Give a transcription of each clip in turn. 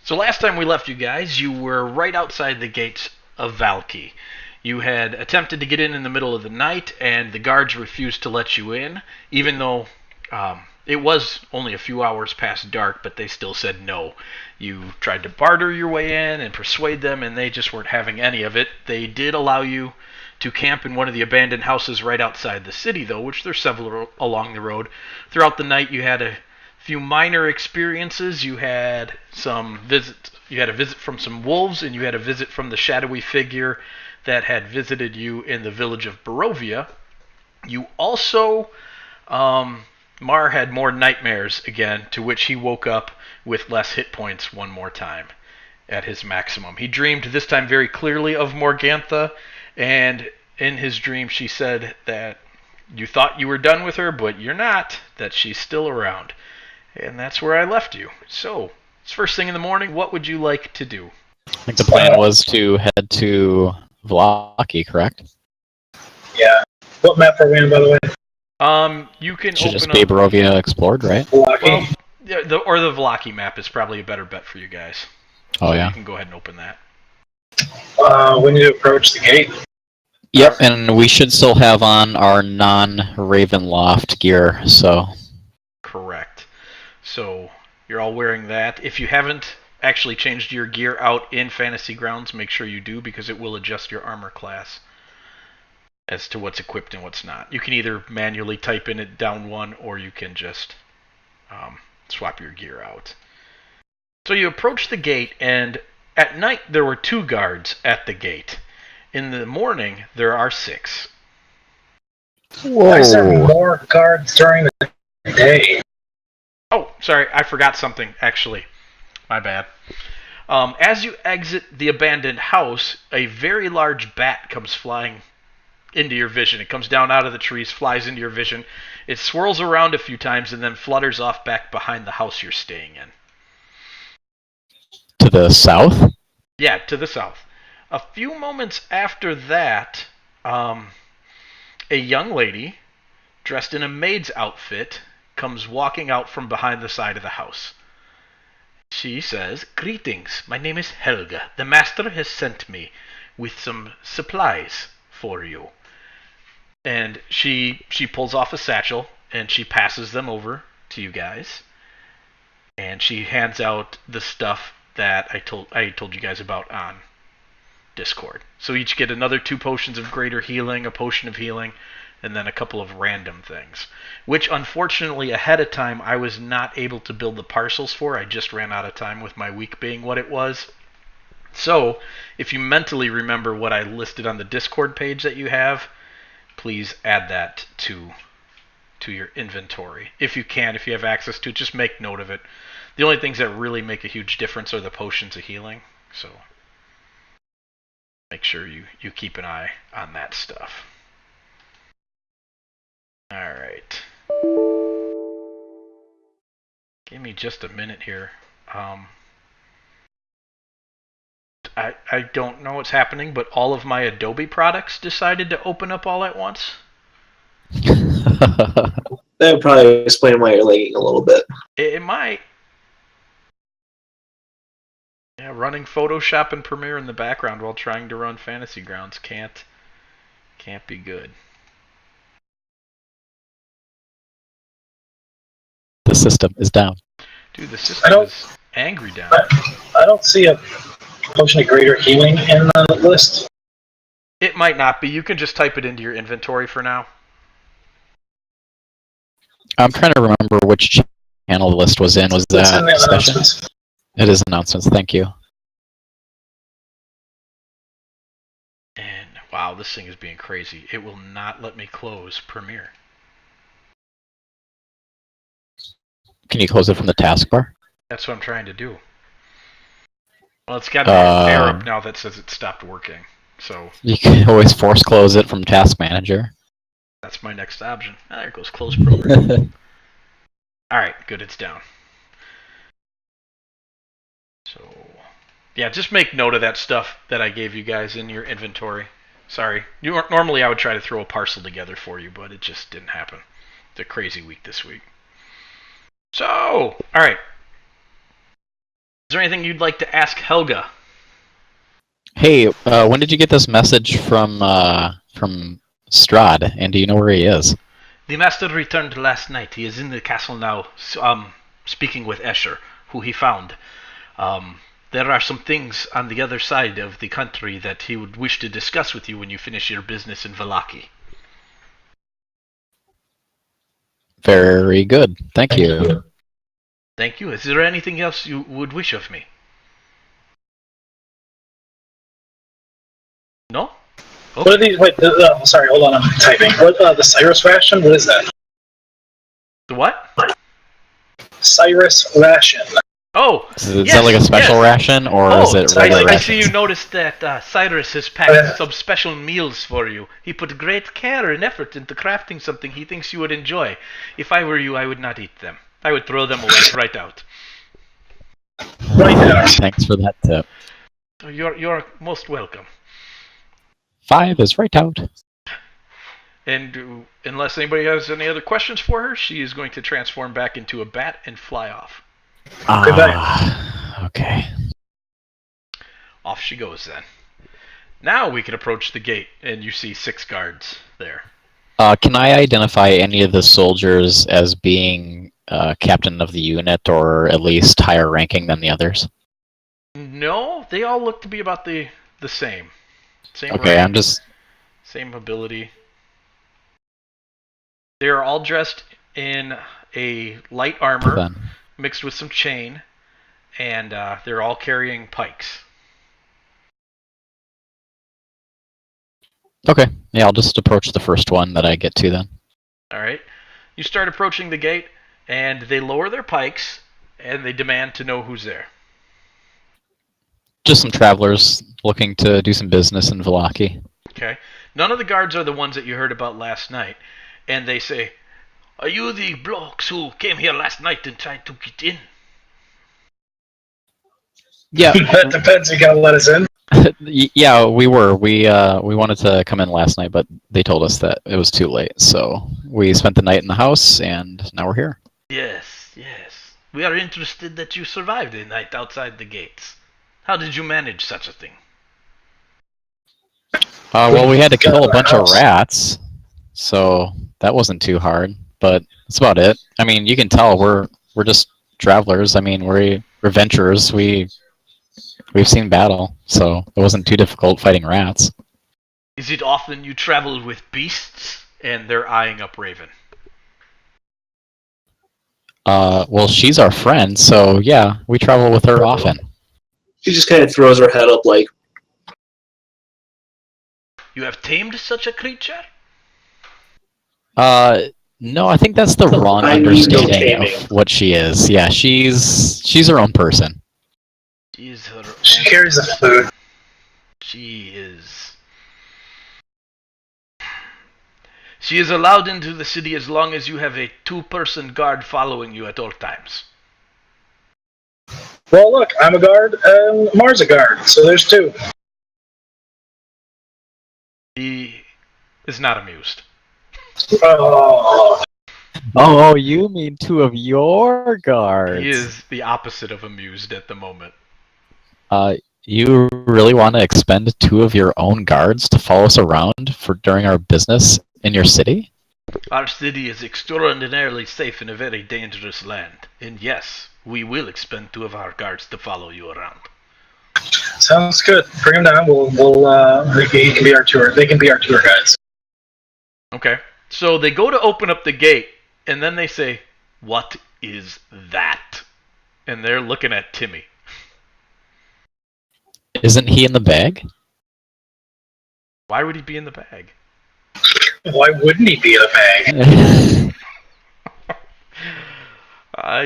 So last time we left you guys, you were right outside the gates of Vallaki. You had attempted to get in the middle of the night, and the guards refused to let you in, even though it was only a few hours past dark, but they still said no. You tried to barter your way in and persuade them, and they just weren't having any of it. They did allow you to camp in one of the abandoned houses right outside the city, though, which there's several along the road. Throughout the night, you had a few minor experiences. You had some visits. You had a visit from some wolves, and you had a visit from the shadowy figure that had visited you in the village of Barovia. You also, Mar had more nightmares again, to which he woke up with less hit points one more time at his maximum. He dreamed this time very clearly of Morgantha, and in his dream she said that you thought you were done with her, but you're not, that she's still around. And that's where I left you. So, it's first thing in the morning. What would you like to do? I think the plan was to head to Vallaki, correct? Yeah. What map are we on, by the way? You can Should open just be up... Barovia explored, right? Vallaki? Well, yeah, the Vallaki map is probably a better bet for you guys. Oh, So yeah. you can go ahead and open that. We need to approach the gate. Yep, and we should still have on our non-Ravenloft gear, so... Correct. So, you're all wearing that. If you haven't actually changed your gear out in Fantasy Grounds, make sure you do, because it will adjust your armor class as to what's equipped and what's not. You can either manually type in it down one, or you can just swap your gear out. So you approach the gate, and at night there were 2 guards at the gate. In the morning, there are 6. Why is there more guards during the day? Oh, sorry, I forgot something, actually. My bad. As you exit the abandoned house, a very large bat comes flying into your vision. It comes down out of the trees, flies into your vision. It swirls around a few times and then flutters off back behind the house you're staying in. To the south? Yeah, to the south. A few moments after that, a young lady, dressed in a maid's outfit, comes walking out from behind the side of the house. She says, "Greetings, my name is Helga. The master has sent me with some supplies for you." And she pulls off a satchel, and she passes them over to you guys. And she hands out the stuff that I told you guys about on Discord. So each get another 2 potions of greater healing, a potion of healing, and then a couple of random things. Which, unfortunately, ahead of time, I was not able to build the parcels for. I just ran out of time with my week being what it was. So, if you mentally remember what I listed on the Discord page that you have, please add that to your inventory. If you can, if you have access to it, just make note of it. The only things that really make a huge difference are the potions of healing. So, make sure you keep an eye on that stuff. Alright. Give me just a minute here. I don't know what's happening, but all of my Adobe products decided to open up all at once. That would probably explain why you're lagging a little bit. It might. Yeah, running Photoshop and Premiere in the background while trying to run Fantasy Grounds can't be good. The system is down. Dude, the system is angry down. I don't see a potion of greater healing in the list. It might not be. You can just type it into your inventory for now. I'm trying to remember which channel the list was in. Was It's in the that session? announcements. It is announcements, thank you. And wow, this thing is being crazy. It will not let me close Premiere. Can you close it from the taskbar? That's what I'm trying to do. Well, it's got an error up now that says it stopped working. So you can always force close it from Task Manager. That's my next option. Ah, there goes close program. Alright, good, it's down. So, yeah, just make note of that stuff that I gave you guys in your inventory. Sorry. Normally I would try to throw a parcel together for you, but it just didn't happen. It's a crazy week this week. So, alright. there anything you'd like to ask Helga? Hey, when did you get this message from Strahd, and do you know where he is? The master returned last night. He is in the castle now, speaking with Escher, who he found. There are some things on the other side of the country that he would wish to discuss with you when you finish your business in Vallaki. Very good. Thank you. Thank you. Is there anything else you would wish of me? No? What are these? Wait, sorry, hold on, I'm typing. What, the Cyrus ration? What is that? The what? Cyrus ration. Oh! Is yes, that like a special yes. ration, or is it regular I ration? see you noticed that Cyrus has packed some special meals for you. He put great care and effort into crafting something he thinks you would enjoy. If I were you, I would not eat them. I would throw them away right out. Right now. Thanks for that tip. You're most welcome. 5 is right out. And unless anybody has any other questions for her, she is going to transform back into a bat and fly off. Okay. Off she goes then. Now we can approach the gate, and you see 6 guards there. Can I identify any of the soldiers as being captain of the unit, or at least higher ranking than the others? No, they all look to be about the same. Same Okay, rank, I'm just... same ability. They are all dressed in a light armor Then. mixed with some chain, and they're all carrying pikes. Okay, yeah, I'll just approach the first one that I get to then. Alright. You start approaching the gate, and they lower their pikes, and they demand to know who's there. Just some travelers looking to do some business in Vallaki. Okay. None of the guards are the ones that you heard about last night. And they say, "Are you the blokes who came here last night and tried to get in?" Yeah. That depends, you gotta let us in. Yeah, we were. We wanted to come in last night, but they told us that it was too late. So we spent the night in the house, and now we're here. Yes, yes. We are interested that you survived a night outside the gates. How did you manage such a thing? Well, we had to kill a bunch of rats, so that wasn't too hard. But that's about it. I mean, you can tell we're just travelers. I mean, we're adventurers. We've seen battle, so it wasn't too difficult fighting rats. Is it often you travel with beasts? And they're eyeing up Raven. Well, she's our friend, so yeah, we travel with her often. She just kind of throws her head up like, You have tamed such a creature? No, I think that's the wrong I need no understanding taming. of what she is. Yeah, she's her own person. She is her She own- carries the food. She is... She is allowed into the city as long as you have a 2-person guard following you at all times. Well, look, I'm a guard, and Mars a guard, so there's 2. He is not amused. Oh, Oh, you mean 2 of your guards? He is the opposite of amused at the moment. You really want to expend 2 of your own guards to follow us around during our business in your city? Our city is extraordinarily safe in a very dangerous land. And yes, we will expend 2 of our guards to follow you around. sounds good. Bring them down. He can be our tour. They can be our tour guides. Okay. So they go to open up the gate, and then they say, "What is that?" And they're looking at Timmy. Isn't he in the bag? Why would he be in the bag? Why wouldn't he be in a bag?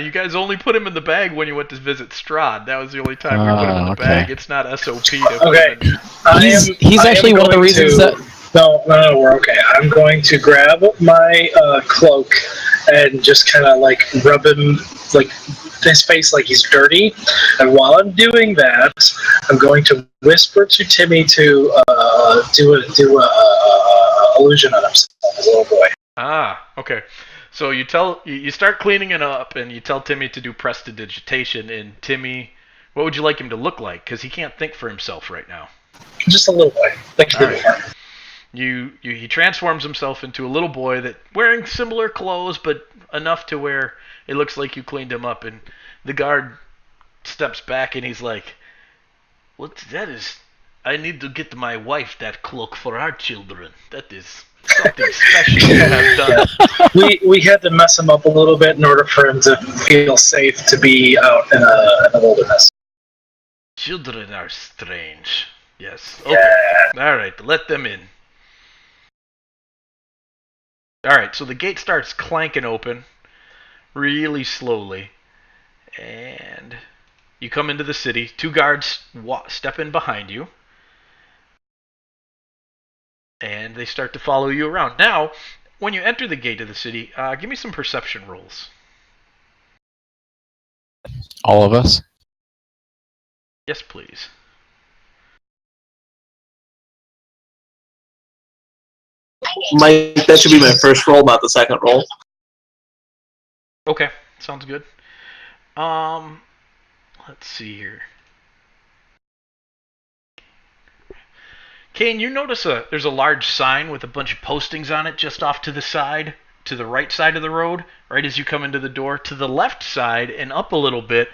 You guys only put him in the bag when you went to visit Strahd. That was the only time we put him in the okay. bag. It's not SOP to put Okay. him in. He's actually one of the reasons that... No, we're okay. I'm going to grab my cloak and just kind of like rub him, like his face like he's dirty. And while I'm doing that, I'm going to whisper to Timmy to do a illusion on himself as a little boy. Ah, okay. So you start cleaning it up, and you tell Timmy to do prestidigitation, and Timmy What would you like him to look like? Because he can't think for himself right now. Just a little boy. Like All right. He transforms himself into a little boy that wearing similar clothes, but enough to where it looks like you cleaned him up. And the guard steps back and he's like, "What? That is? I need to get my wife that cloak for our children. That is something special you have done." We had to mess him up a little bit in order for him to feel safe to be out in the wilderness. Children are strange. Yes. Okay. Yeah. All right. Let them in. All right. So the gate starts clanking open, really slowly, and you come into the city. Two guards step in behind you, and they start to follow you around. Now, when you enter the gate of the city, give me some perception rolls. All of us? Yes, please. Mike, that should be my first roll, not the second roll. Okay, sounds good. Let's see here. Kainne, you notice there's a large sign with a bunch of postings on it just off to the side, to the right side of the road, right as you come into the door. To the left side and up a little bit,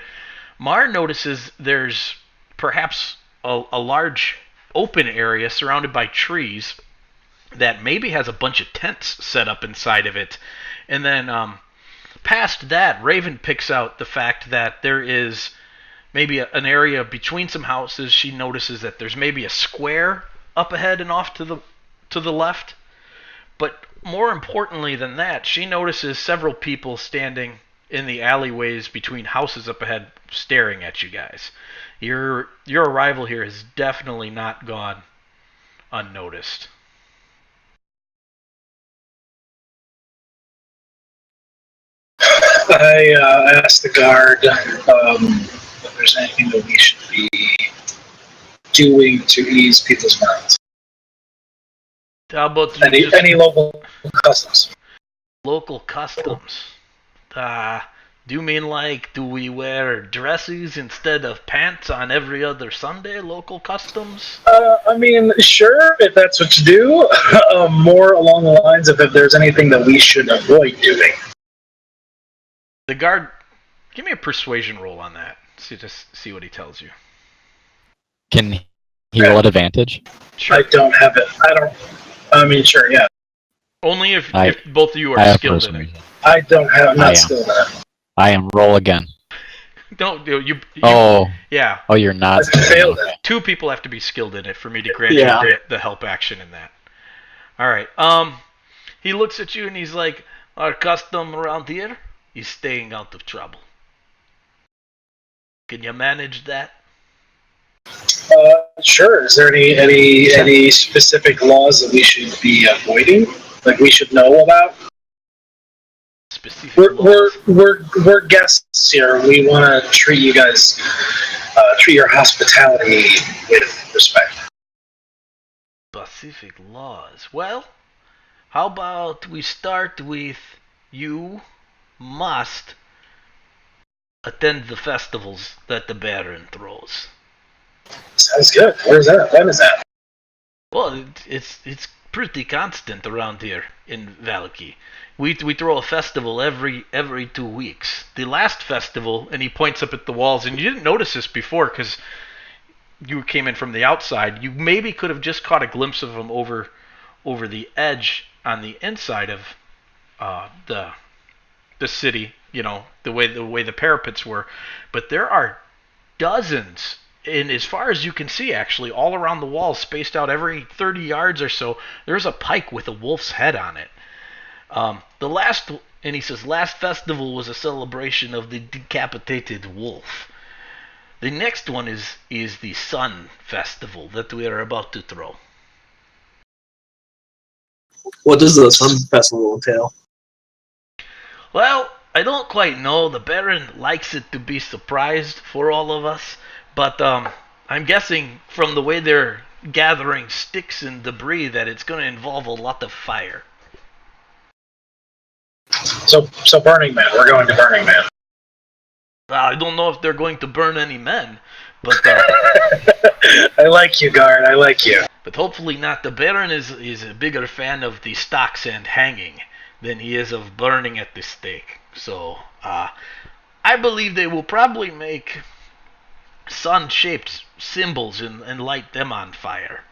Mar notices there's perhaps a large open area surrounded by trees that maybe has a bunch of tents set up inside of it. And then past that, Raven picks out the fact that there is maybe an area between some houses. She notices that there's maybe a square up ahead and off to the left. But more importantly than that, she notices several people standing in the alleyways between houses up ahead staring at you guys. Your arrival here has definitely not gone unnoticed. I asked the guard if there's anything that we should be doing to ease people's minds. How about any local customs? Local customs? Do you mean like, do we wear dresses instead of pants on every other Sunday? Local customs? I mean, sure, if that's what you do. More along the lines of if there's anything that we should avoid doing. The guard, give me a persuasion roll on that. Just see what he tells you. Can he roll at advantage? Sure. I don't have it. I mean, sure, yeah. Only if both of you are skilled in it. I don't have. I'm not skilled in it. I am. Roll again. Don't do you. Yeah. Oh, you're not. I failed it. Two people have to be skilled in it for me to grant you the help action in that. All right. He looks at you and he's like, "Our custom around here is staying out of trouble. Can you manage that?" Sure. Is there any specific laws that we should be avoiding? Like we should know about? Specific we're guests here. We want to treat you guys, treat your hospitality with respect. Specific laws. Well, how about we start with you must attend the festivals that the Baron throws. Sounds good. Where's that? When is that? Well, it's pretty constant around here in Vallaki. We throw a festival every 2 weeks. The last festival, and he points up at the walls, and you didn't notice this before because you came in from the outside. You maybe could have just caught a glimpse of them over the edge on the inside of the city. You know, the way the parapets were, but there are dozens. And as far as you can see, actually, all around the walls, spaced out every 30 yards or so, there's a pike with a wolf's head on it. Last festival was a celebration of the decapitated wolf. The next one is the Sun Festival that we are about to throw. What does the Sun Festival entail? Well, I don't quite know. The Baron likes it to be surprised for all of us. But I'm guessing from the way they're gathering sticks and debris that it's going to involve a lot of fire. So Burning Man. We're going to Burning Man. I don't know if they're going to burn any men, but I like you, guard. I like you. but hopefully not. The Baron is a bigger fan of the stocks and hanging than he is of burning at the stake. So I believe they will probably make sun-shaped symbols and light them on fire.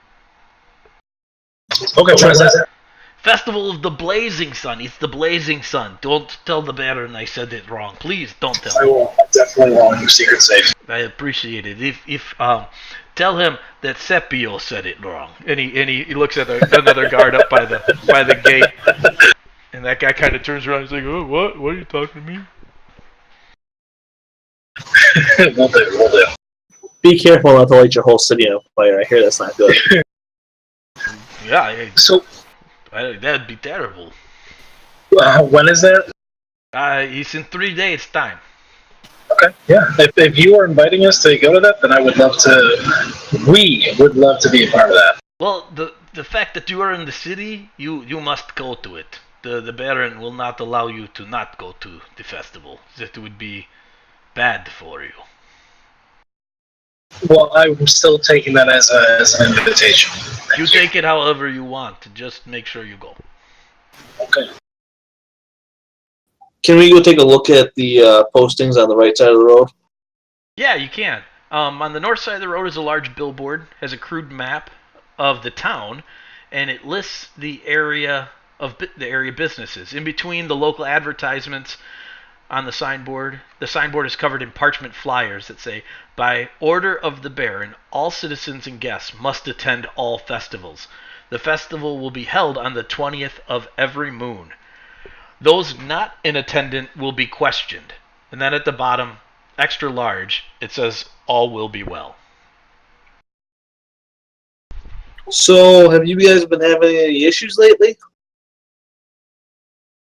Okay, what is that? Festival of the Blazing Sun. It's the Blazing Sun. Don't tell the Baron I said it wrong. Please don't tell I him. will. I definitely won't. Your secret safe. I appreciate it. If tell him that Sepio said it wrong. And he looks at another guard up by the gate. And that guy kind of turns around and he's like, "Oh, what? What are you talking to me?" Will do. Will do. Be careful not to light your whole city on fire. I hear that's not good. Yeah, So, that'd be terrible. when is that? It's in 3 days' time. Okay. Yeah. If you are inviting us to go to that, then I would love to. We would love to be a part of that. Well, the fact that you are in the city, you must go to it. The Baron will not allow you to not go to the festival. That would be bad for you. Well, I'm still taking that as an invitation. You take it however you want. Just make sure you go. Okay. Can we go take a look at the postings on the right side of the road? Yeah, you can. On the north side of the road is a large billboard, has a crude map of the town, and it lists the area businesses. In between the local advertisements on the signboard is covered in parchment flyers that say, "By order of the Baron, all citizens and guests must attend all festivals. The festival will be held on the 20th of every moon. Those not in attendance will be questioned." And then at the bottom, extra large, it says, "All will be well." So, have you guys been having any issues lately?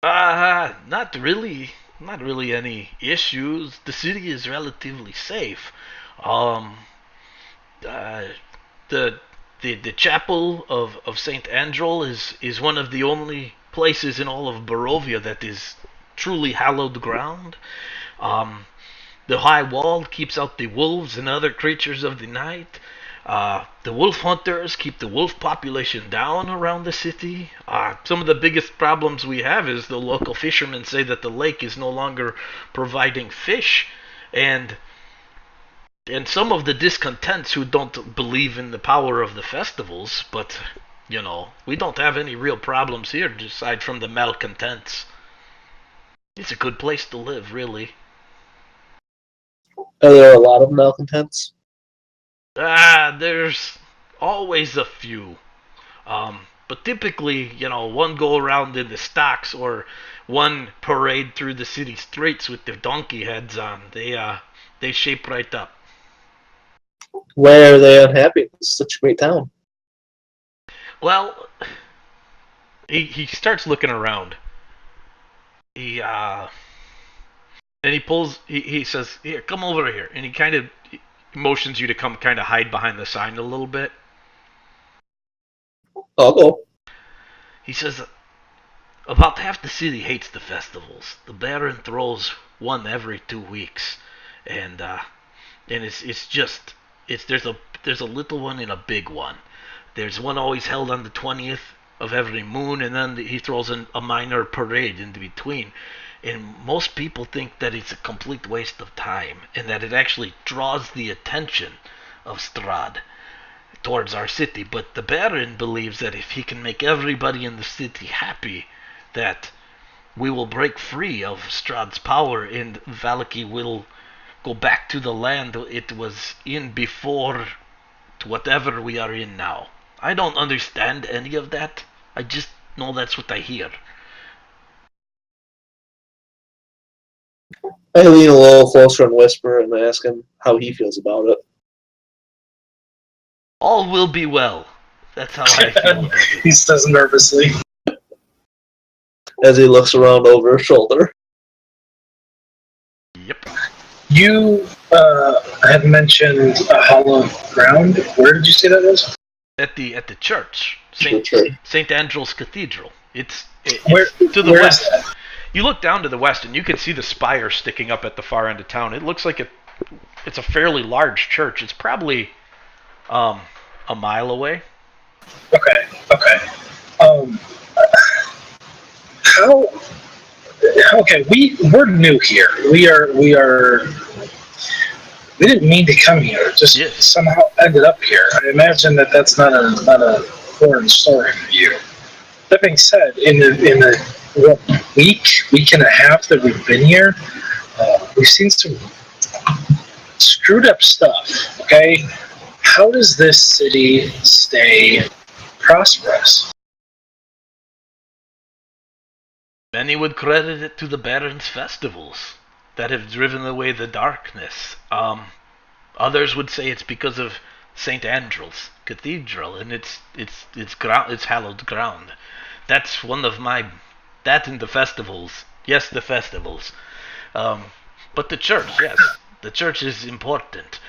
Not really. Not really any issues. The city is relatively safe. Um, the chapel of Saint Andrel is one of the only places in all of Barovia that is truly hallowed ground. The high wall keeps out the wolves and other creatures of the night. The wolf hunters keep the wolf population down around the city. Some of the biggest problems we have is the local fishermen say that the lake is no longer providing fish, and some of the discontents who don't believe in the power of the festivals, but we don't have any real problems here aside from the malcontents. It's a good place to live, really. Are there a lot of malcontents? There's always a few. But typically, one go around in the stocks or one parade through the city streets with the donkey heads on. They shape right up. Why are they unhappy? It's such a great town. Well, he starts looking around. And he says, "Here, come over here." And he kind of motions you to come kind of hide behind the sign a little bit. I'll go. He says, "About half the city hates the festivals. The Baron throws one every 2 weeks, and there's a little one and a big one. There's one always held on the 20th of every moon, and then he throws a minor parade in between. And most people think that it's a complete waste of time, and that it actually draws the attention of Strahd towards our city. But the Baron believes that if he can make everybody in the city happy, that we will break free of Strahd's power, and Vallaki will go back to the land it was in before, to whatever we are in now. I don't understand any of that. I just know that's what I hear." I lean a little closer and whisper and ask him how he feels about it. "All will be well." That's how I feel about it. He says nervously. As he looks around over his shoulder. Yep. You had mentioned a hollow ground. Where did you say that was? At the church, Sure. Saint Andrew's Cathedral. It's Where to the where west. is that? You look down to the west, and you can see the spire sticking up at the far end of town. It looks like it's a fairly large church. It's probably a mile away. Okay. How? Okay, we're new here. We didn't mean to come here. Just somehow ended up here. I imagine that's not a foreign story for you. That being said, in the week and a half that we've been here, we've seen some screwed up stuff. Okay, how does this city stay prosperous? Many would credit it to the Baron's festivals that have driven away the darkness. Others would say it's because of St. Andrew's Cathedral and its hallowed ground. That's one of that and the festivals. Yes, the festivals. But the church, yes, the church is important.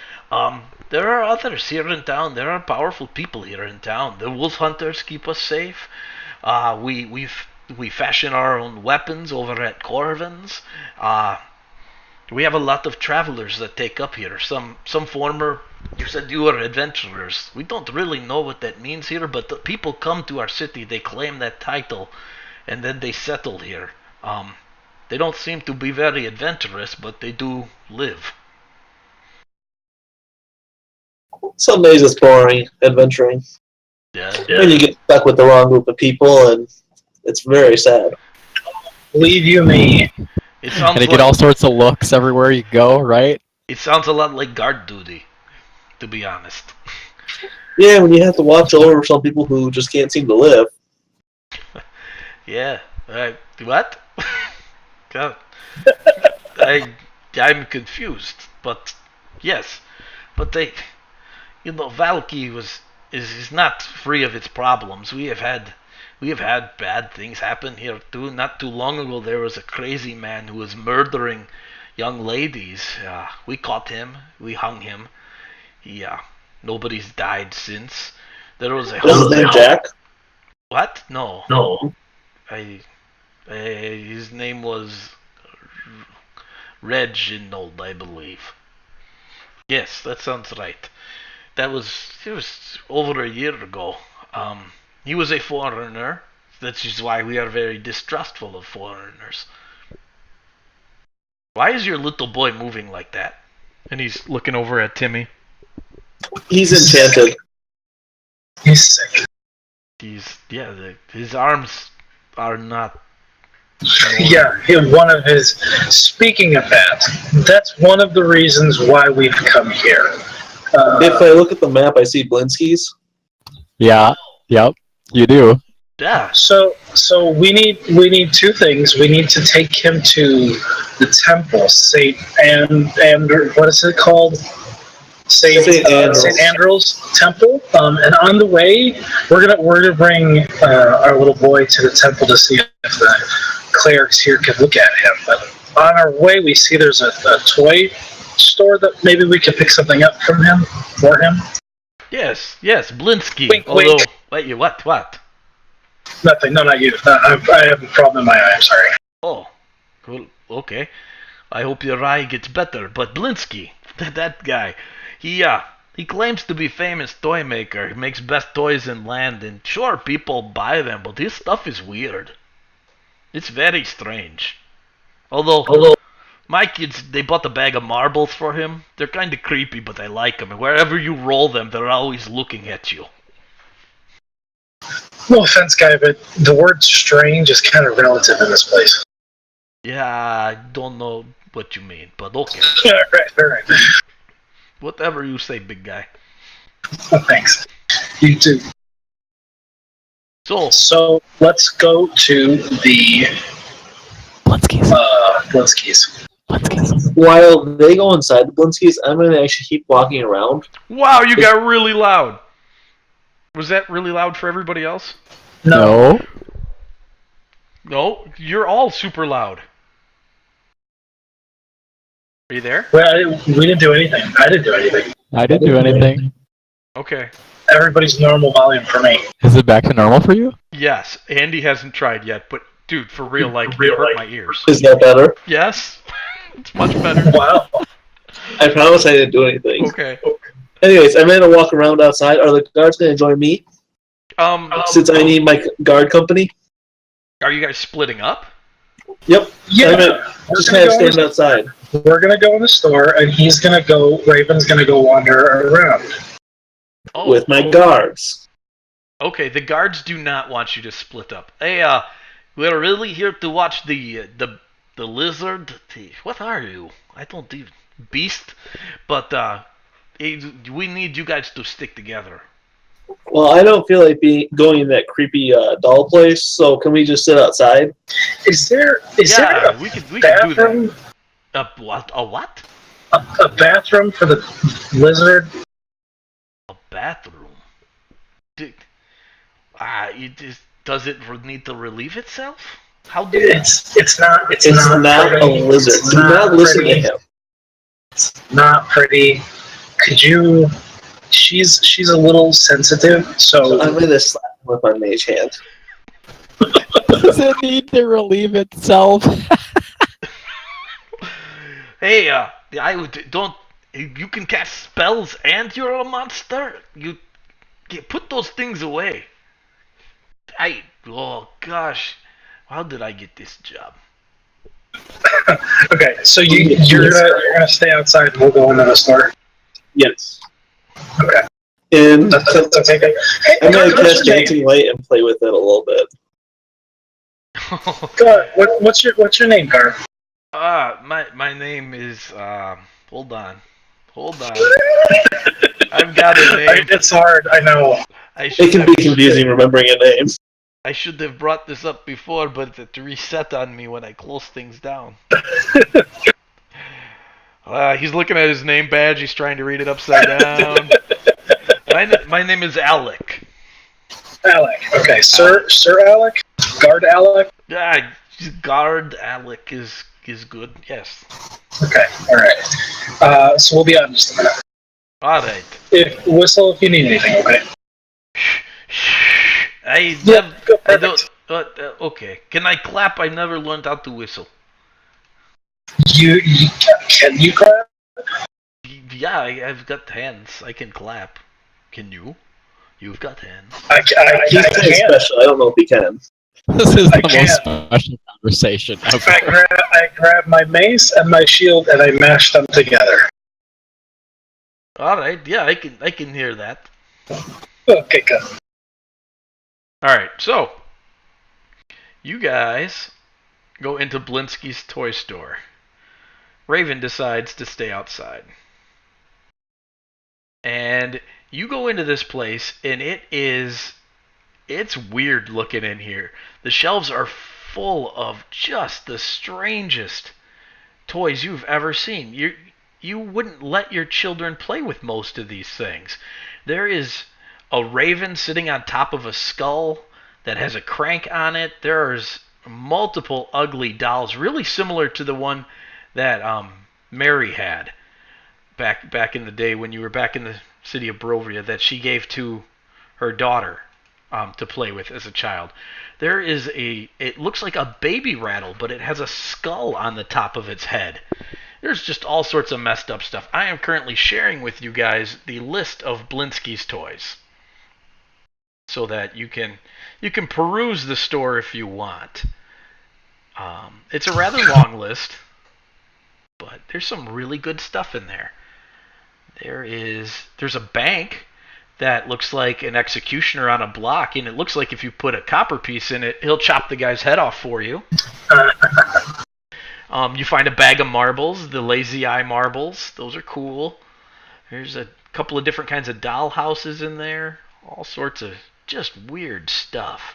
There are others here in town. There are powerful people here in town. The wolf hunters keep us safe. We fashion our own weapons over at Corvin's. We have a lot of travelers that take up here. Some former, you said you were adventurers. We don't really know what that means here, but the people come to our city, they claim that title, and then they settle here. They don't seem to be very adventurous, but they do live. Some days it's boring adventuring. Yeah. And you get stuck with the wrong group of people, and it's very sad. Believe you me. And you get all sorts of looks everywhere you go, right? It sounds a lot like guard duty, to be honest. Yeah, when you have to watch over some people who just can't seem to live. Yeah. What? God. I'm confused, but yes. But Vallaki is not free of its problems. We have had bad things happen here too. Not too long ago, there was a crazy man who was murdering young ladies. We caught him. We hung him. Nobody's died since. There was a his name Jack? What? No. His name was Reginald, I believe. Yes, that sounds right. It was over a year ago. He was a foreigner. That's just why we are very distrustful of foreigners. Why is your little boy moving like that? And he's looking over at Timmy. He's enchanted. He's sick. His arms are not. Yeah, speaking of that, that's one of the reasons why we've come here. If I look at the map, I see Blinsky's. Yeah, yep, you do. Yeah. So we need two things. We need to take him to the temple, St. what is it called? St. Andrew's Temple. And on the way, we're gonna bring our little boy to the temple to see if the clerics here can look at him. But on our way, we see there's a toy store that maybe we could pick something up for him. Yes, Blinsky. Wink, Although, wink. wait, what? Nothing. No, not you. I have a problem in my eye. I'm sorry. Oh, cool. Okay. I hope your eye gets better. But Blinsky, that guy, he claims to be famous toy maker. He makes best toys in land, and sure, people buy them, but his stuff is weird. It's very strange. Although my kids, they bought a bag of marbles for him. They're kind of creepy, but I like them. And wherever you roll them, they're always looking at you. No offense, guy, but the word strange is kind of relative in this place. Yeah, I don't know what you mean, but okay. All right. Whatever you say, big guy. Oh, thanks. You too. So let's go to the Blinsky's. While they go inside the Blinsky's, I'm going to actually keep walking around. Wow, you got really loud. Was that really loud for everybody else? No. No, you're all super loud. Are you there? Well, we didn't do anything. I didn't do anything. I didn't do anything. Okay. Everybody's normal volume for me. Is it back to normal for you? Yes, Andy hasn't tried yet, but Dude, for real, like, it hurt my ears. Is that better? Yes? It's much better. Wow. I promise I didn't do anything. Okay. Anyways, I'm gonna walk around outside. Are the guards gonna join me? Since I need my guard company? Are you guys splitting up? Yep. Yeah. I'm gonna just kind of stand outside. We're gonna go in the store, and he's gonna go. Raven's gonna go wander around With my guards. Okay, the guards do not want you to split up. Hey, we're really here to watch the lizard. What are you? I don't even beast. But we need you guys to stick together. Well, I don't feel like going in that creepy doll place, so can we just sit outside? Is there we could do bathroom? that. A what? A bathroom for the lizard? A bathroom? Does it need to relieve itself? How do It's not not a lizard. Do not listen to him. It's not pretty. Could you? She's a little sensitive, so I'm gonna slap him with my mage hand. Does it need to relieve itself? Hey, don't. You can cast spells and you're a monster. You put those things away. Oh gosh, how did I get this job? okay. So you're gonna stay outside, and we'll go into the store. Yes. Okay. And That's okay. Hey, I'm gonna what's cast your name? Dancing Light and play with it a little bit. Gar, what's your name, Gar? My name is hold on. I've got a name. It's hard. I know. It can be confusing remembering a name. I should have brought this up before, but it reset on me when I close things down. He's looking at his name badge. He's trying to read it upside down. My name is Alec. Alec. Okay, Sir Alec. Guard Alec. Yeah, Guard Alec is good. Yes. Okay. All right. So we'll be out in just a minute. All right. Whistle if you need anything. Okay. I Perfect. don't. Okay. Can I clap? I never learned how to whistle. You can you clap? Yeah, I've got hands. I can clap. Can you? You've got hands. He's kind of can. special. I don't know if he can. This is I the most special conversation ever. I grab my mace and my shield and I mash them together. All right. Yeah, I can hear that. Okay, good. All right. So you guys go into Blinsky's toy store. Raven decides to stay outside. And you go into this place, and it's weird looking in here. The shelves are full of just the strangest toys you've ever seen. You wouldn't let your children play with most of these things. There is a raven sitting on top of a skull that has a crank on it. There's multiple ugly dolls, really similar to the one that Mary had back in the day when you were back in the city of Barovia, that she gave to her daughter to play with as a child. There is it looks like a baby rattle, but it has a skull on the top of its head. There's just all sorts of messed up stuff. I am currently sharing with you guys the list of Blinsky's toys, so that you can peruse the store if you want. It's a rather long list, but there's some really good stuff in there. There's a bank that looks like an executioner on a block, and it looks like if you put a copper piece in it, he'll chop the guy's head off for you. You find a bag of marbles, the lazy eye marbles. Those are cool. There's a couple of different kinds of doll houses in there. All sorts of just weird stuff.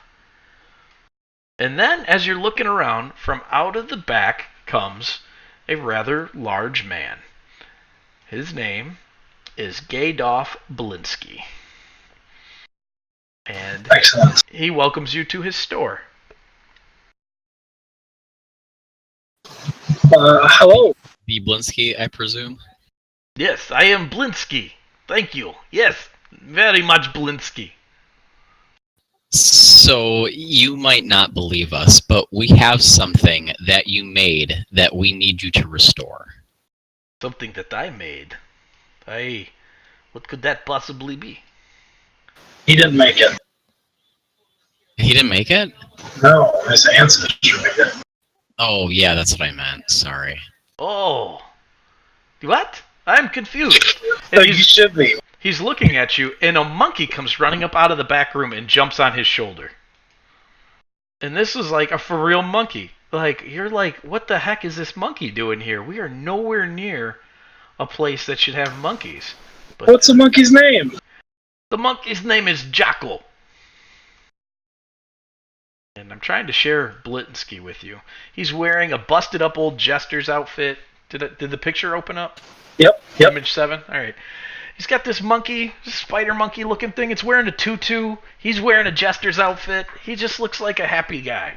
And then, as you're looking around, from out of the back comes a rather large man. His name is Gadolf Blinsky. And Excellent. he welcomes you to his store. Hello. The Blinsky, I presume. Yes, I am Blinsky. Thank you. Yes, very much Blinsky. So you might not believe us, but we have something that you made that we need you to restore. Something that I made. What could that possibly be? He didn't make it. He didn't make it? No, his ancestor made it. Oh, yeah, that's what I meant. Sorry. Oh. What? I'm confused. So you should be. He's looking at you, and a monkey comes running up out of the back room and jumps on his shoulder. And this is like a for real monkey. Like, you're like, what the heck is this monkey doing here? We are nowhere near a place that should have monkeys. But what's the monkey's name? The monkey's name is Jackal. And I'm trying to share Blitzky with you. He's wearing a busted up old jester's outfit. Did the picture open up? Yep. Image 7? Alright. He's got this monkey, this spider monkey looking thing. It's wearing a tutu. He's wearing a jester's outfit. He just looks like a happy guy.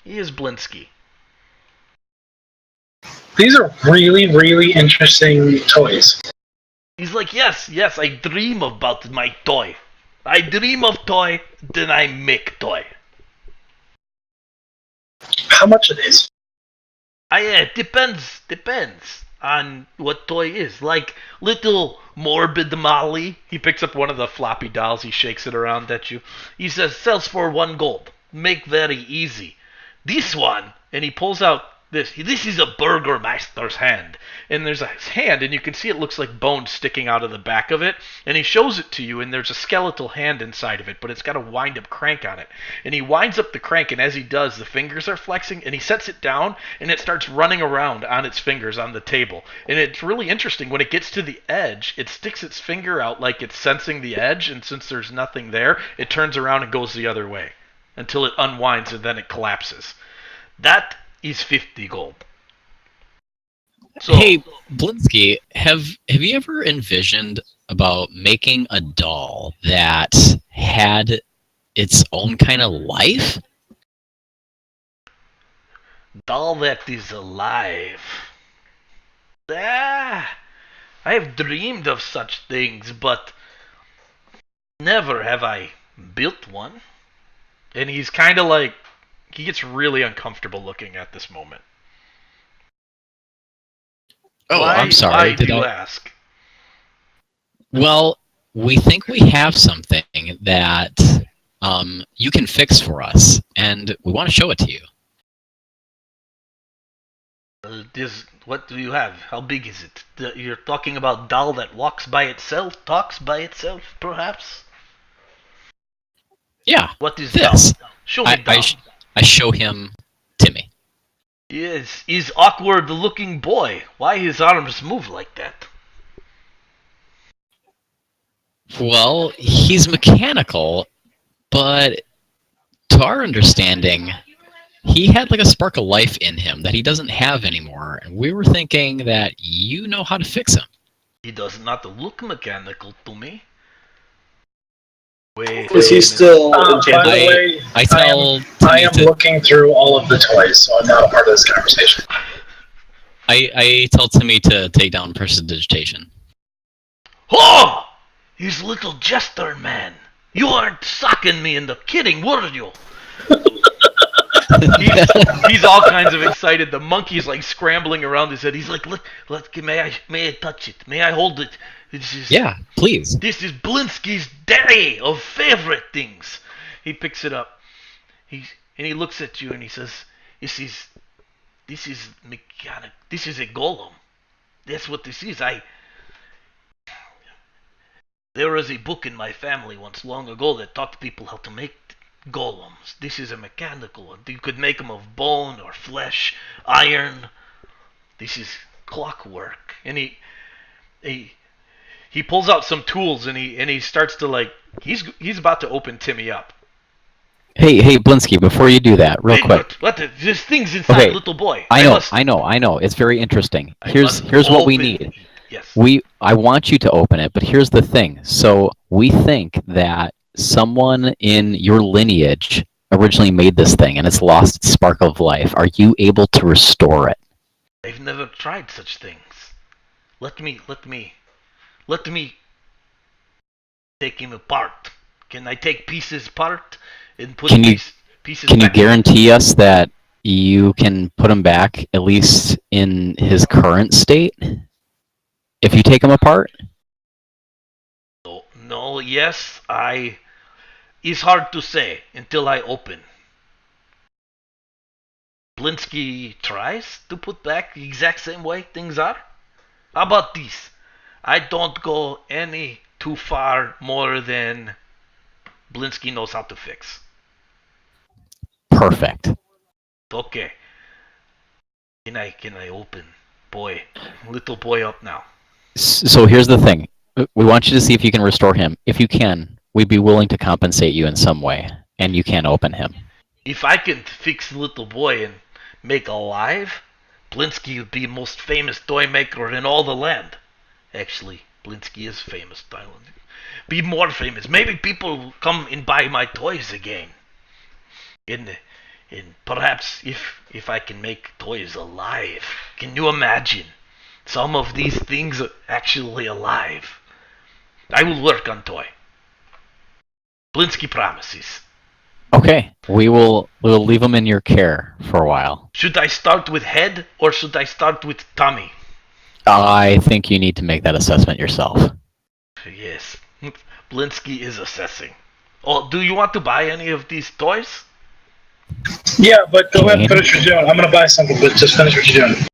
He is Blinsky. These are really, really interesting toys. He's like, yes, I dream about my toy. I dream of toy, then I make toy. How much it is? Depends on what toy is. Like little morbid Molly, he picks up one of the floppy dolls, he shakes it around at you. He says, sells for 1 gold. Make very easy. This one, and he pulls out this is a Burgomaster's hand. And there's a hand, and you can see it looks like bone sticking out of the back of it. And he shows it to you, and there's a skeletal hand inside of it, but it's got a wind-up crank on it. And he winds up the crank, and as he does, the fingers are flexing, and he sets it down, and it starts running around on its fingers on the table. And it's really interesting. When it gets to the edge, it sticks its finger out like it's sensing the edge, and since there's nothing there, it turns around and goes the other way until it unwinds, and then it collapses. That is 50 gold. So, hey, Blinsky, have you ever envisioned about making a doll that had its own kind of life? Doll that is alive. I have dreamed of such things, but never have I built one. And he's kind of like, he gets really uncomfortable looking at this moment. Oh, I'm sorry. Why do you ask? Well, we think we have something that you can fix for us, and we want to show it to you. What do you have? How big is it? You're talking about doll that walks by itself, talks by itself, perhaps? Yeah. What is this? Doll? Show me doll. I show him Timmy. Yes, he's awkward-looking boy. Why his arms move like that? Well, he's mechanical, but to our understanding, he had like a spark of life in him that he doesn't have anymore, and we were thinking that you know how to fix him. He does not look mechanical to me. Is he still enchanted? By the way, I am looking through all of the toys, so I'm not a part of this conversation. I tell Timmy to take down prestidigitation. Oh! He's little jester man. You aren't sucking me into kidding, were you? he's all kinds of excited. The monkey's like scrambling around his head. He's like, may I touch it? May I hold it? Yeah, please. This is Blinsky's day of favorite things. He picks it up. He looks at you and he says, This is mechanic. This is a golem. That's what this is. There was a book in my family once long ago that taught people how to make golems. This is a mechanical one. You could make them of bone or flesh, iron. This is clockwork. And he pulls out some tools and he starts to like he's about to open Timmy up. Hey, Blinsky, before you do that, real quick. What? There's things inside, little boy. I know. It's very interesting. Here's what we need. Yes. I want you to open it, but here's the thing. So we think that someone in your lineage originally made this thing, and it's lost its spark of life. Are you able to restore it? I've never tried such things. Let me take him apart. Can I take pieces apart and put Can you pieces can you back together? guarantee us that you can put him back at least in his current state if you take him apart? No, no, yes, it's hard to say until I open. Blinsky tries to put back the exact same way things are. How about this? I don't go any too far more than Blinsky knows how to fix. Perfect. Okay. Can I open little boy up now? So here's the thing. We want you to see if you can restore him. If you can, we'd be willing to compensate you in some way, and you can open him. If I can fix little boy and make alive, Blinsky would be most famous toy maker in all the land. Actually, Blinsky is famous, Thailand. Be more famous. Maybe people will come and buy my toys again. And perhaps if I can make toys alive, can you imagine? Some of these things are actually alive. I will work on toy. Blinsky promises. Okay, we'll leave him in your care for a while. Should I start with head or should I start with tummy? I think you need to make that assessment yourself. Yes, Blinsky is assessing. Oh, do you want to buy any of these toys? Yeah, but go ahead and finish what you're doing. I'm going to buy something, but just finish what you're doing.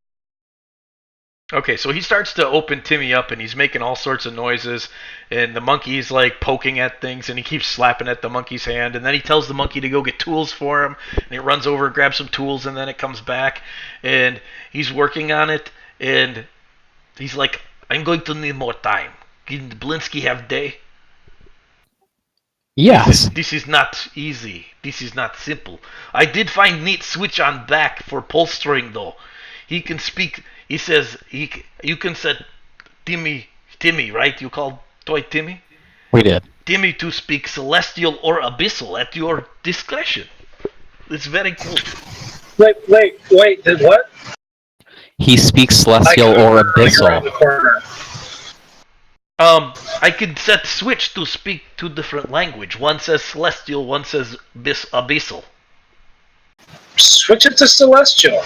Okay, so he starts to open Timmy up and he's making all sorts of noises and the monkey's like poking at things and he keeps slapping at the monkey's hand and then he tells the monkey to go get tools for him and it runs over and grabs some tools and then it comes back and he's working on it and he's like, I'm going to need more time. Can Blinsky have day? Yes. This is not easy. This is not simple. I did find neat switch on back for polstering though. He can speak. He says you can set Timmy, right? You called toy Timmy? We did. Timmy to speak celestial or abyssal at your discretion. It's very cool. Wait, what? He speaks celestial or abyssal. I could set switch to speak two different language. One says celestial, one says abyssal. Switch it to celestial.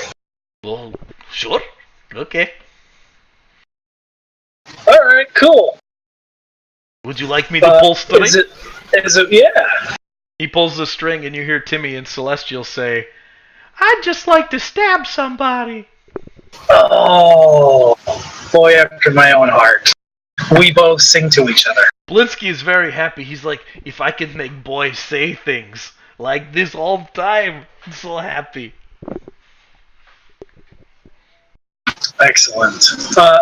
Well, sure. Okay. Alright, cool. Would you like me to pull string? Is it, yeah. He pulls the string and you hear Timmy and Celestial say, I'd just like to stab somebody. Oh, boy after my own heart. We both sing to each other. Blinsky is very happy. He's like, if I could make boys say things like this all the time, I'm so happy. Excellent.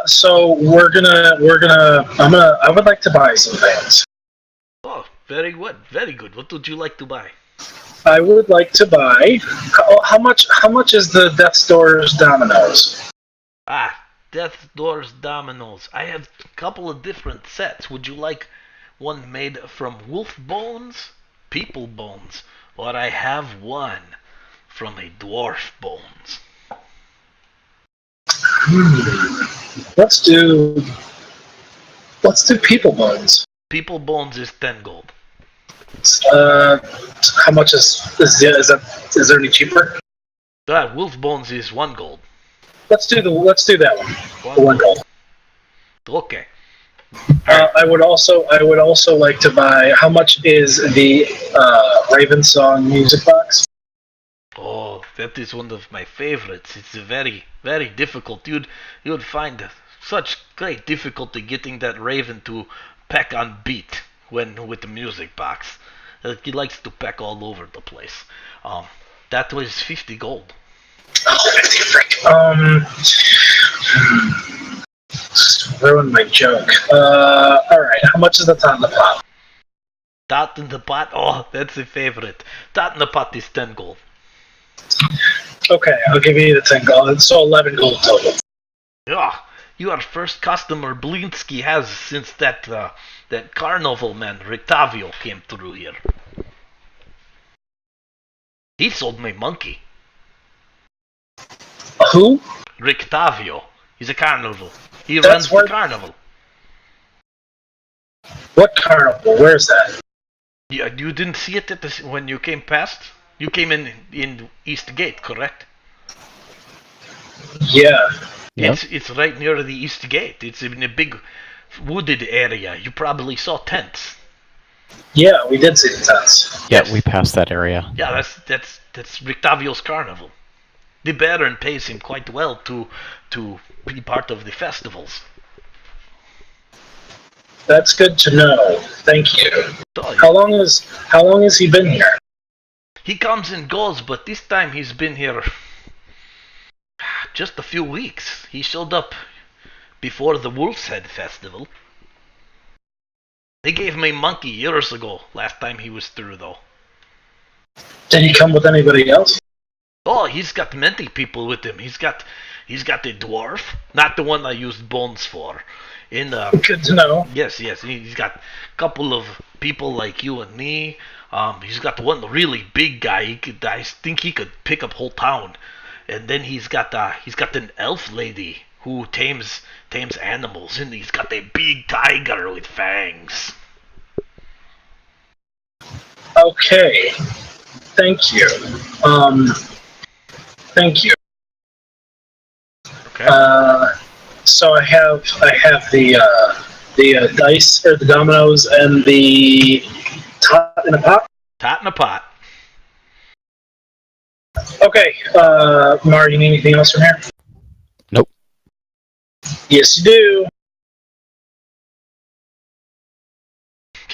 So I would like to buy some things. Oh, very good, very good. What would you like to buy? I would like to buy. How much is the Death's Doors dominoes? Death's Doors dominoes. I have a couple of different sets. Would you like one made from wolf bones, people bones, or I have one from a dwarf bones? Let's do people bones. People bones is 10 gold. How much is there any cheaper? Wolf bones is 1 gold. Let's do that one. 1 gold. Okay. I would also like to buy. How much is the Raven Song music box? Oh, that is one of my favorites. It's very, very difficult. You would find such great difficulty getting that Raven to peck on beat with the music box. He likes to peck all over the place. That was 50 gold. Oh, 50 frick. Ruined my joke. Alright, how much is the tot in the pot? Tot in the pot? Oh, that's a favorite. Tot in the pot is 10 gold. Okay, I'll give you the 10 gold. So 11 gold total. Yeah, you are first customer Blinsky has since that carnival man Rictavio came through here. He sold me monkey. Who? Rictavio. He's a carnival. He runs the carnival. What carnival? Where's that? Yeah, you didn't see it when you came past? You came in East Gate, correct? Yeah. Yep. It's right near the East Gate. It's in a big wooded area. You probably saw tents. Yeah, we did see the tents. Yeah, Yes. we passed that area. Yeah, that's Rictavio's carnival. The Baron pays him quite well to be part of the festivals. That's good to know. Thank you. So, How long has he been here? he comes and goes, but this time he's been here just a few weeks. He showed up before the Wolf's Head Festival. They gave me Monkey years ago, last time he was through, though. Did he come with anybody else? Oh, he's got many people with him. He's got the dwarf, not the one I used bones for. Good to know. Yes, he's got a couple of people like you and me. He's got one really big guy. I think he could pick up whole town. And then he's got an elf lady who tames animals, and he's got a big tiger with fangs. Okay. Thank you. Thank you. Okay. So I have the dice or the dominoes and the tot in a pot. Tot in a pot. Okay. Mar, you need anything else from here? Nope. Yes, you do.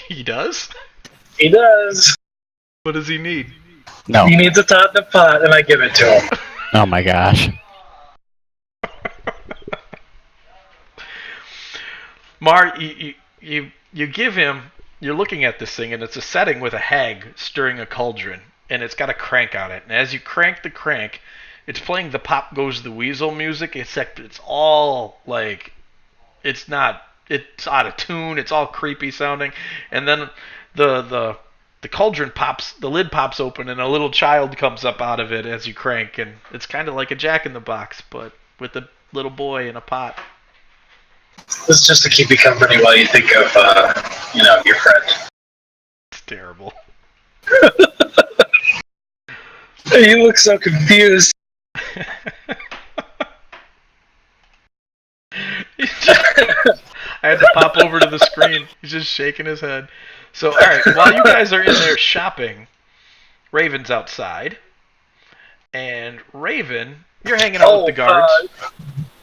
He does? He does. What does he need? No. He needs a tot in a pot, and I give it to him. Oh my gosh. Mar, you give him. You're looking at this thing, and it's a setting with a hag stirring a cauldron, and it's got a crank on it. And as you crank the crank, it's playing the Pop Goes the Weasel music, except it's all like, it's out of tune. It's all creepy sounding, and then the cauldron pops, the lid pops open, and a little child comes up out of it as you crank, and it's kind of like a Jack in the Box, but with a little boy in a pot. This is just to keep you company while you think of, your friend. It's terrible. You look so confused. I had to pop over to the screen. He's just shaking his head. So, alright, while you guys are in there shopping, Raven's outside. And Raven, you're hanging out with the guards.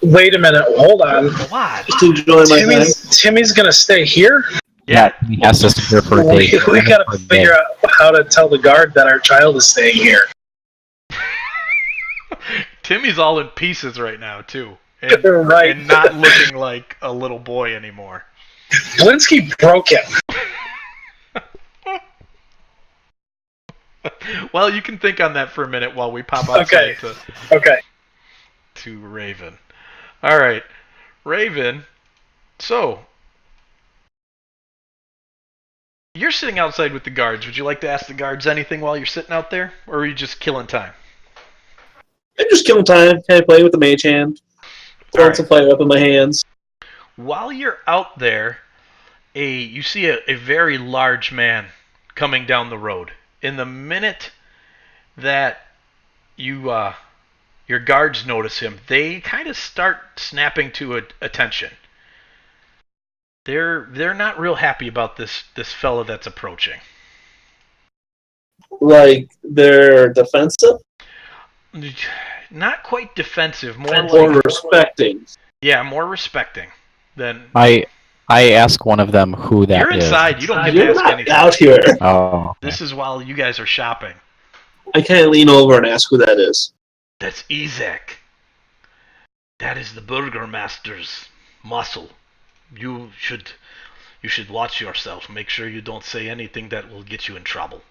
Wait a minute, hold on. What? Just enjoy my time. Timmy's gonna stay here? Yeah. He has to stay here for a day. We gotta figure out how to tell the guard that our child is staying here. Timmy's all in pieces right now, too. And, Right. and not looking like a little boy anymore. Blinsky broke him. Well, you can think on that for a minute while we pop outside Okay. to Raven. Alright. Raven, so you're sitting outside with the guards. Would you like to ask the guards anything while you're sitting out there? Or are you just killing time? I'm just killing time, kind of playing with the mage hand. Throwing some fire up in my hands. While you're out there, you see a very large man coming down the road. In the minute that your guards notice him, they kind of start snapping to attention. They're not real happy about this fella that's approaching. Like, they're defensive? Not quite defensive, more respecting. Yeah, more respecting than. I ask one of them who that is. You're inside. You don't get You're to ask not anything. out here. Oh. Okay. This is while you guys are shopping. I kind of lean over and ask who that is. That's Ezek. That is the Burgomaster's muscle. You should watch yourself. Make sure you don't say anything that will get you in trouble.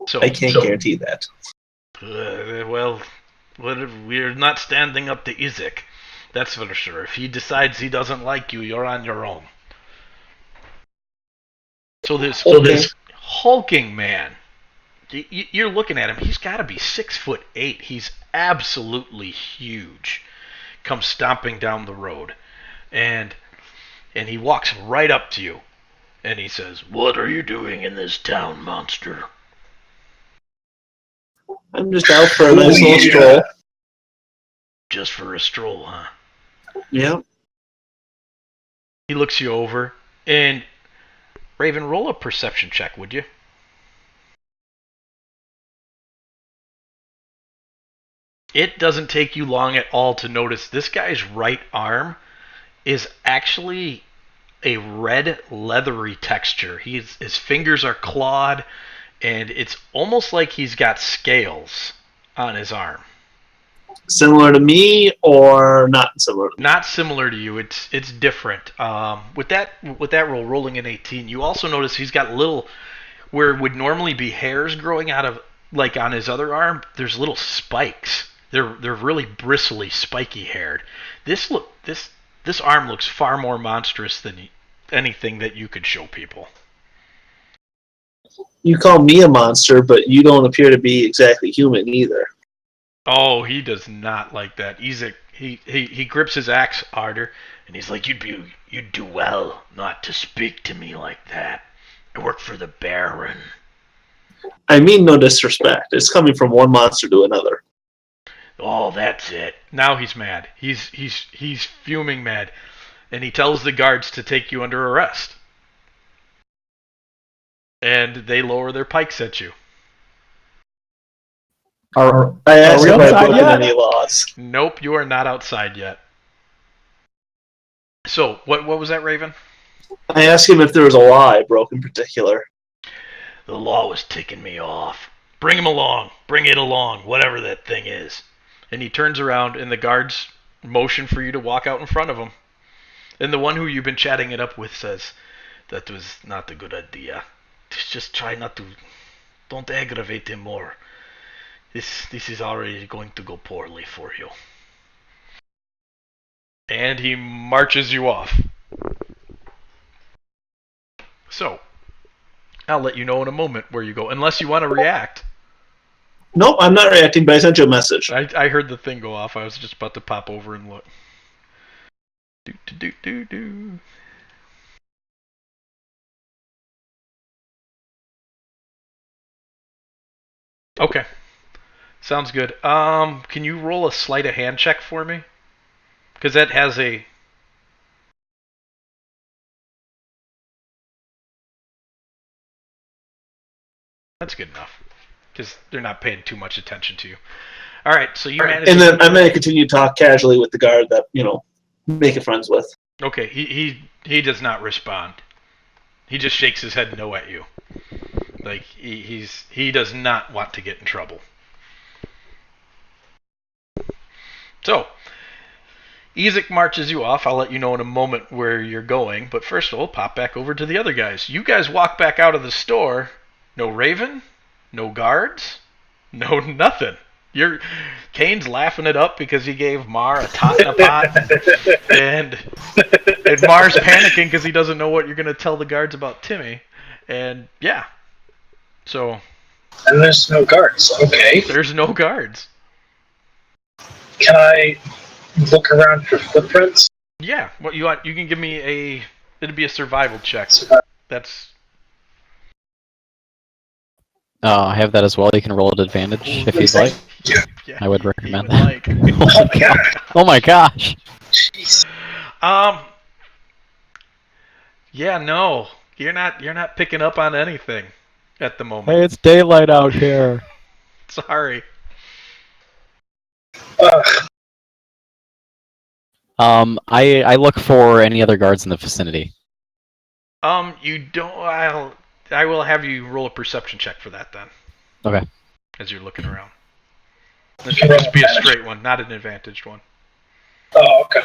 So I can't guarantee that. We're not standing up to Ezek. That's for sure. If he decides he doesn't like you, you're on your own. So this hulking man, you're looking at him. He's got to be 6'8". He's absolutely huge. Comes stomping down the road, and he walks right up to you, And he says, "What are you doing in this town, monster?" I'm just out for a nice little stroll. Just for a stroll, huh? Yeah. He looks you over, and Raven, roll a perception check, would you? It doesn't take you long at all to notice this guy's right arm is actually a red leathery texture. His fingers are clawed, and it's almost like he's got scales on his arm. Similar to me, or not similar to me? Not similar to you. It's different. With that roll, rolling an 18, you also notice he's got little, where would normally be hairs growing out of, like on his other arm, there's little spikes. They're really bristly, spiky haired. This arm looks far more monstrous than anything that you could show people. You call me a monster, but you don't appear to be exactly human either. Oh, he does not like that. He grips his axe harder, and he's like, "You'd do well not to speak to me like that. I work for the Baron." I mean no disrespect. It's coming from one monster to another. Oh, that's it. Now he's mad. He's fuming mad, and he tells the guards to take you under arrest. And they lower their pikes at you. I asked if I've broken any laws. Nope, you are not outside yet. So, what was that, Raven? I asked him if there was a law I broke in particular. The law was ticking me off. Bring him along. Bring it along, whatever that thing is. And he turns around, and the guards motion for you to walk out in front of him. And the one who you've been chatting it up with says, "That was not a good idea. Just try not to... Don't aggravate him more. This is already going to go poorly for you." And he marches you off. So, I'll let you know in a moment where you go, unless you want to react. Nope, I'm not reacting, but I sent you a message. I heard the thing go off. I was just about to pop over and look. Do. Okay. Sounds good. Can you roll a sleight of hand check for me? Because that has a... That's good enough. Because they're not paying too much attention to you. Alright, so you managed... And then I'm going to continue to talk casually with the guard that, making friends with. Okay, he does not respond. He just shakes his head no at you. Like, he does not want to get in trouble. So, Ezek marches you off. I'll let you know in a moment where you're going. But first, we'll pop back over to the other guys. You guys walk back out of the store. No Raven. No guards. No nothing. Kane's laughing it up because he gave Mar a tot and a pot. and Mar's panicking because he doesn't know what you're going to tell the guards about Timmy. And, yeah. So... And there's no guards. Okay. There's no guards. Can I look around for footprints? Yeah. What you want? You can give me a... It'd be a survival check. That's... I have that as well. You can roll at advantage if you'd like. Yeah, I would recommend that. like. Oh my gosh! Jeez. Yeah, no. You're not picking up on anything at the moment. Hey, it's daylight out here. Sorry. I look for any other guards in the vicinity. You don't... I will have you roll a perception check for that then. Okay. As you're looking around. This should just be a straight one, not an advantaged one. Oh, okay.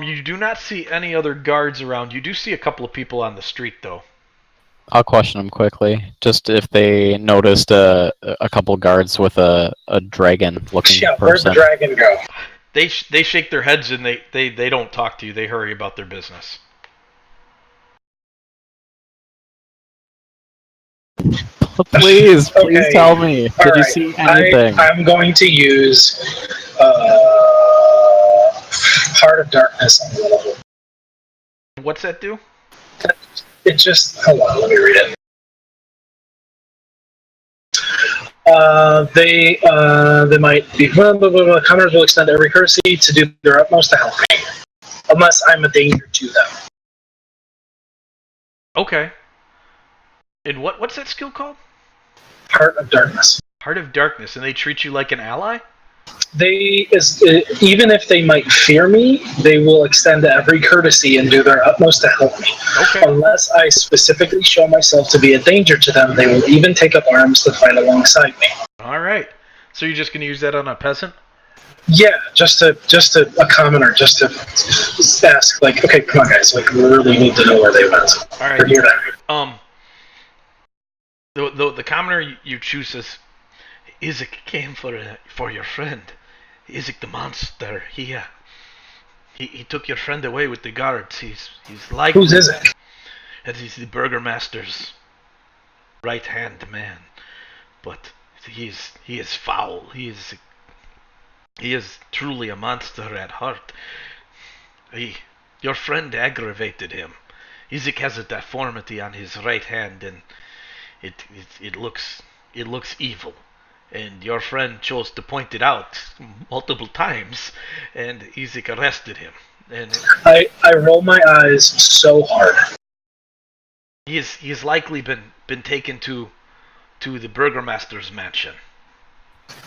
You do not see any other guards around. You do see a couple of people on the street, though. I'll question them quickly, just if they noticed a couple guards with a dragon-looking Yeah, person. where'd the dragon go? They shake their heads and they don't talk to you. They hurry about their business. Please Okay. tell me. Did you see anything? I'm going to use Heart of Darkness on one of them. what's that do? It just... Hold on, let me read it. They might be... Commoners will extend every courtesy to do their utmost to help me, unless I'm a danger to them. Okay. And what's that skill called? Heart of Darkness. Heart of Darkness, and they treat you like an ally? Even if they might fear me, they will extend every courtesy and do their utmost to help me. Okay. Unless I specifically show myself to be a danger to them, they will even take up arms to fight alongside me. All right. So you're just going to use that on a peasant? Yeah, just a commoner, just to ask, like, okay, come on, guys, like, we really need to know where they went. All right. The commoner you choose is Isaac came for your friend. Isaac the monster. He took your friend away with the guards. He's like... Who's Isaac? He's the Burgomaster's right-hand man. But he is foul. He is truly a monster at heart. Your friend aggravated him. Isaac has a deformity on his right hand, and it looks evil. And your friend chose to point it out multiple times, and Isaac arrested him. And I roll my eyes so hard. He has likely been taken to the Burgomaster's mansion.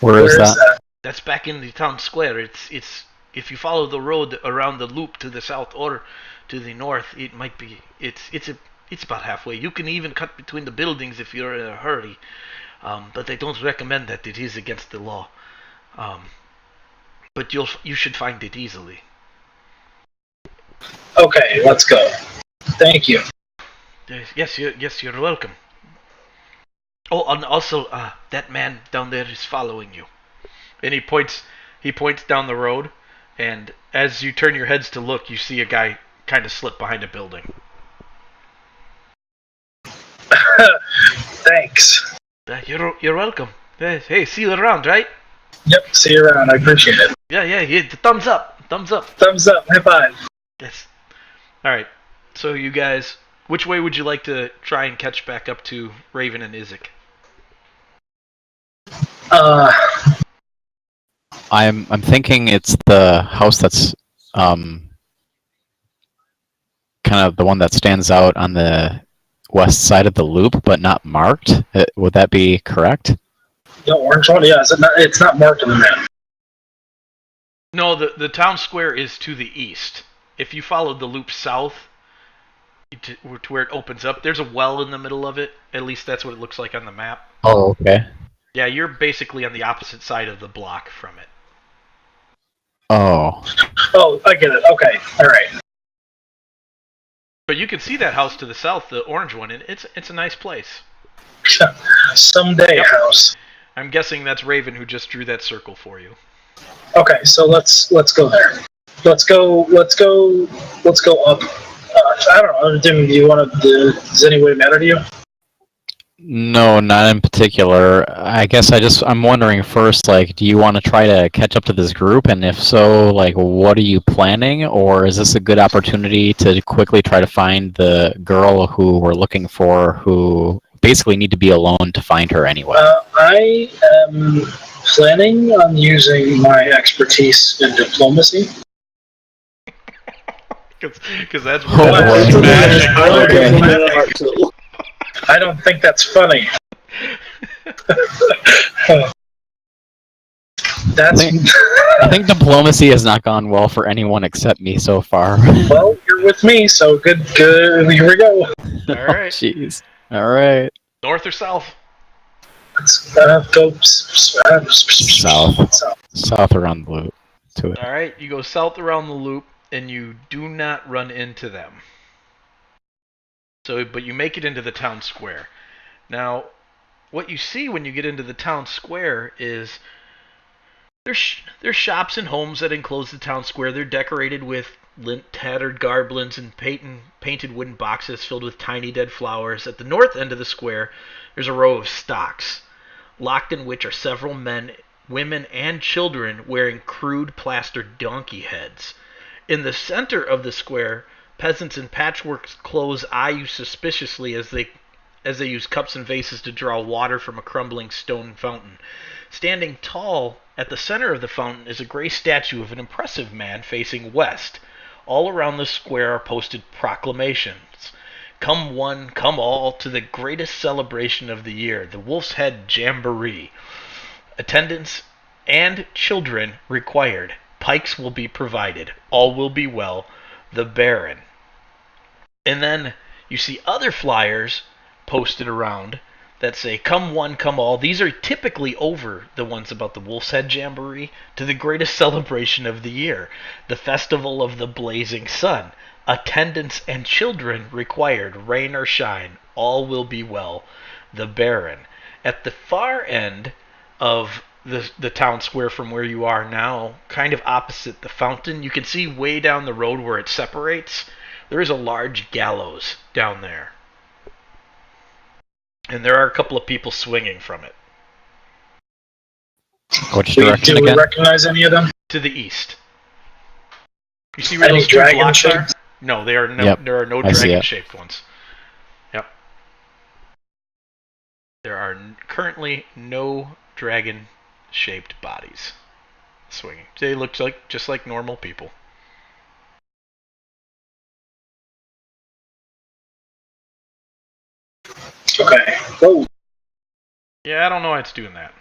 Where is that? That's back in the town square. It's if you follow the road around the loop to the south or to the north, it might be it's about halfway. You can even cut between the buildings if you're in a hurry. But they don't recommend that. It is against the law. But you should find it easily. Okay, let's go. Thank you. Yes, you're welcome. Oh, and also, that man down there is following you. And he points down the road, and as you turn your heads to look, you see a guy kind of slip behind a building. Thanks. You're welcome. Hey, see you around, right? Yep, see you around. I appreciate it. Yeah. Thumbs up. Thumbs up. High five. Yes. All right. So you guys, which way would you like to try and catch back up to Raven and Isaac? I'm thinking it's the house that's kind of the one that stands out on the west side of the loop, but not marked. Would that be correct? The orange one, yeah. It's not marked on the map. No, the town square is to the east. If you follow the loop south to where it opens up, there's a well in the middle of it. At least that's what it looks like on the map. Oh, okay. Yeah, you're basically on the opposite side of the block from it. Oh. Oh, I get it. Okay, all right. But you can see that house to the south, the orange one, and it's a nice place. Someday, yep. House. I'm guessing that's Raven who just drew that circle for you. Okay, so let's go there. Let's go up. I don't know. Do you want to? Does any way matter to you? No, not in particular. I guess I'm wondering first, like, do you want to try to catch up to this group? And if so, like, what are you planning? Or is this a good opportunity to quickly try to find the girl who we're looking for, who basically need to be alone to find her anyway? I am planning on using my expertise in diplomacy. Because that's magic. Okay. I don't think that's funny. I think diplomacy has not gone well for anyone except me so far. Well, you're with me, so good. Here we go. All right. Jeez. All right. North or south? Let's go south around the loop to it. All right. You go south around the loop, and you do not run into them. But you make it into the town square. Now, what you see when you get into the town square is there's shops and homes that enclose the town square. They're decorated with tattered garblings and painted wooden boxes filled with tiny dead flowers. At the north end of the square, there's a row of stocks, locked in which are several men, women, and children wearing crude plastered donkey heads. In the center of the square, Peasants in patchwork clothes eye you suspiciously as they use cups and vases to draw water from a crumbling stone fountain. Standing tall at the center of the fountain is a gray statue of an impressive man facing west. All around the square are posted proclamations. Come one, come all, to the greatest celebration of the year, the Wolf's Head Jamboree. Attendance and children required. Pikes will be provided. All will be well. The Baron. And then you see other flyers posted around that say, come one, come all. These are typically over the ones about the Wolf's Head Jamboree, to the greatest celebration of the year, the Festival of the Blazing Sun. Attendance and children required, rain or shine. All will be well. The Baron. At the far end of the town square from where you are now, kind of opposite the fountain, you can see way down the road where it separates, there is a large gallows down there. And there are a couple of people swinging from it. Which direction Do we again? recognize any of them? To the east. You see where Any those two dragon blocks are? shapes? No, there are no Yep, I see it. dragon-shaped ones. Yep. There are currently no dragon-shaped bodies swinging. They look just like normal people. Okay. Whoa. Yeah, I don't know why it's doing that.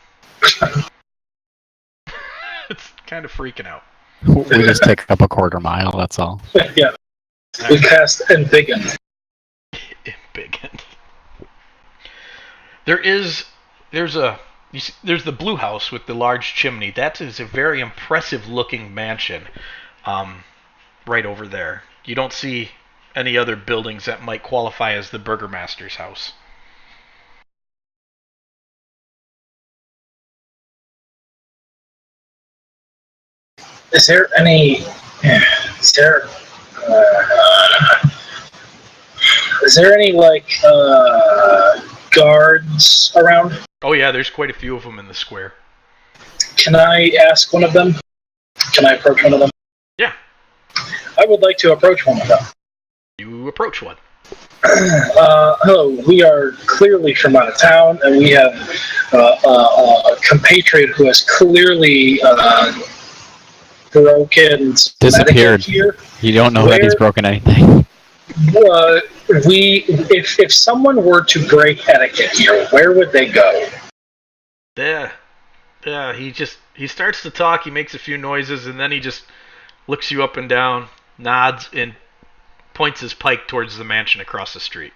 It's kind of freaking out. We just take up a quarter mile, that's all. Yeah. We cast Embiggen. Embiggen. There's the blue house with the large chimney. That is a very impressive looking mansion, right over there. You don't see any other buildings that might qualify as the Burgomaster's house. Is there any? Is there? Is there any guards around? Oh yeah, there's quite a few of them in the square. Can I ask one of them? Can I approach one of them? Yeah. I would like to approach one of them. You approach one. Hello, we are clearly from out of town, and we have a compatriot who has clearly broken Disappeared. here. You don't know that he's broken anything. If someone were to break etiquette here, where would they go? Yeah. He starts to talk, he makes a few noises, and then he just looks you up and down, nods, and points his pike towards the mansion across the street.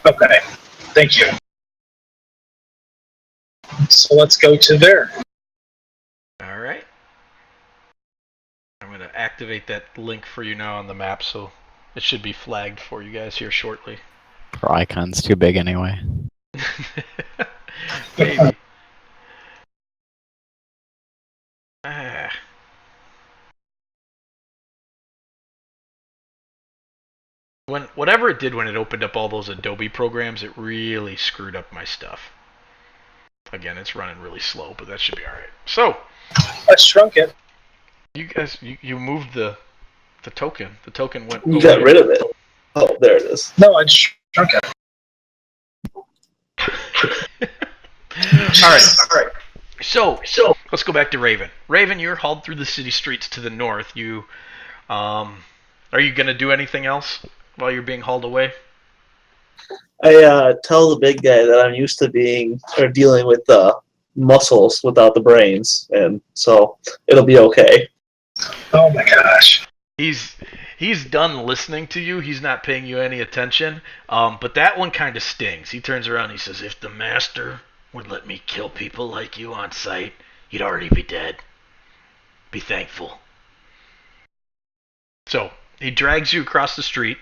Okay, thank you. So let's go to there. Alright. I'm going to activate that link for you now on the map, so it should be flagged for you guys here shortly. Our icon's too big anyway. Maybe. Whatever it did when it opened up all those Adobe programs, it really screwed up my stuff. Again, it's running really slow, but that should be alright. So, I shrunk it. you guys, you moved the token. The token went You over. got rid of it. Oh, there it is. No, I shrunk it. Alright. So let's go back to Raven. Raven, you're hauled through the city streets to the north. Are you gonna do anything else while you're being hauled away? I tell the big guy that I'm used to dealing with muscles without the brains, and so it'll be okay. Oh my gosh. He's done listening to you. He's not paying you any attention. But that one kind of stings. He turns around and he says, "If the master would let me kill people like you on sight, you'd already be dead. Be thankful." So he drags you across the street,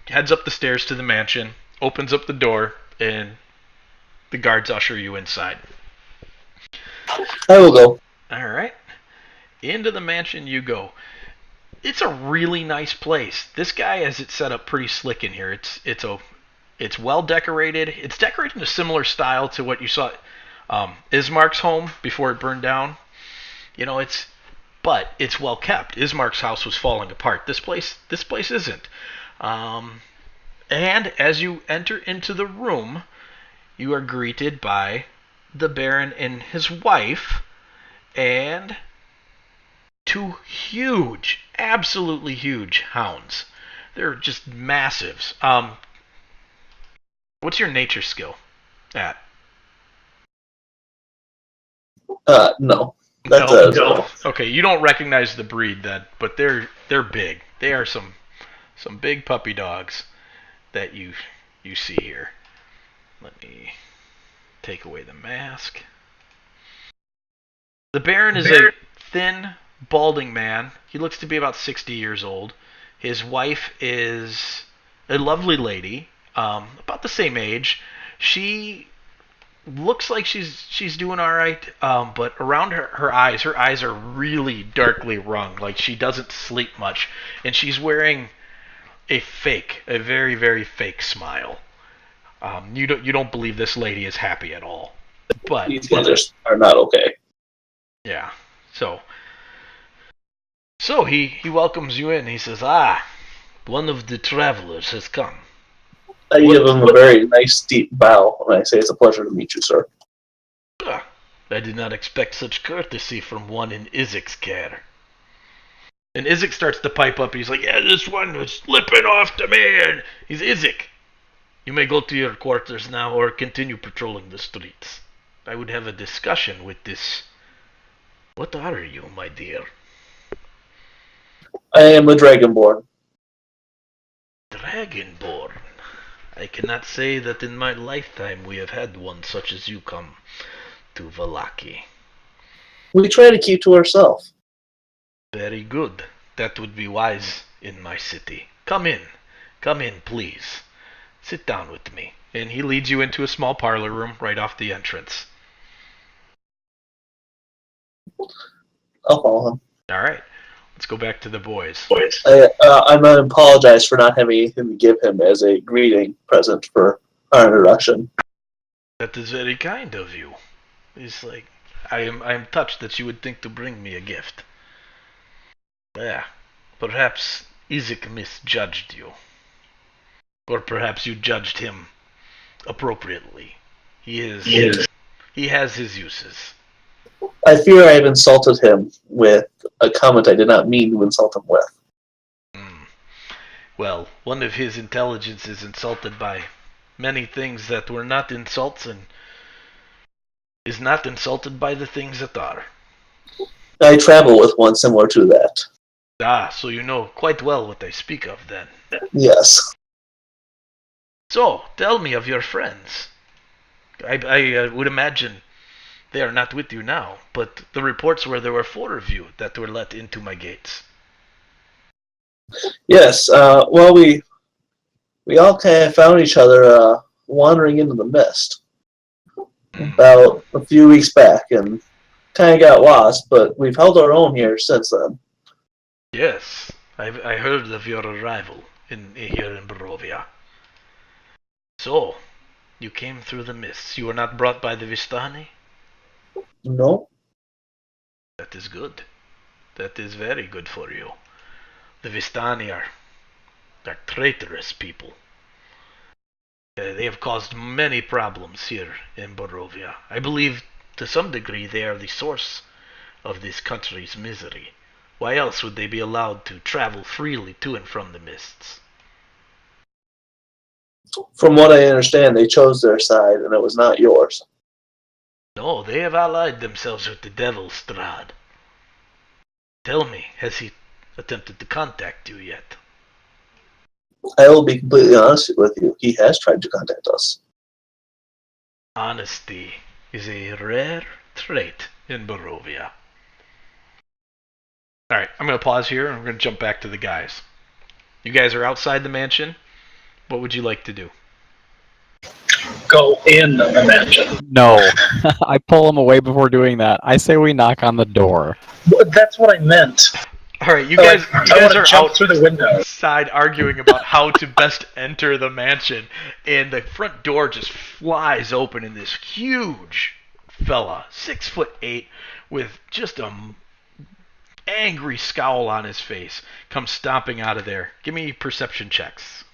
heads up the stairs to the mansion, opens up the door, and the guards usher you inside. I will go. All right. Into the mansion you go. It's a really nice place. This guy has it set up pretty slick in here. It's well decorated. It's decorated in a similar style to what you saw at Ismark's home before it burned down. You know, but it's well kept. Ismark's house was falling apart. This place isn't. And as you enter into the room, you are greeted by the Baron and his wife, and two huge, absolutely huge hounds. They're just massives. What's your nature skill at? No. No. Okay, you don't recognize the breed then, but they're big. They are some big puppy dogs that you see here. Let me take away the mask. The Baron is a thin, balding man. He looks to be about 60 years old. His wife is a lovely lady, about the same age. She looks like she's doing all right, but around her eyes are really darkly wrung, like she doesn't sleep much, and she's wearing a very, very fake smile. You don't believe this lady is happy at all, but These guys are not okay. yeah. So he welcomes you in. He says, one of the travelers has come. I give him a very nice deep bow, and I say it's a pleasure to meet you, sir. I did not expect such courtesy from one in Izik's care. And Izik starts to pipe up. He's like, yeah, this one was slipping off to me. And he's Izik. You may go to your quarters now or continue patrolling the streets. I would have a discussion with this. What are you, my dear? I am a Dragonborn. Dragonborn. I cannot say that in my lifetime we have had one such as you come to Vallaki. We try to keep to ourselves. Very good. That would be wise in my city. Come in, please. Sit down with me. And he leads you into a small parlor room right off the entrance. I'll follow him. All right. Let's go back to the boys. I'm going to apologize for not having anything to give him as a greeting present for our introduction. That is very kind of you. It's like, I am touched that you would think to bring me a gift. Yeah, perhaps Izik misjudged you. Or perhaps you judged him appropriately. He has his uses. I fear I have insulted him with a comment I did not mean to insult him with. Well, one of his intelligence is insulted by many things that were not insults and is not insulted by the things that are. I travel with one similar to that. So you know quite well what I speak of then. Yes. So, tell me of your friends. I would imagine they are not with you now, but the reports were there were 4 of you that were let into my gates. Yes, well, we all kind of found each other wandering into the mist about a few weeks back, and kind of got lost, but we've held our own here since then. Yes, I heard of your arrival here in Barovia. So, you came through the mists. You were not brought by the Vistani? No. That is good. That is very good for you. The Vistani are traitorous people. They have caused many problems here in Barovia. I believe to some degree they are the source of this country's misery. Why else would they be allowed to travel freely to and from the mists? From what I understand, they chose their side, and it was not yours. No, they have allied themselves with the devil, Strahd. Tell me, has he attempted to contact you yet? I will be completely honest with you. He has tried to contact us. Honesty is a rare trait in Barovia. Alright, I'm going to pause here and we're going to jump back to the guys. You guys are outside the mansion. What would you like to do? Go in the mansion. No. I pull him away before doing that. I say we knock on the door. That's what I meant. Alright, you guys I are jump through the window. outside arguing about how to best enter the mansion, and the front door just flies open, and this huge fella, 6'8", with just a angry scowl on his face, comes stomping out of there. Give me perception checks.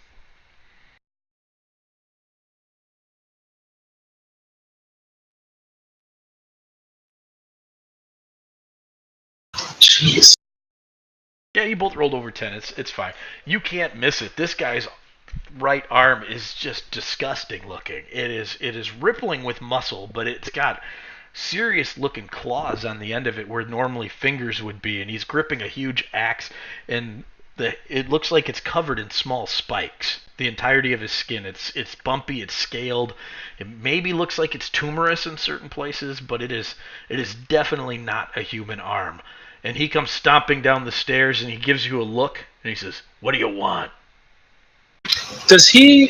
Jeez. Yeah, you both rolled over 10. It's fine. You can't miss it. This guy's right arm is just disgusting looking. It is rippling with muscle, but it's got serious looking claws on the end of it where normally fingers would be, and he's gripping a huge axe, and it looks like it's covered in small spikes. The entirety of his skin, it's bumpy, it's scaled. It maybe looks like it's tumorous in certain places, but it is definitely not a human arm. And he comes stomping down the stairs, and he gives you a look, and he says, "What do you want?" Is he?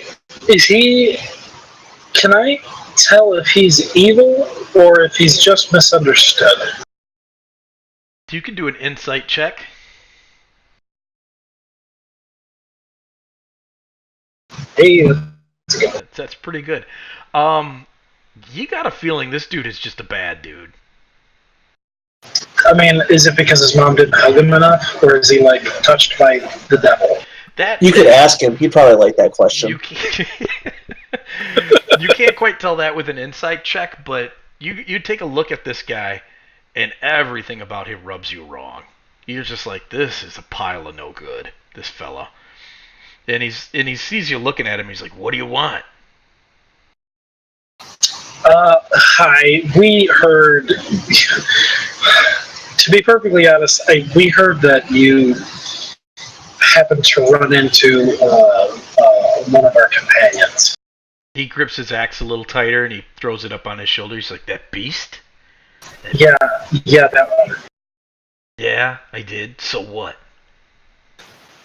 Can I tell if he's evil or if he's just misunderstood? You can do an insight check. Hey, That's pretty good. You got a feeling this dude is just a bad dude. I mean, is it because his mom didn't hug him enough, or is he like touched by the devil? You could ask him. He'd probably like that question. You can't, you can't quite tell that with an insight check, but you take a look at this guy, and everything about him rubs you wrong. You're just like, this is a pile of no good, this fella. And he sees you looking at him. He's like, "What do you want?" Hi. We heard. To be perfectly honest, we heard that you happened to run into one of our companions. He grips his axe a little tighter and he throws it up on his shoulder. He's like, "That beast?" Yeah, that one. Yeah, I did. So what?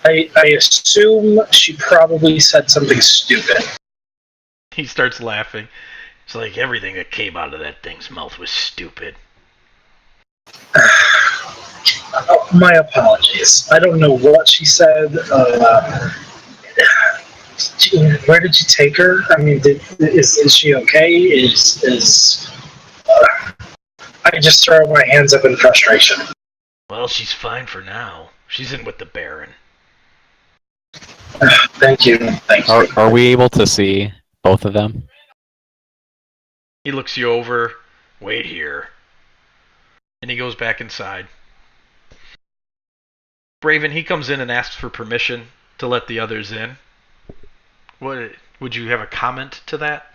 I assume she probably said something stupid. He starts laughing. It's like everything that came out of that thing's mouth was stupid. My apologies. I don't know what she said. Where did you take her? I mean, is she okay? I just throw my hands up in frustration. Well, she's fine for now. She's in with the Baron. Thank you. Are we able to see both of them? He looks you over. Wait here. And he goes back inside. Raven, he comes in and asks for permission to let the others in. What would you have a comment to that?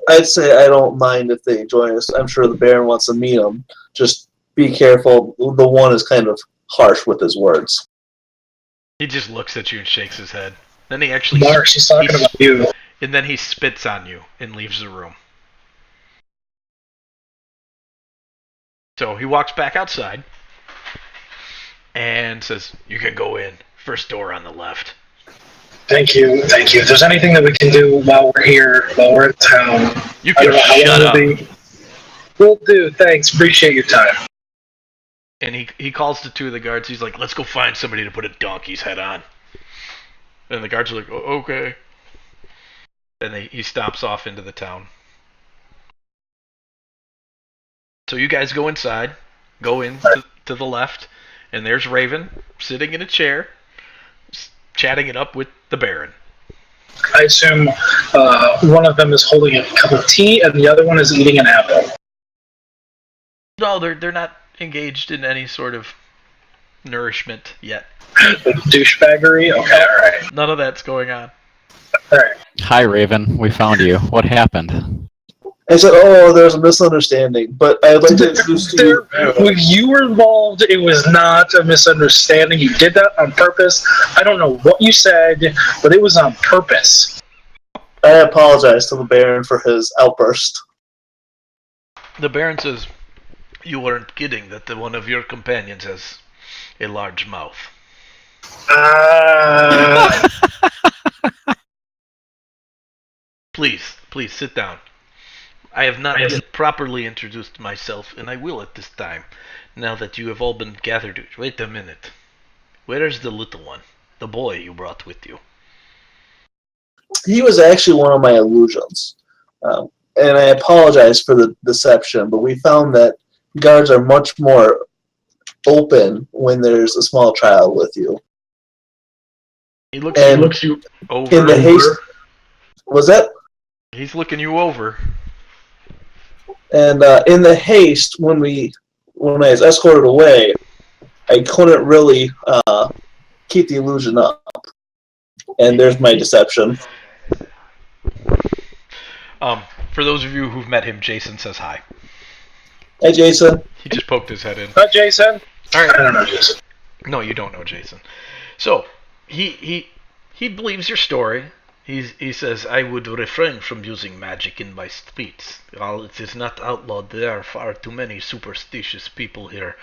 I'd say I don't mind if they join us. I'm sure the Baron wants to meet them. Just be careful. The one is kind of harsh with his words. He just looks at you and shakes his head. Then he actually... Mark, she's talking about you. And then he spits on you and leaves the room. So he walks back outside and says, "You can go in. First door on the left." Thank you. If there's anything that we can do while we're here, while we're in town, you can shut up. Will do. Thanks. Appreciate your time. And he calls to two of the guards. He's like, "Let's go find somebody to put a donkey's head on." And the guards are like, "Oh, okay." And he stomps off into the town. So you guys go inside, go in to the left, and there's Raven sitting in a chair, chatting it up with the Baron. I assume one of them is holding a cup of tea and the other one is eating an apple. No, they're not engaged in any sort of nourishment yet. Douchebaggery? Okay, alright. None of that's going on. Alright. Hi, Raven. We found you. What happened? I said, "Oh, there's a misunderstanding, but I'd like to introduce to you." When you were involved, it was not a misunderstanding. You did that on purpose. I don't know what you said, but it was on purpose. I apologize to the Baron for his outburst. The Baron says, "You weren't kidding that one of your companions has a large mouth." Please sit down. I have not yet properly introduced myself, and I will at this time, now that you have all been gathered. Wait a minute. Where is the little one? The boy you brought with you? He was actually one of my illusions. and I apologize for the deception, but we found that guards are much more open when there's a small child with you. He looks you over. In the haste, was that? He's looking you over. And in the haste, when I was escorted away, I couldn't really keep the illusion up. And there's my deception. For those of you who've met him, Jason says hi. Hey, Jason. He just poked his head in. Hi, Jason. All right. I don't know Jason. No, you don't know Jason. So he believes your story. He says, I would refrain from using magic in my streets. While it is not outlawed, there are far too many superstitious people here,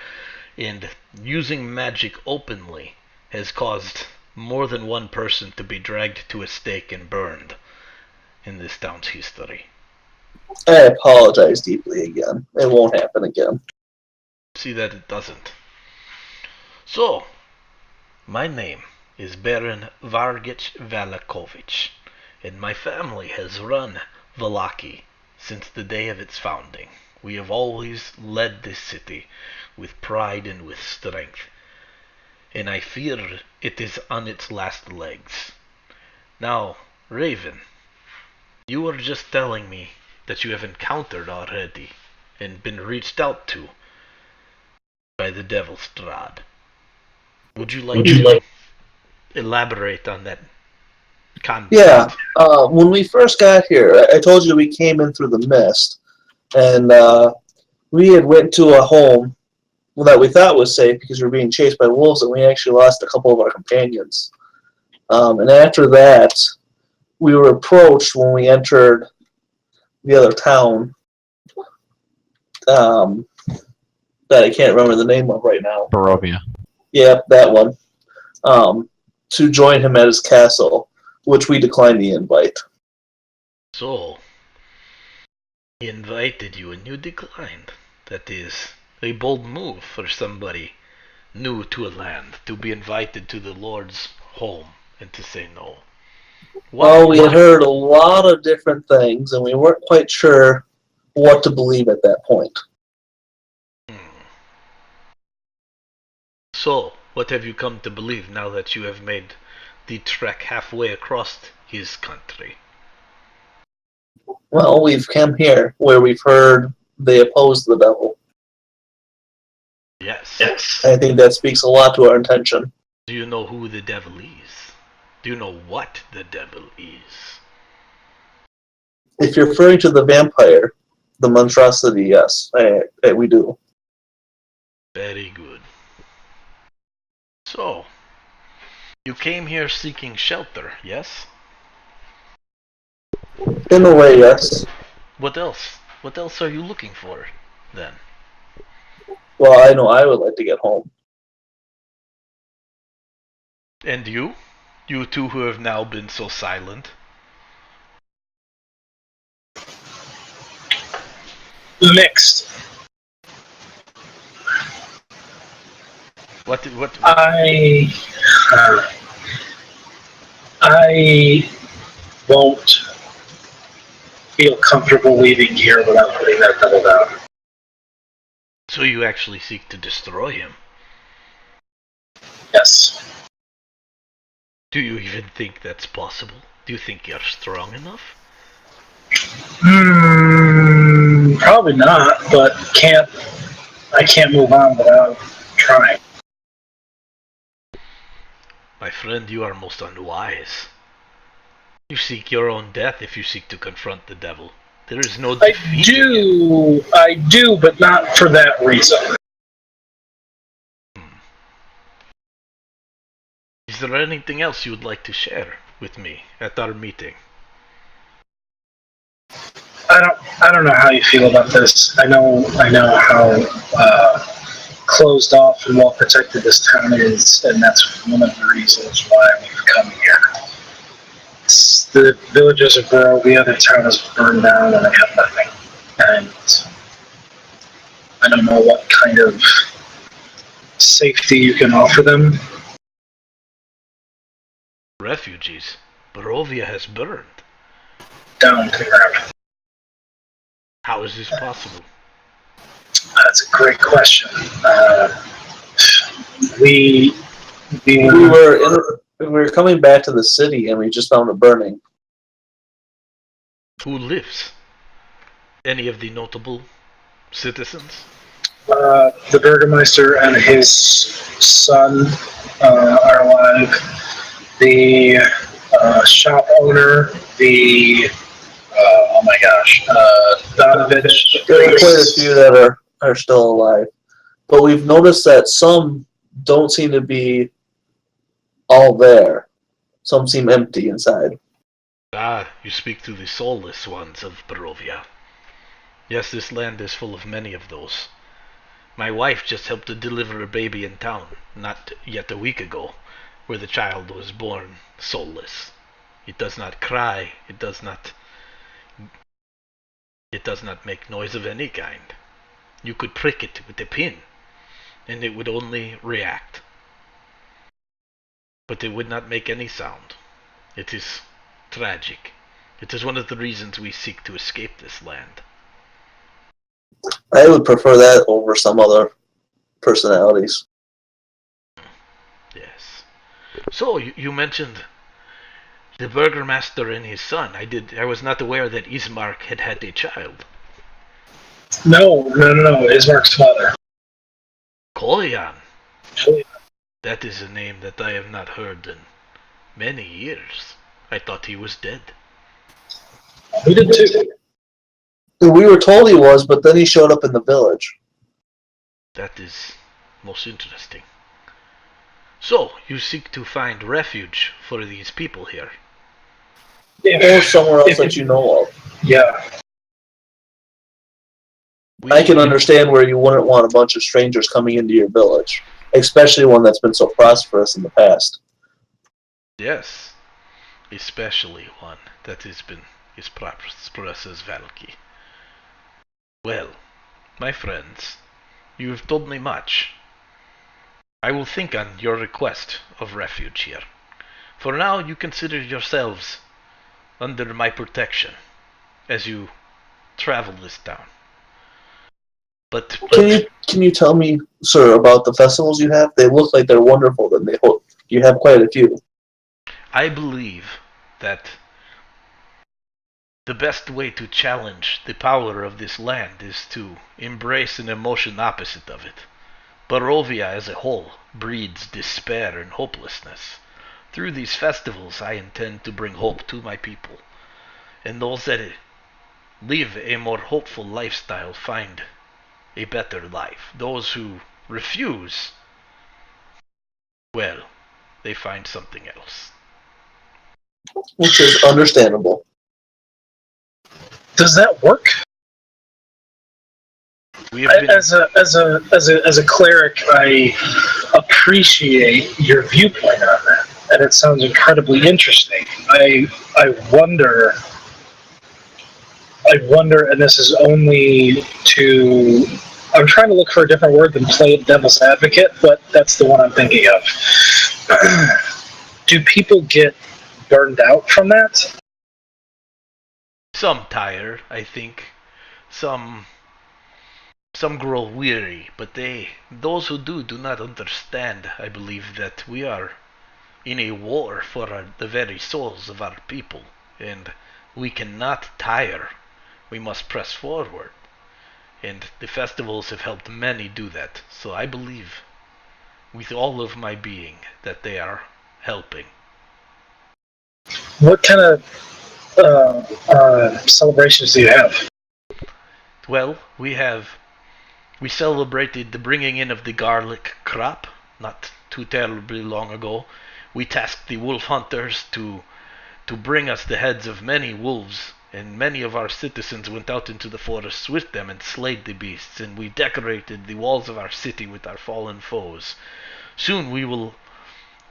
and using magic openly has caused more than one person to be dragged to a stake and burned in this town's history. I apologize deeply again. It won't happen again. See that it doesn't. So, my name is Baron Valakovich, and my family has run Vallaki since the day of its founding. We have always led this city with pride and with strength, and I fear it is on its last legs. Now, Raven, you were just telling me that you have encountered already and been reached out to by the devil Strahd. Would you like to elaborate on that concept? Yeah. When we first got here, I told you we came in through the mist, and we had went to a home that we thought was safe because we were being chased by wolves, and we actually lost a couple of our companions. And after that, we were approached when we entered the other town that I can't remember the name of right now. Barovia. Yep, that one. To join him at his castle, which we declined the invite. So, he invited you and you declined. That is a bold move for somebody new to a land, to be invited to the Lord's home and to say no. Well, we had heard a lot of different things, and we weren't quite sure what to believe at that point. So, what have you come to believe now that you have made the trek halfway across his country? Well, we've come here where we've heard they oppose the devil. Yes. I think that speaks a lot to our intention. Do you know who the devil is? Do you know what the devil is? If you're referring to the vampire, the monstrosity, yes, we do. Very good. So, you came here seeking shelter, yes? In a way, yes. What else? What else are you looking for, then? Well, I know I would like to get home. And you? You two who have now been so silent? Mixed. What? I won't feel comfortable leaving here without putting that devil down. So you actually seek to destroy him? Yes. Do you even think that's possible? Do you think you're strong enough? Probably not, but I can't move on without trying. My friend, you are most unwise. You seek your own death if you seek to confront the devil. There is no defeat. I do, but not for that reason. Is there anything else you would like to share with me at our meeting? I don't know how you feel about this. I know how closed off and well protected this town is, and that's one of the reasons why we've come here. The villages of Barovia, the town is burned down, and they have nothing. And I don't know what kind of safety you can offer them. Refugees. Barovia has burned. Down to the ground. How is this possible? That's a great question. We We were coming back to the city and we just found it burning. Who lives? Any of the notable citizens? The Burgomaster and his son are alive. The shop owner, oh my gosh, Donovich. There are quite a few that are still alive. But we've noticed that some don't seem to be all there. Some seem empty inside. Ah, you speak to the soulless ones of Barovia. Yes, this land is full of many of those. My wife just helped to deliver a baby in town, not yet a week ago, where the child was born soulless. It does not cry, it does not make noise of any kind. You could prick it with a pin, and it would only react. But it would not make any sound. It is tragic. It is one of the reasons we seek to escape this land. I would prefer that over some other personalities. Yes. So, you mentioned the Burgomaster and his son. I was not aware that Ismark had a child. No. Ismark's father. Kolyan. That is a name that I have not heard in many years. I thought he was dead. We did too. We were told he was, but then he showed up in the village. That is most interesting. So, you seek to find refuge for these people here. Or somewhere else that you know of. Yeah. I can understand where you wouldn't want a bunch of strangers coming into your village, especially one that's been so prosperous in the past. Yes, especially one that has been as prosperous as Vallaki. Well, my friends, you have told me much. I will think on your request of refuge here. For now, you consider yourselves under my protection as you travel this town. But Can you tell me, sir, about the festivals you have? They look like they're wonderful, and you have quite a few. I believe that the best way to challenge the power of this land is to embrace an emotion opposite of it. Barovia as a whole breeds despair and hopelessness. Through these festivals, I intend to bring hope to my people, and those that live a more hopeful lifestyle find a better life. Those who refuse, well, they find something else. Which is understandable. Does that work? As a cleric, I appreciate your viewpoint on that, and it sounds incredibly interesting. I wonder, and this is only to. I'm trying to look for a different word than play devil's advocate, but that's the one I'm thinking of. Do people get burned out from that? Some tire, I think. Some grow weary, but those who do not understand, I believe, that we are in a war for the very souls of our people, and we cannot tire. We must press forward. And the festivals have helped many do that, so I believe with all of my being that they are helping. What kind of celebrations do you have? Well, we celebrated the bringing in of the garlic crop not too terribly long ago. We tasked the wolf hunters to bring us the heads of many wolves, and many of our citizens went out into the forests with them and slayed the beasts, and we decorated the walls of our city with our fallen foes. Soon we will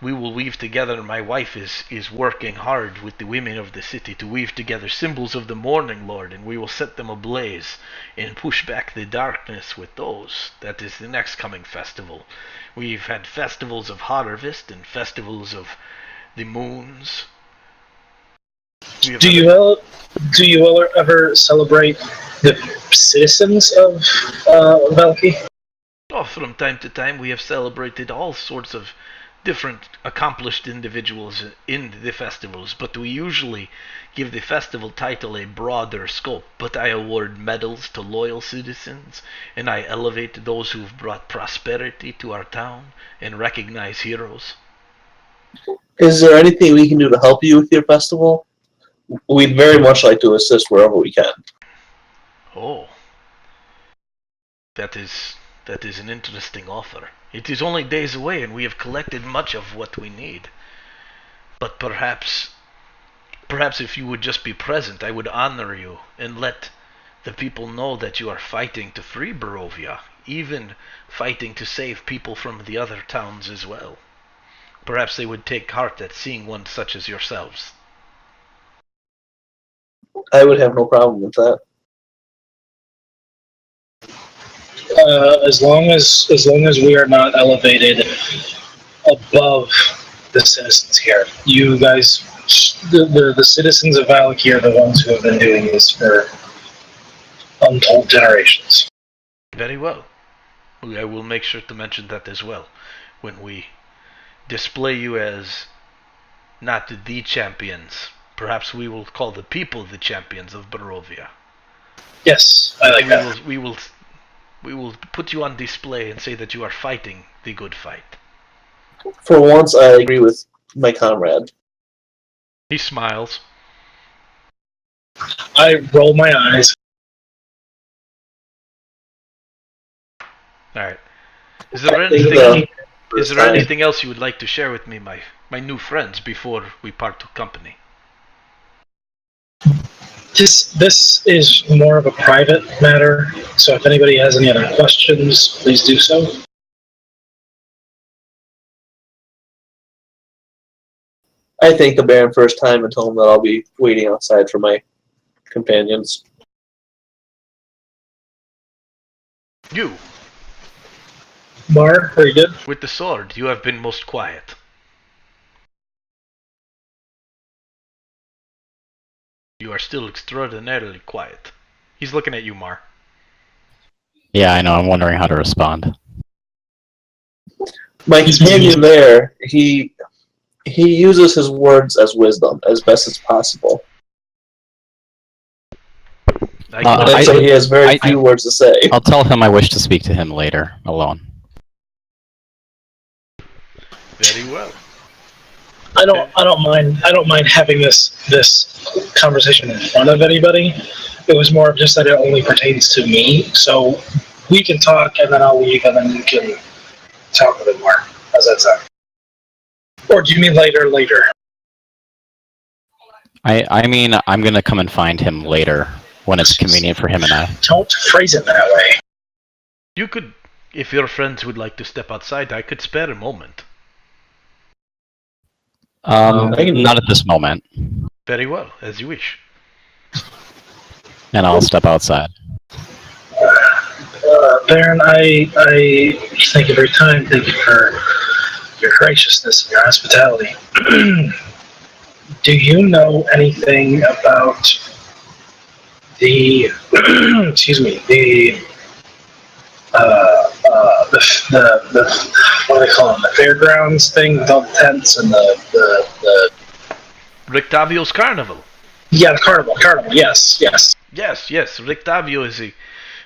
weave together. My wife is working hard with the women of the city to weave together symbols of the morning lord, and we will set them ablaze and push back the darkness with those. That is the next coming festival. We've had festivals of harvest and festivals of the moons. Do you all ever celebrate the citizens of Vallaki? Oh, from time to time, we have celebrated all sorts of different accomplished individuals in the festivals, but we usually give the festival title a broader scope. But I award medals to loyal citizens, and I elevate those who've brought prosperity to our town and recognize heroes. Is there anything we can do to help you with your festival? We'd very much like to assist wherever we can. Oh, that is that is an interesting offer. It is only days away, and we have collected much of what we need. But perhaps if you would just be present, I would honor you and let the people know that you are fighting to free Barovia, even fighting to save people from the other towns as well. Perhaps they would take heart at seeing one such as yourselves. I would have no problem with that. As long as we are not elevated above the citizens here, you guys, the citizens of Vallaki are the ones who have been doing this for untold generations. Very well. I will make sure to mention that as well when we display you as not the champions. Perhaps we will call the people the champions of Barovia. Yes, I like that. We will put you on display and say that you are fighting the good fight. For once, I agree with my comrade. He smiles. I roll my eyes. Alright. Is there anything else you would like to share with me, my new friends, before we part to company? This is more of a private matter, so if anybody has any other questions, please do so. I thank the Baron first time and tell him that I'll be waiting outside for my companions. You, Mar, are you good? with the sword, you have been most quiet. You are still extraordinarily quiet. He's looking at you, Mar. Yeah, I know. I'm wondering how to respond. My companion there, he uses his words as wisdom as best as possible. I'd say he has very few words to say. I'll tell him I wish to speak to him later, alone. Very well. I don't mind having this conversation in front of anybody. It was more of just that it only pertains to me, so we can talk and then I'll leave and then you can talk a bit more. How's that sound? Or do you mean later? I mean, I'm gonna come and find him later when it's convenient for him and I. Don't phrase it that way. You could, if your friends would like to step outside, I could spare a moment. Not at this moment. Very well, as you wish. And I'll step outside. Baron, I thank you for your time. Thank you for your graciousness and your hospitality. Do you know anything about the excuse me, the what do they call them? The fairgrounds thing with all the tents and the Rictavio's Carnival. Yeah, the carnival. Yes. Yes. Rictavio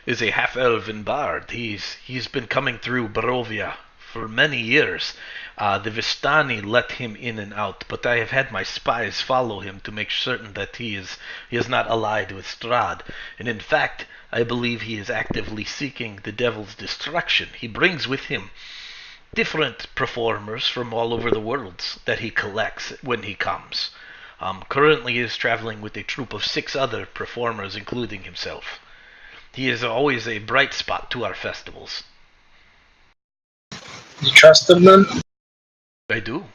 is a half-elven bard. He's been coming through Barovia for many years. The Vistani let him in and out, but I have had my spies follow him to make certain that he is not allied with Strahd. And in fact, I believe he is actively seeking the devil's destruction. He brings with him different performers from all over the world that he collects when he comes. Currently he is traveling with a troop of 6 other performers, including himself. He is always a bright spot to our festivals. You trust him then? I do.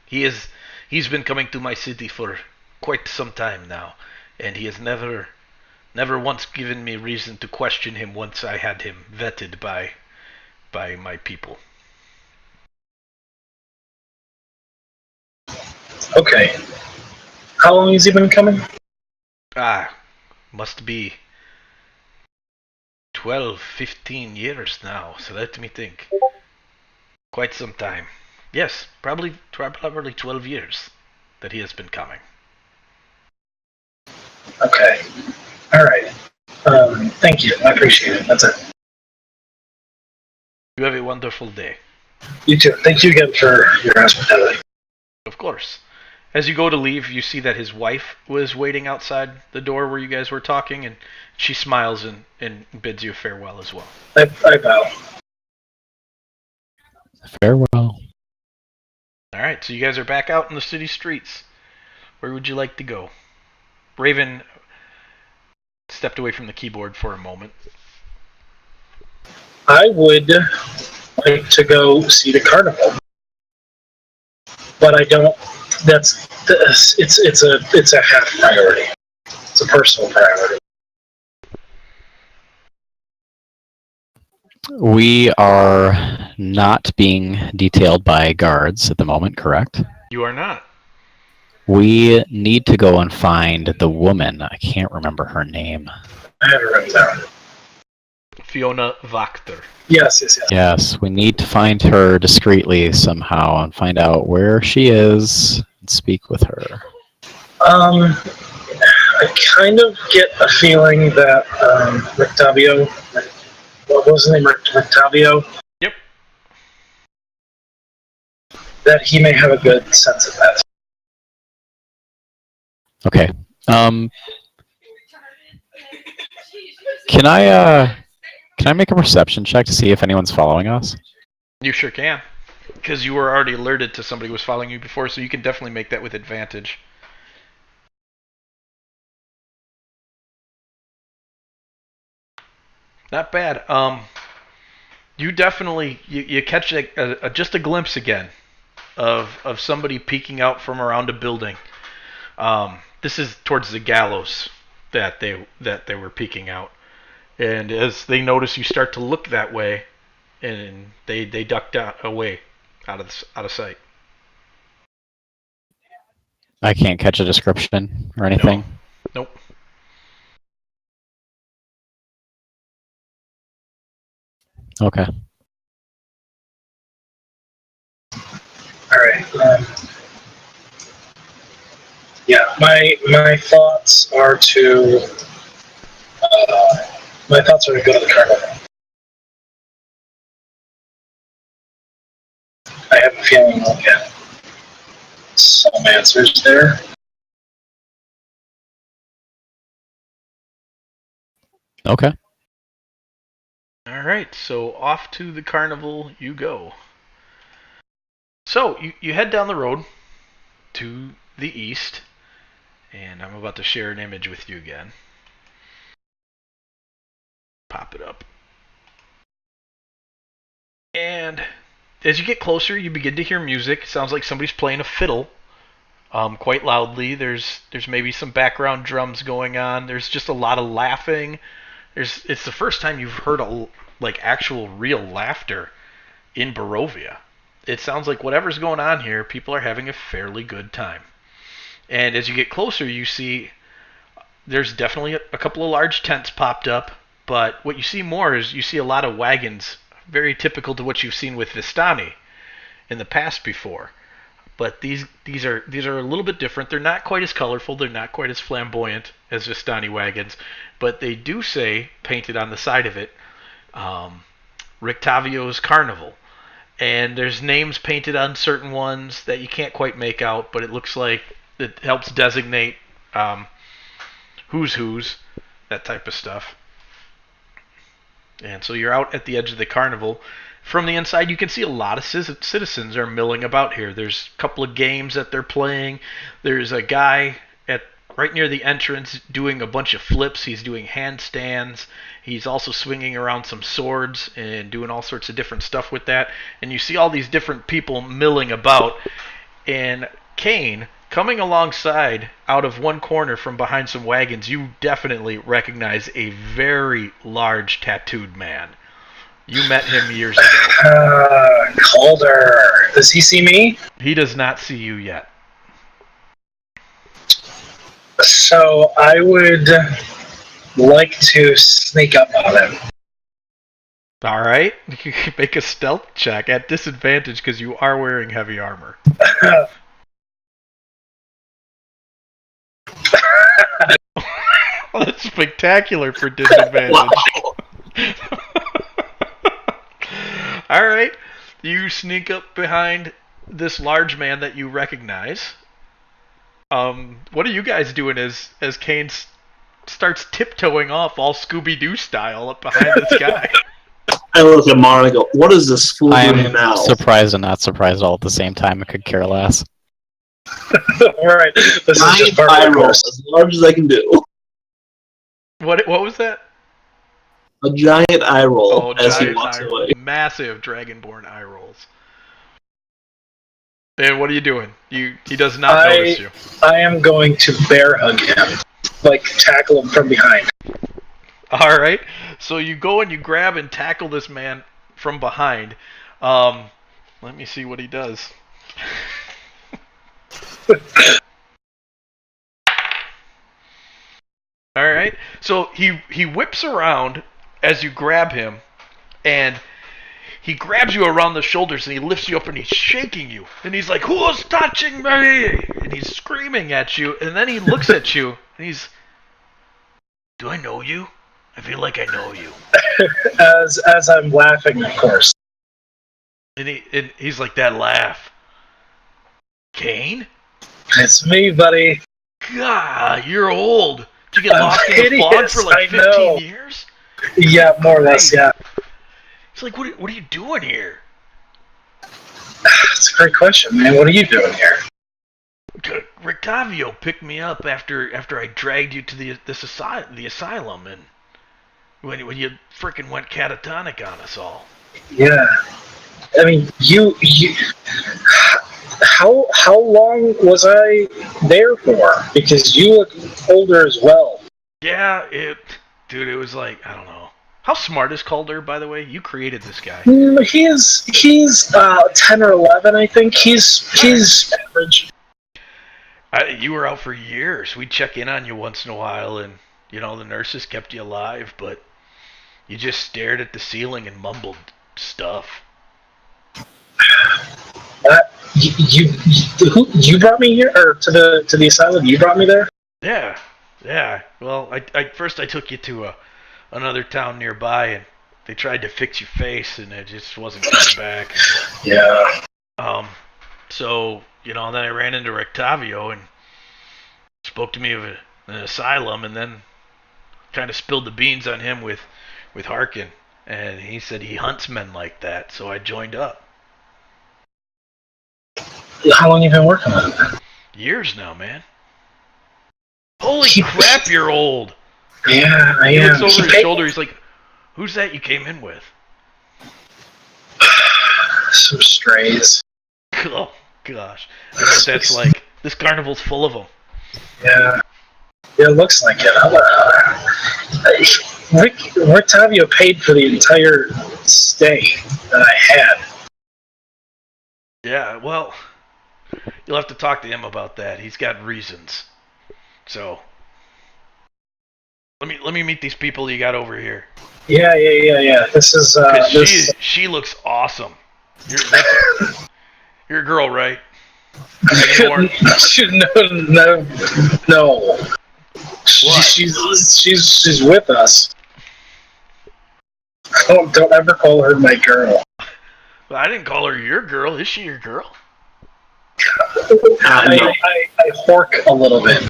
He's been coming to my city for quite some time now, and he has never once given me reason to question him once I had him vetted by my people. Okay. How long has he been coming? Must be 12, 15 years now, so let me think. Quite some time. Yes, probably 12 years that he has been coming. Okay. Alright. Thank you. I appreciate it. That's it. You have a wonderful day. You too. Thank you again for your hospitality. Of course. As you go to leave, you see that his wife was waiting outside the door where you guys were talking, and she smiles and bids you farewell as well. I bow. Farewell. Alright, so you guys are back out in the city streets. Where would you like to go? Raven stepped away from the keyboard for a moment. I would like to go see the carnival, but I don't. It's a half priority. It's a personal priority. We are not being detailed by guards at the moment, correct? You are not. We need to go and find the woman. I can't remember her name. I have it written down. Fiona Wachter. Yes. Yes, we need to find her discreetly somehow and find out where she is and speak with her. I kind of get a feeling that Rictavio, what was his name? Rictavio? Yep. That he may have a good sense of that. Okay. Can I make a perception check to see if anyone's following us? You sure can. Because you were already alerted to somebody who was following you before, so you can definitely make that with advantage. Not bad. You definitely you catch just a glimpse again of somebody peeking out from around a building. This is towards the gallows that they were peeking out, and as they notice you start to look that way, and they ducked away out of sight. I can't catch a description or anything. Nope. Okay. All right. Yeah, my thoughts are to go to the carnival. I have a feeling I'll get some answers there. Okay. All right, so off to the carnival you go. So you head down the road to the east, and I'm about to share an image with you again. Pop it up. And as you get closer, you begin to hear music. Sounds like somebody's playing a fiddle quite loudly. There's maybe some background drums going on. There's just a lot of laughing. It's the first time you've heard actual real laughter in Barovia. It sounds like whatever's going on here, people are having a fairly good time. And as you get closer, you see there's definitely a couple of large tents popped up, but what you see more is you see a lot of wagons, very typical to what you've seen with Vistani in the past before. But these are a little bit different. They're not quite as colorful. They're not quite as flamboyant as Vistani wagons, but they do say, painted on the side of it, Rictavio's Carnival. And there's names painted on certain ones that you can't quite make out, but it looks like it helps designate who's, that type of stuff. And so you're out at the edge of the carnival. From the inside, you can see a lot of citizens are milling about here. There's a couple of games that they're playing. There's a guy right near the entrance doing a bunch of flips. He's doing handstands. He's also swinging around some swords and doing all sorts of different stuff with that. And you see all these different people milling about. And Kainne, coming alongside out of one corner from behind some wagons, you definitely recognize a very large tattooed man. You met him years ago. Calder. Does he see me? He does not see you yet. So I would like to sneak up on him. All right, you can make a stealth check at disadvantage because you are wearing heavy armor. That's spectacular for disadvantage. All right, you sneak up behind this large man that you recognize. What are you guys doing as Kainne starts tiptoeing off all Scooby-Doo style up behind this guy? I look at Mara and go, what is this fool I doing am now? surprised and not surprised all at the same time. I could care less. Alright, this is just Giant part eye of the roll, course. as large as I can do. What was that? A giant eye roll Oh, as he giant walks eye, away. massive dragonborn eye rolls. And what are you doing? He does not notice you. I am going to bear hug him. Like, tackle him from behind. All right. So you go and you grab and tackle this man from behind. Let me see what he does. All right. So he whips around as you grab him, and he grabs you around the shoulders and he lifts you up and he's shaking you. And he's like, "Who's touching me?" And he's screaming at you. And then he looks at you and he's, "Do I know you? I feel like I know you." As I'm laughing, of course. And he's like, "That laugh. Kainne? It's me, buddy. God, you're old. Did you get lost in the Hideous, fog for like I know. 15 years?" Yeah, more or less, yeah. He's like, what are you doing here? That's a great question, man. What are you doing here? Rictavio picked me up after I dragged you to the asylum, and when you frickin' went catatonic on us all. Yeah. I mean, you how long was I there for? Because you look older as well. Yeah, dude, it was like, I don't know. How smart is Calder, by the way? You created this guy. He's 10 or 11, I think. He's average. You were out for years. We'd check in on you once in a while, and the nurses kept you alive, but you just stared at the ceiling and mumbled stuff. You brought me here, or to the asylum? You brought me there? Yeah. Well, I first I took you to another town nearby, and they tried to fix your face, and it just wasn't coming back. Yeah. So then I ran into Rictavio and spoke to me of an asylum, and then kind of spilled the beans on him with Harkin, and he said he hunts men like that, so I joined up. How long have you been working on it? Years now, man. Holy crap, you're old. Yeah, I He am. looks over his shoulder, he's like, "Who's that you came in with?" Some strays. Oh, gosh. I know what that's like. This carnival's full of them. Yeah. It looks like it. Rictavio paid for the entire stay that I had. Yeah, well, you'll have to talk to him about that. He's got reasons. So, let me meet these people you got over here. Yeah. This is She looks awesome. You're a girl, right? No. What? She's with us. Don't ever call her my girl. Well, I didn't call her your girl. Is she your girl? I hork a little bit.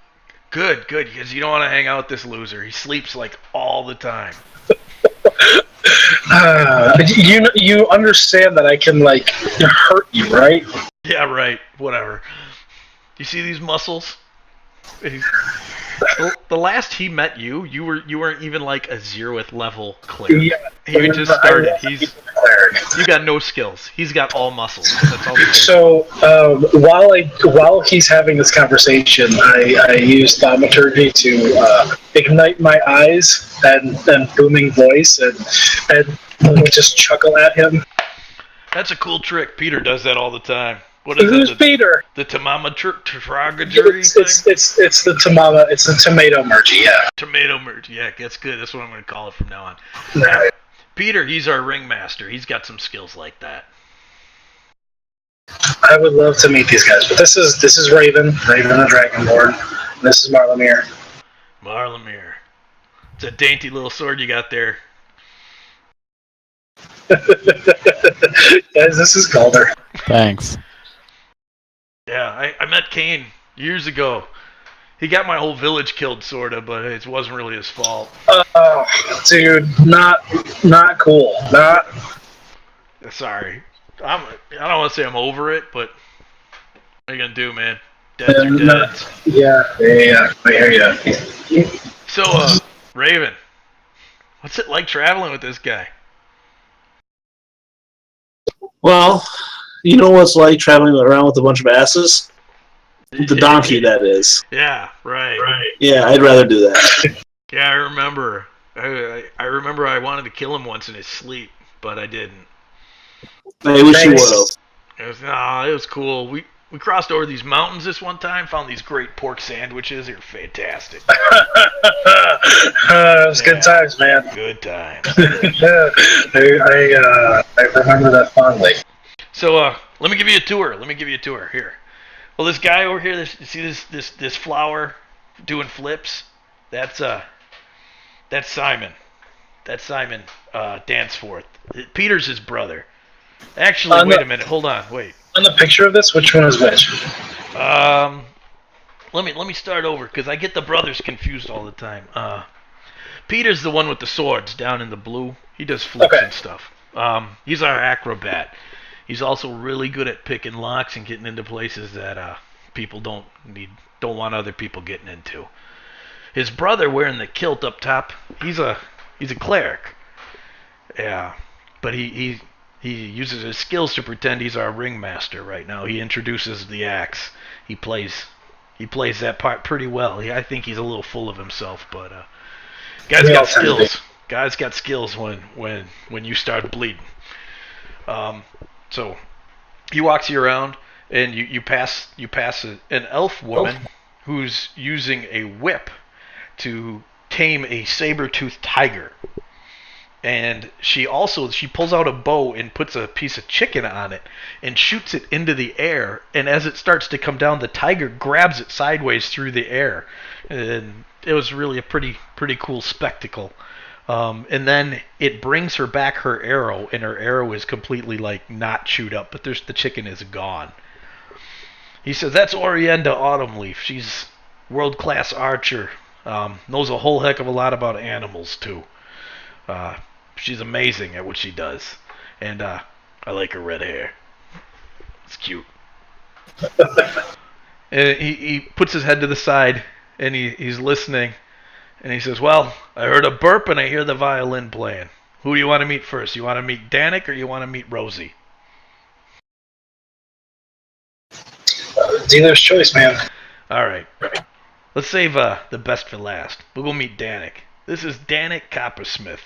Good, because you don't want to hang out with this loser. He sleeps like all the time. You understand that I can like hurt you, right? Yeah, right. Whatever. You see these muscles? The last he met you weren't even like a 0th level cleric. Yeah, he just started. You got no skills. He's got all muscles. That's all. So while he's having this conversation, I use thaumaturgy to ignite my eyes and booming voice and just chuckle at him. That's a cool trick. Peter does that all the time. What is Who's it? Peter? The Tamama derogatory It's thing? it's the tamama. It's the tomato mergy. Yeah. Tomato merge. Yeah, that's good. That's what I'm going to call it from now on. Right. Peter, he's our ringmaster. He's got some skills like that. I would love to meet these guys, but this is Raven the Dragonborn. This is Marlemere. Marlemere. It's a dainty little sword you got there. Guys, this is Calder. Thanks. Yeah, I met Kainne years ago. He got my whole village killed, sorta, but it wasn't really his fault. Oh, dude, not cool. Not. Sorry. I don't want to say I'm over it, but what are you gonna do, man? Deads are dead. Yeah. I hear you. So, Raven, what's it like traveling with this guy? Well, you know what's like traveling around with a bunch of asses? The donkey, that is. Yeah, right. Yeah, I'd rather do that. Yeah, I remember. I remember I wanted to kill him once in his sleep, but I didn't. I wish you would have. It was cool. We crossed over these mountains this one time, found these great pork sandwiches. They were fantastic. It was good times, man. Good times. I remember that fondly. So, let me give you a tour. Here. Well, this guy over here, you see this flower doing flips? That's Simon. That's Simon Danceforth. Peter's his brother. Actually, wait a minute. Hold on. Wait. On the picture of this, which one is which? Let me start over because I get the brothers confused all the time. Peter's the one with the swords down in the blue. He does flips and stuff. He's our acrobat. He's also really good at picking locks and getting into places that people don't want other people getting into. His brother wearing the kilt up top, he's a cleric. Yeah, but he uses his skills to pretend he's our ringmaster right now. He introduces the axe. He plays that part pretty well. I think he's a little full of himself, but guy's got skills. Guy's got skills when you start bleeding. So he walks you around, and you pass an elf woman who's using a whip to tame a saber-toothed tiger. And she pulls out a bow and puts a piece of chicken on it and shoots it into the air. And as it starts to come down, the tiger grabs it sideways through the air. And it was really a pretty cool spectacle. And then it brings her back her arrow, and her arrow is completely not chewed up, but the chicken is gone. He says that's Orienda Autumnleaf. She's world-class archer. Knows a whole heck of a lot about animals too. She's amazing at what she does, and I like her red hair. It's cute. And he puts his head to the side, and he's listening, and he says, "Well, I heard a burp, and I hear the violin playing. Who do you want to meet first? You want to meet Danik, or you want to meet Rosie?" Dealer's choice, man. All right. Let's save the best for last. We'll go meet Danik. This is Danik Coppersmith.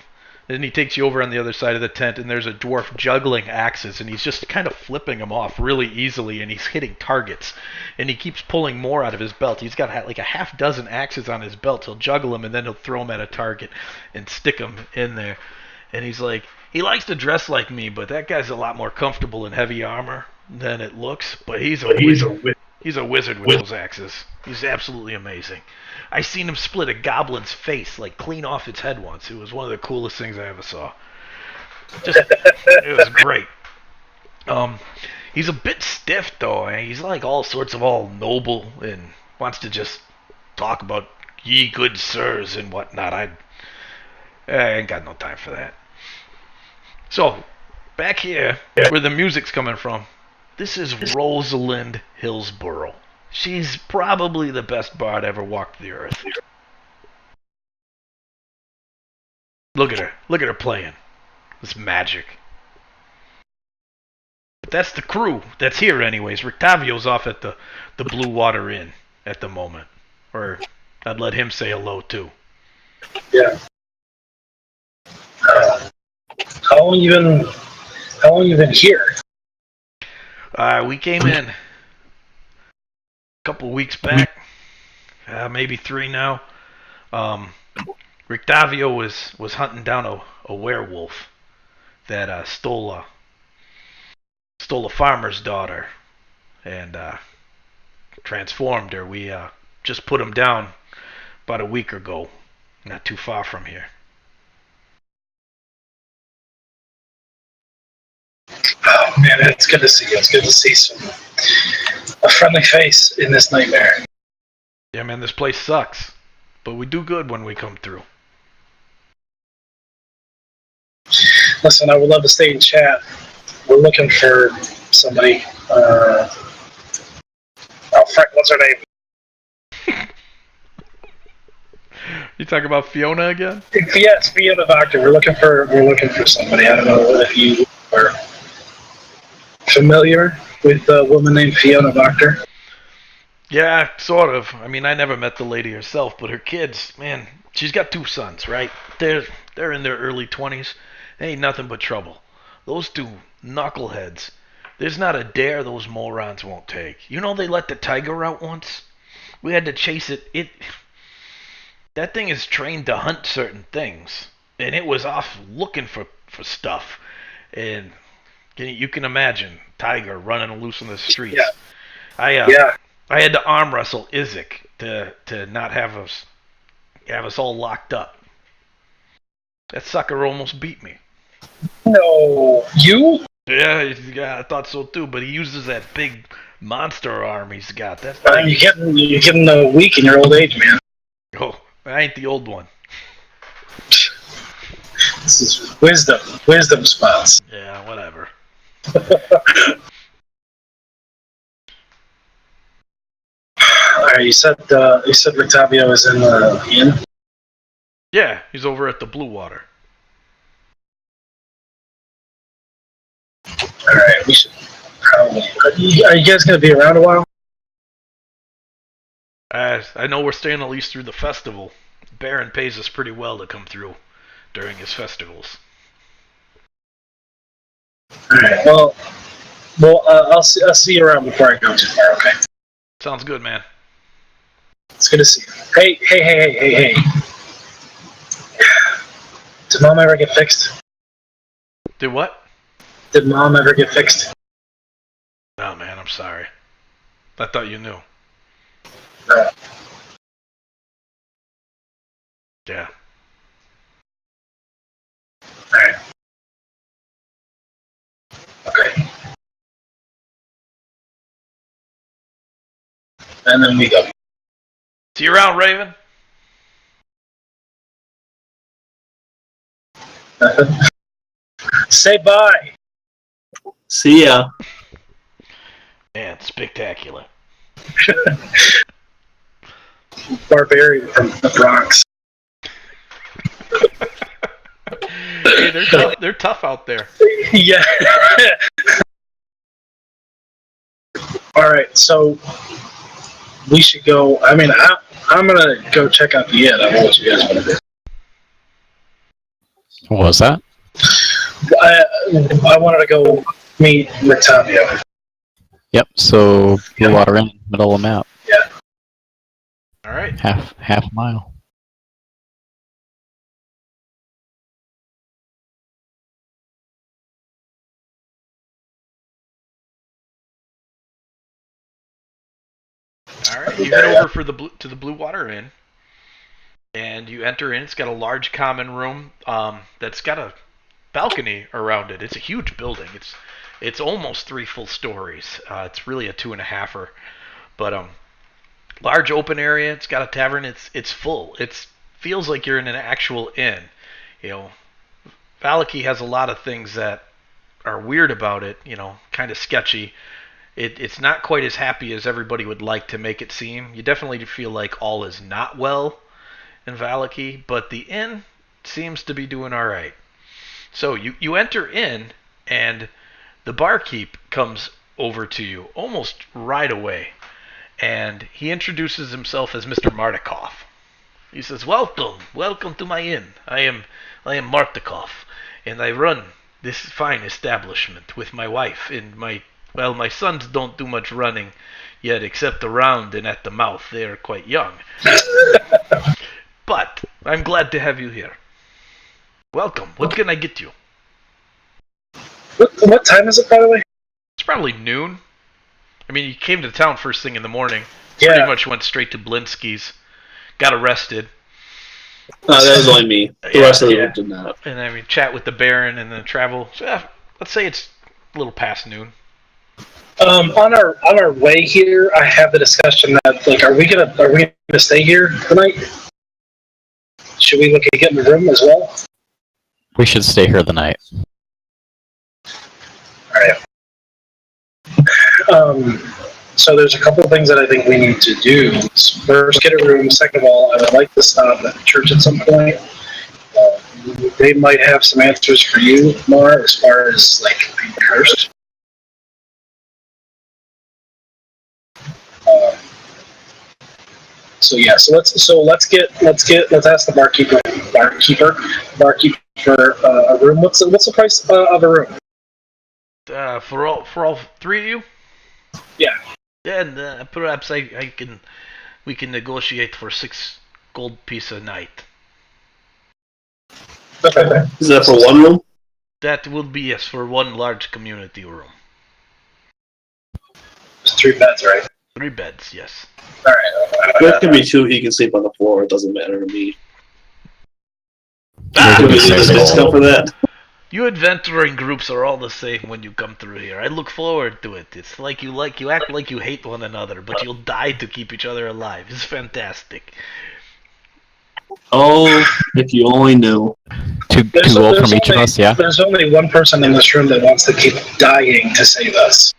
Then he takes you over on the other side of the tent, and there's a dwarf juggling axes, and he's just kind of flipping them off really easily, and he's hitting targets. And he keeps pulling more out of his belt. He's got like a half dozen axes on his belt. He'll juggle them, and then he'll throw them at a target and stick them in there. And he's like, he likes to dress like me, but that guy's a lot more comfortable in heavy armor than it looks. But he's a wizard with those axes. He's absolutely amazing. I seen him split a goblin's face, clean off its head once. It was one of the coolest things I ever saw. It was great. He's a bit stiff, though. He's all sorts of all noble and wants to just talk about ye good sirs and whatnot. I ain't got no time for that. So, back here, where the music's coming from, this is Rosalind Hillsborough. She's probably the best bard ever walked the earth. Look at her playing. It's magic. But that's the crew that's here anyways. Rictavio's off at the Blue Water Inn at the moment. Or I'd let him say hello too. Yeah. How long you been here? We came in a couple weeks back, maybe 3 now. Rictavio was hunting down a werewolf that stole a farmer's daughter and transformed her. We just put him down about a week ago, not too far from here. Oh man, it's good to see you. It's good to see a friendly face in this nightmare. Yeah, man, this place sucks, but we do good when we come through. Listen, I would love to stay in chat. We're looking for somebody. Oh, Frank, what's her name? You talking about Fiona again? Yes, Fiona Doctor. We're looking for somebody. I don't know if you are familiar with a woman named Fiona Doctor. Yeah, sort of. I mean, I never met the lady herself, but her kids, man, she's got 2 sons, right? They're in their early 20s. They ain't nothing but trouble. Those 2 knuckleheads. There's not a dare those morons won't take. You know they let the tiger out once? We had to chase it. That thing is trained to hunt certain things, and it was off looking for stuff. And you can imagine tiger running loose in the streets. Yeah. I had to arm wrestle Izek to not have us all locked up. That sucker almost beat me. No, you? Yeah, I thought so too. But he uses that big monster arm he's got. That's You're getting weak in your old age, man. Oh, I ain't the old one. This is wisdom spots. Yeah, whatever. Alright, you said Rictavio is in the inn? Yeah, he's over at the Blue Water. Alright, we should probably... Are you guys going to be around a while? I know we're staying at least through the festival. Baron pays us pretty well to come through during his festivals. Alright, well, I'll see you around before I go too far, okay? Sounds good, man. It's good to see you. Hey. Did Mom ever get fixed? Did what? Did Mom ever get fixed? Oh, man, I'm sorry. I thought you knew. No. Yeah. Alright. Okay. And then we go. See you around, Raven. Say bye. See ya. Man, spectacular. Barbarian from the Bronx. Hey, they're tough out there. Yeah. Alright, so we should go. I mean, I'm gonna go check out the inn. I don't know what you guys want to do. What was that? I wanted to go meet Rictavio. Yep. So Blue Water Inn, middle of the map, Yeah. All right. half a mile. All right. You head over to the Blue Water Inn, and you enter in. It's got a large common room that's got a balcony around it. It's a huge building. It's almost 3 full stories. It's really a 2.5-er, but large open area. It's got a tavern. It's full. It feels like you're in an actual inn. You know, Vallaki has a lot of things that are weird about it. You know, kind of sketchy. It's not quite as happy as everybody would like to make it seem. You definitely feel like all is not well in Vallaki, but the inn seems to be doing all right. So you enter in, and the barkeep comes over to you almost right away, and he introduces himself as Mr. Martikov. He says, welcome to my inn. I am Martikov, and I run this fine establishment with my wife and my Well, my sons don't do much running yet, except around and at the mouth. They are quite young. But I'm glad to have you here. Welcome. What can I get you? What time is it, by the way? It's probably noon. I mean, you came to town first thing in the morning. Yeah. Pretty much went straight to Blinsky's. Got arrested. That was only me. The rest of them did not. And I mean, chat with the Baron and then travel. So, yeah, let's say it's a little past noon. On our way here, I have the discussion that like, are we gonna stay here tonight? Should we look at getting a room as well? We should stay here the night. Alright. So there's a couple of things that I think we need to do. First, get a room. Second of all, I would like to stop at the church at some point. They might have some answers for you, more as far as like being cursed. So let's ask the barkeeper a room. What's the price of a room? For all three of you? Yeah. Then perhaps we can negotiate for 6 gold piece a night. Okay. Is that for one room? That will be, yes, for one large community room. There's 3 beds, right? 3 beds, yes. Alright. There can be 2. He can sleep on the floor. It doesn't matter to me. There Can can we be leave the 6 discount gold. for that? You adventuring groups are all the same when you come through here. I look forward to it. It's like you act like you hate one another, but you'll die to keep each other alive. It's fantastic. Oh, if you only knew. Two gold from each of us, yeah? There's only one person in this room that wants to keep dying to save us.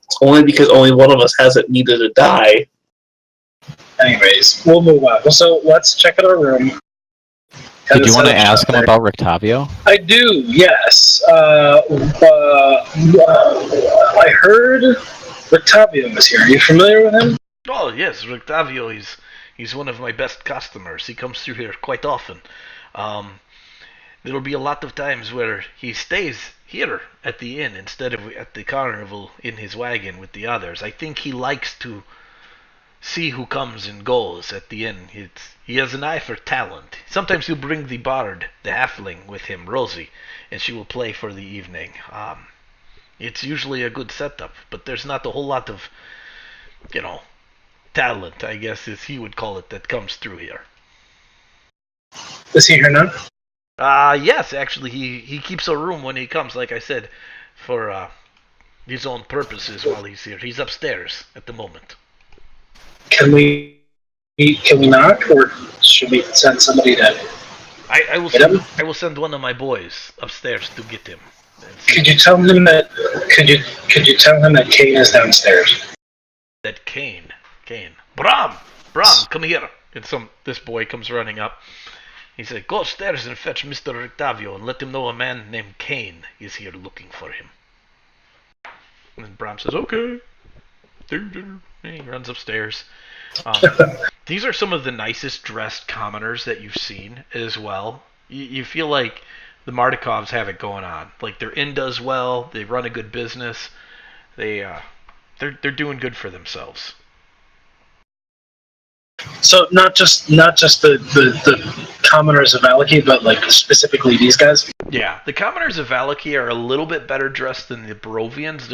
It's only because only one of us hasn't needed to die. Anyways, we'll move on. So let's check out our room. Did you want to ask him about Rictavio? I do, yes. I heard Rictavio was here. Are you familiar with him? Oh yes, Rictavio. He's one of my best customers. He comes through here quite often. There'll be a lot of times where he stays here at the inn instead of at the carnival in his wagon with the others. I think he likes to see who comes and goes at the inn. He has an eye for talent. Sometimes he'll bring the bard, the halfling, with him, Rosie, and she will play for the evening. It's usually a good setup, but there's not a whole lot of, talent, I guess, as he would call it, that comes through here. Is he here now? Yes, actually, he keeps a room when he comes, like I said, for his own purposes while he's here. He's upstairs at the moment. Can we knock, or should we send somebody to? I will send one of my boys upstairs to get him. Could you tell him that? Could you tell him that Kainne is downstairs? That Kainne, Bram, come here. And this boy comes running up. He said, "Go upstairs and fetch Mr. Rictavio and let him know a man named Kainne is here looking for him." And Bram says, "Okay." And he runs upstairs. These are some of the nicest dressed commoners that you've seen as well. You feel like the Mardikovs have it going on. Like their inn does well. They run a good business. They're doing good for themselves. So not just the commoners of Vallaki, but like specifically these guys. Yeah, the commoners of Vallaki are a little bit better dressed than the Barovians.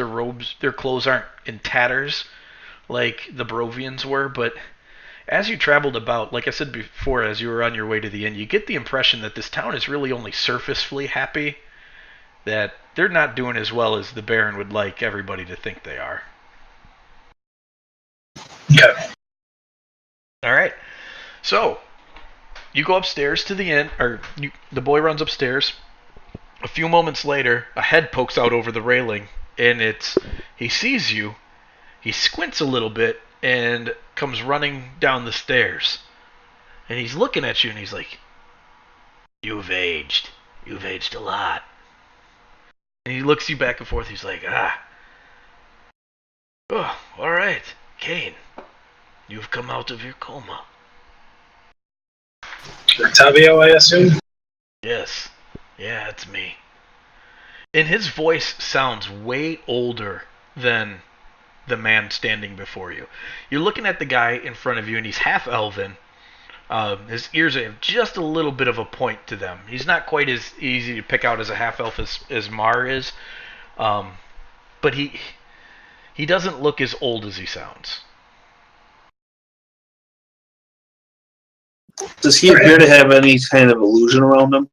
Their clothes aren't in tatters like the Barovians were, but as you traveled about, like I said before, as you were on your way to the inn, you get the impression that this town is really only surfacely happy, that they're not doing as well as the Baron would like everybody to think they are. Okay. Alright, so you go upstairs to the inn, the boy runs upstairs. A few moments later, a head pokes out over the railing, and he sees you. He squints a little bit and comes running down the stairs. And he's looking at you and he's like, You've aged a lot. And he looks you back and forth. He's like, Oh, alright, Kainne. You've come out of your coma. Rictavio, I assume? Yes. Yeah, it's me. And his voice sounds way older than the man standing before you. You're looking at the guy in front of you, and he's half elven. His ears have just a little bit of a point to them. He's not quite as easy to pick out as a half elf as Mar is, but he doesn't look as old as he sounds. Does he appear to have any kind of illusion around him?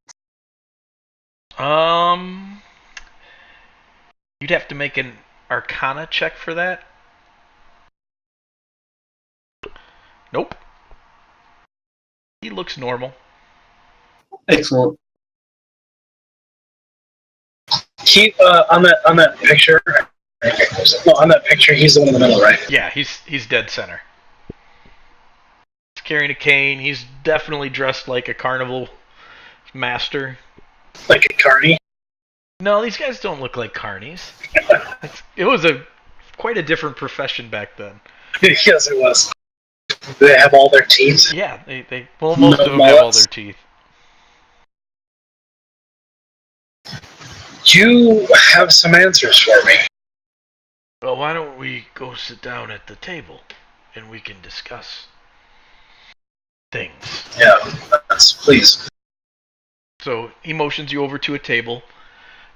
You'd have to make an Arcana check for that. Nope. He looks normal. Excellent. He on that picture. No, on that picture, he's the one in the middle, right? Yeah, he's dead center. He's carrying a cane. He's definitely dressed like a carnival master. Like a carny. No, these guys don't look like carnies. It was quite a different profession back then. Yes, it was. They have all their teeth. Yeah, well, most of them have all their teeth. You have some answers for me. Well, why don't we go sit down at the table and we can discuss things. Yeah, please. So he motions you over to a table.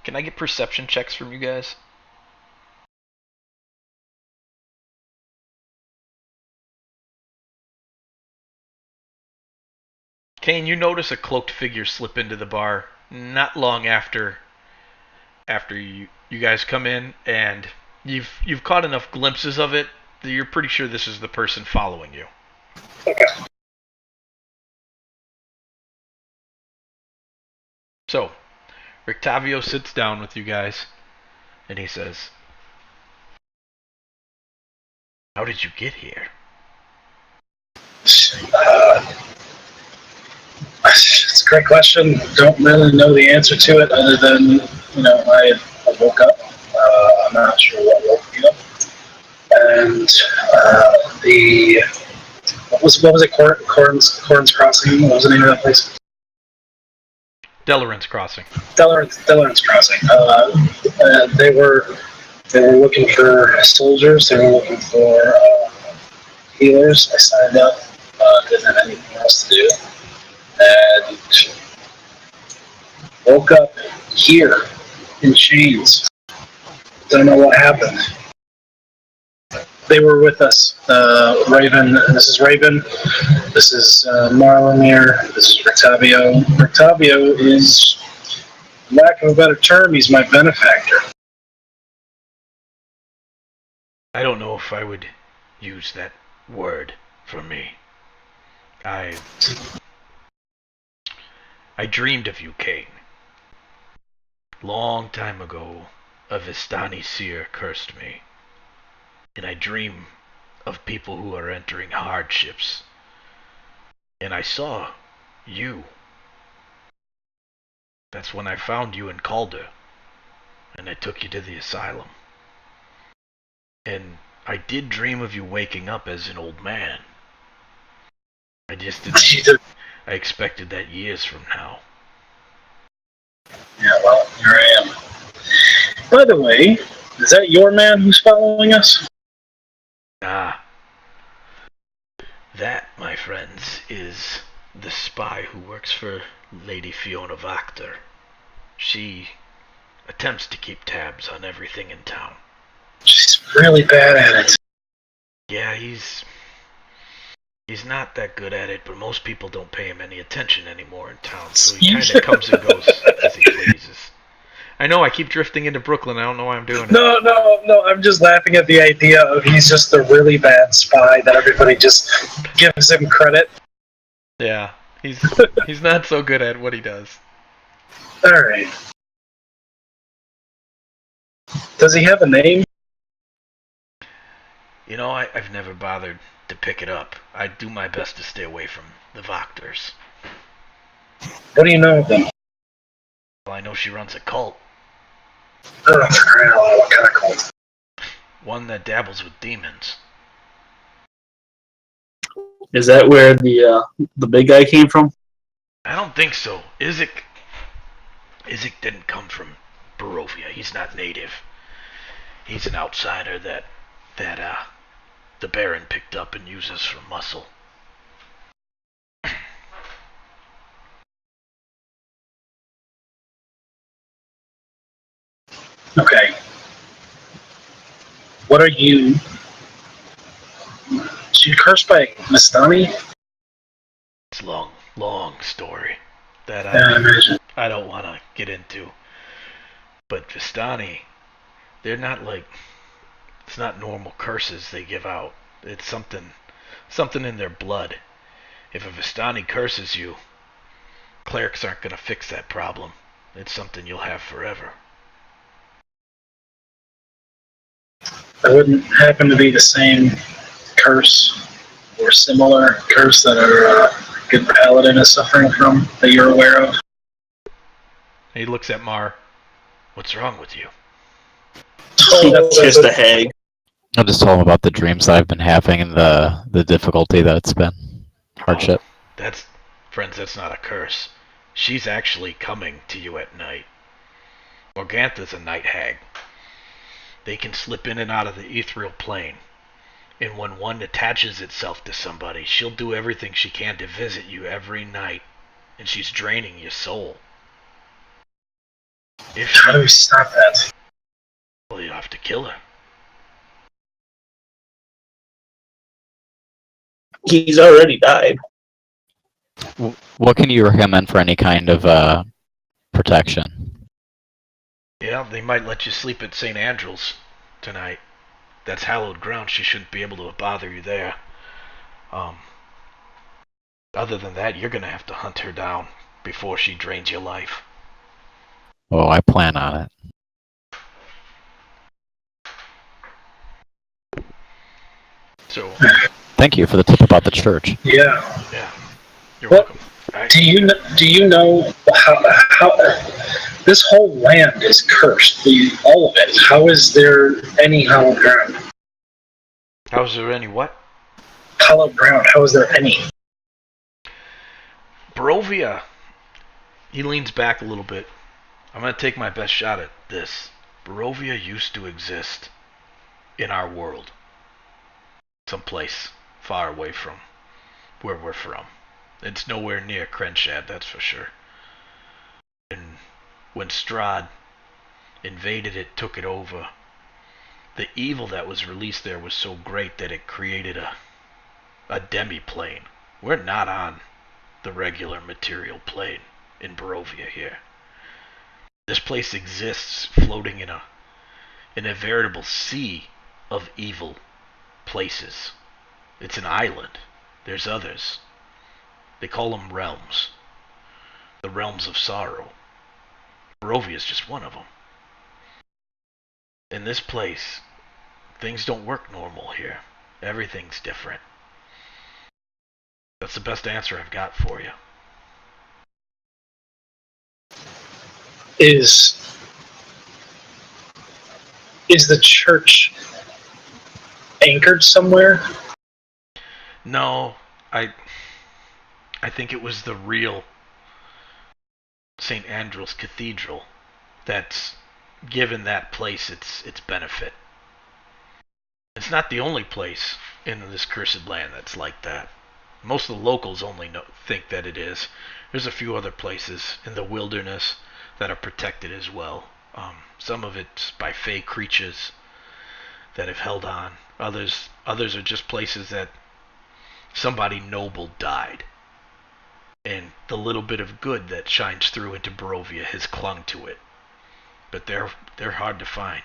Can I get perception checks from you guys? Kainne, you notice a cloaked figure slip into the bar not long after you guys come in, and you've caught enough glimpses of it that you're pretty sure this is the person following you. Okay. So, Rictavio sits down with you guys, and he says, "How did you get here?" It's a great question. Don't really know the answer to it, other than I woke up. I'm not sure what woke me up, and what was it? Corn's Crossing. What was the name of that place? Delaran's Crossing. Delaran's Crossing. They were looking for soldiers. They were looking for healers. I signed up. Didn't have anything else to do, and woke up here in chains. Don't know what happened. They were with us. Raven. This is Raven. This is Marlonir. This is Rictavio. Rictavio is, for lack of a better term, he's my benefactor. I don't know if I would use that word for me. I dreamed of you, Kainne. Long time ago, a Vistani seer cursed me. And I dream of people who are entering hardships. And I saw you. That's when I found you in Calder. And I took you to the asylum. And I did dream of you waking up as an old man. I just didn't. I expected that years from now. Yeah, well, here I am. By the way, is that your man who's following us? Ah. That, my friends, is the spy who works for Lady Fiona Vactor. She attempts to keep tabs on everything in town. She's really bad at it. Yeah, he's not that good at it, but most people don't pay him any attention anymore in town, so he kind of comes and goes as he pleases. I know I keep drifting into Brooklyn. I don't know why I'm doing it. No. I'm just laughing at the idea of he's just a really bad spy that everybody just gives him credit. Yeah, he's not so good at what he does. All right. Does he have a name? You know, I've never bothered to pick it up. I do my best to stay away from the Vactors. What do you know of them? Well, I know she runs a cult. Oh, what kind of cult? One that dabbles with demons. Is that where the big guy came from? I don't think so. Isaac didn't come from Barovia. He's not native. He's an outsider that the Baron picked up and uses for muscle. Okay. What are you? Is you cursed by Mastani? It's a long, long story that Yeah, I imagine. I don't want to get into. But Vistani, they're not like, it's not normal curses they give out. It's something in their blood. If a Vistani curses you, clerics aren't going to fix that problem. It's something you'll have forever. That wouldn't happen to be the same curse or similar curse that our good paladin is suffering from that you're aware of? He looks at Mar. What's wrong with you? It's just a hag. I'll just tell him about the dreams that I've been having and the difficulty that it's been. Hardship. Oh, friends, that's not a curse. She's actually coming to you at night. Morgantha's a night hag. They can slip in and out of the ethereal plane. And when one attaches itself to somebody, she'll do everything she can to visit you every night. And she's draining your soul. How do we stop that? Well, you have to kill her. He's already died. What can you recommend for any kind of protection? Yeah, they might let you sleep at St. Andrew's tonight. That's hallowed ground. She shouldn't be able to bother you there. Other than that, you're gonna have to hunt her down before she drains your life. Oh, I plan on it. So, Thank you for the tip about the church. Yeah. you're What? welcome. Right. Do you know how this whole land is cursed? All of it. How is there any hallowed ground? How's there any what? Hallowed ground. How is there any? Barovia. He leans back a little bit. I'm gonna take my best shot at this. Barovia used to exist in our world. Someplace far away from where we're from. It's nowhere near Krenshad, that's for sure. And when Strahd invaded it, took it over, the evil that was released there was so great that it created a demi-plane. We're not on the regular material plane in Barovia here. This place exists floating in a veritable sea of evil places. It's an island. There's others. They call them realms. The realms of sorrow. Barovia is just one of them. In this place, things don't work normal here. Everything's different. That's the best answer I've got for you. Is the church anchored somewhere? No, I think it was the real St. Andrew's Cathedral that's given that place its benefit. It's not the only place in this cursed land that's like that. Most of the locals only think that it is. There's a few other places in the wilderness that are protected as well. Some of it's by fey creatures that have held on. Others are just places that somebody noble died. And the little bit of good that shines through into Barovia has clung to it. But they're hard to find.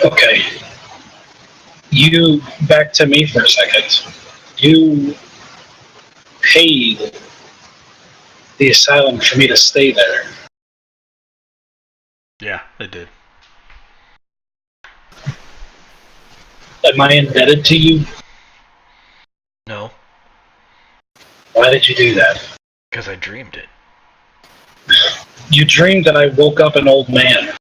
Okay. You, back to me for a second. You paid the asylum for me to stay there. Yeah, they did. Am I indebted to you? No, Why did you do that? because I dreamed it. You dreamed that I woke up an old man.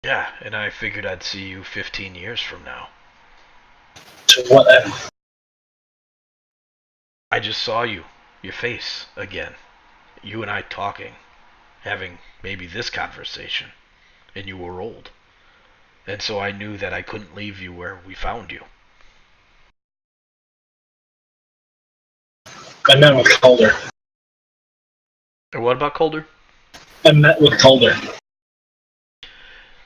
Yeah, and I figured I'd see you 15 years from now. To what end? I just saw your face again. you and I talking, having maybe this conversation, and you were old. And so I knew that I couldn't leave you where we found you. I met with Calder. And what about Calder? I met with Calder.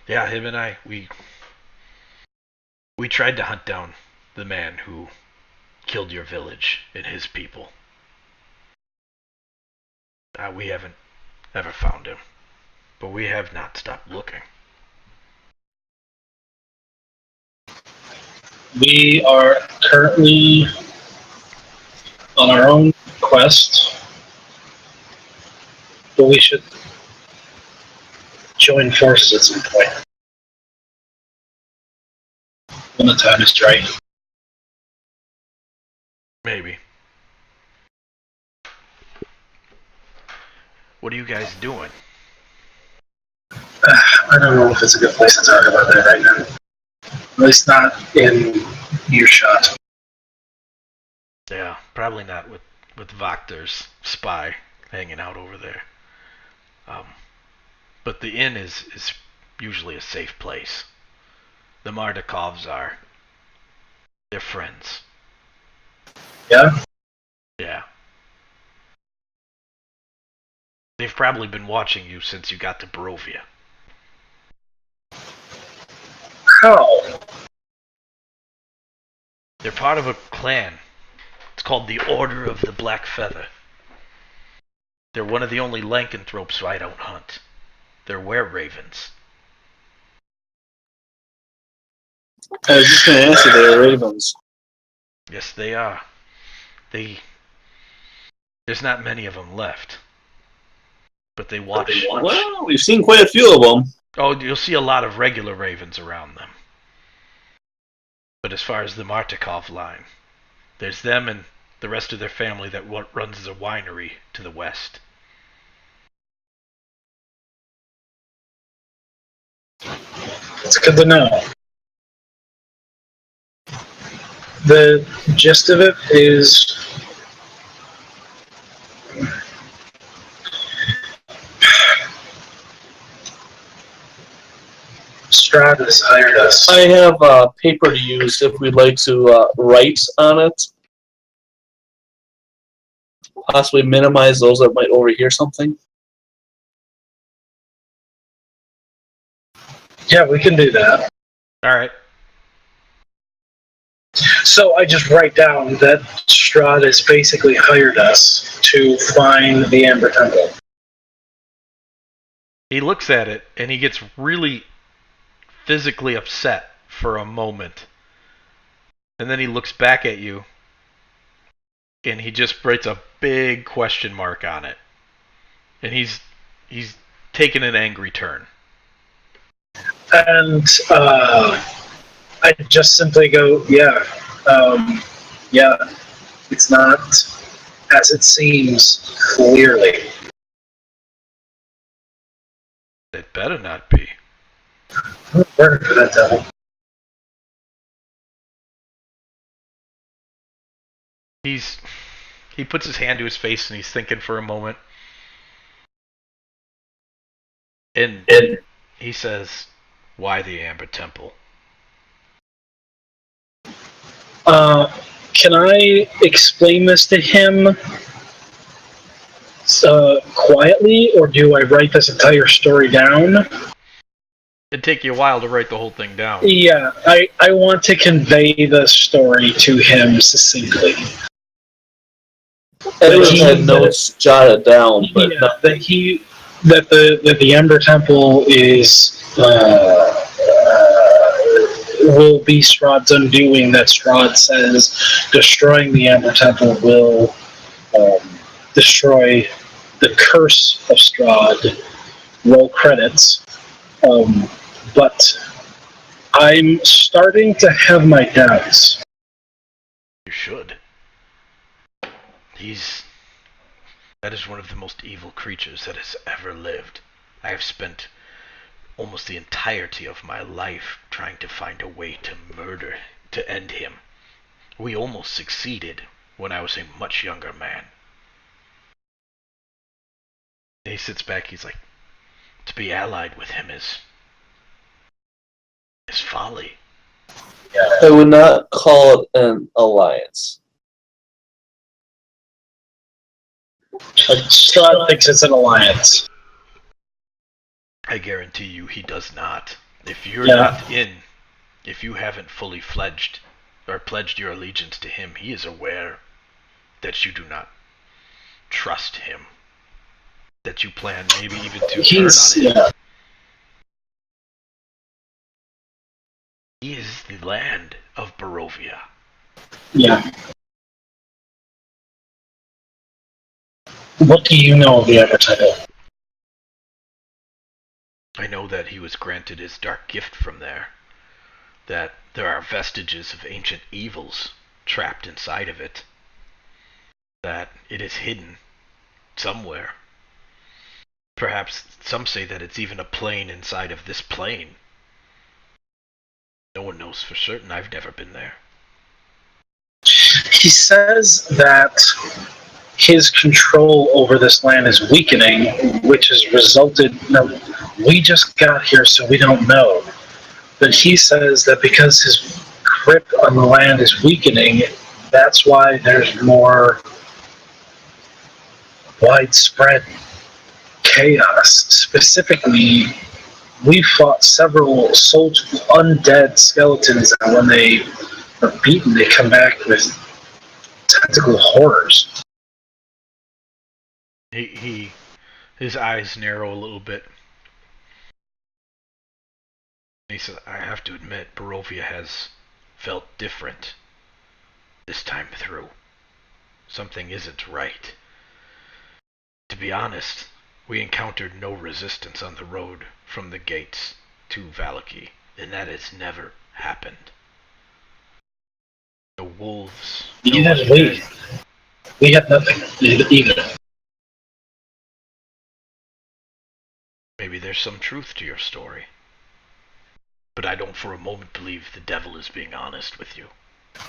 Yeah, him and I, we tried to hunt down the man who killed your village and his people. We haven't ever found him, but we have not stopped looking. We are currently on our own quest, but we should join forces at some point when the time is right. Maybe. What are you guys doing? I don't know if it's a good place to talk about that right now. At least not in earshot. Yeah, probably not with Vakter's spy hanging out over there. But the inn is usually a safe place. The Mardikovs are. They're friends. Yeah? Yeah. They've probably been watching you since you got to Barovia. How? They're part of a clan. It's called the Order of the Black Feather. They're one of the only lycanthropes I don't hunt. They're were-ravens. I was just going to ask you, they're ravens. Yes, they are. There's not many of them left. But they watch. Well, we've seen quite a few of them. Oh, you'll see a lot of regular ravens around them. But as far as the Martikov line, there's them and the rest of their family that runs a winery to the west. It's good to know. The gist of it is Strahd has hired us. I have paper to use if we'd like to write on it. Possibly minimize those that might overhear something. Yeah, we can do that. Alright. So I just write down that Strahd has basically hired us to find the Amber Temple. He looks at it and he gets really physically upset for a moment. And then he looks back at you and he just writes a big question mark on it. And he's taken an angry turn. And I just simply go, yeah, it's not as it seems, clearly. It better not be. I'm working for that devil. He puts his hand to his face and he's thinking for a moment. And he says, "Why the Amber Temple?" Can I explain this to him quietly, or do I write this entire story down? It'd take you a while to write the whole thing down. Yeah, I want to convey the story to him succinctly. Everyone had notes jotted down, but yeah, that the Ember Temple is will be Strahd's undoing. That Strahd says destroying the Ember Temple will destroy the curse of Strahd. Roll credits, but I'm starting to have my doubts. You should. That is one of the most evil creatures that has ever lived. I have spent almost the entirety of my life trying to find a way to end him. We almost succeeded when I was a much younger man. He sits back. He's like, to be allied with him is folly. I would not call it an alliance. Strahd thinks it's an alliance. I guarantee you he does not. If you're Yeah. not in, if you haven't fully pledged your allegiance to him, he is aware that you do not trust him. That you plan maybe even to turn on him. Yeah. He is the land of Barovia. Yeah. What do you know of the Ember Temple? I know that he was granted his dark gift from there. That there are vestiges of ancient evils trapped inside of it. That it is hidden somewhere. Perhaps some say that it's even a plane inside of this plane. No one knows for certain. I've never been there. He says that his control over this land is weakening, which has resulted. Now, we just got here, so we don't know. But he says that because his grip on the land is weakening, that's why there's more widespread chaos. Specifically, we fought several undead skeletons, and when they are beaten, they come back with tentacle horrors. His eyes narrow a little bit. He says, I have to admit, Barovia has felt different this time through. Something isn't right. To be honest, we encountered no resistance on the road from the gates to Vallaki, and that has never happened. No wolves, no undead. We had nothing either. Maybe there's some truth to your story. But I don't for a moment believe the devil is being honest with you.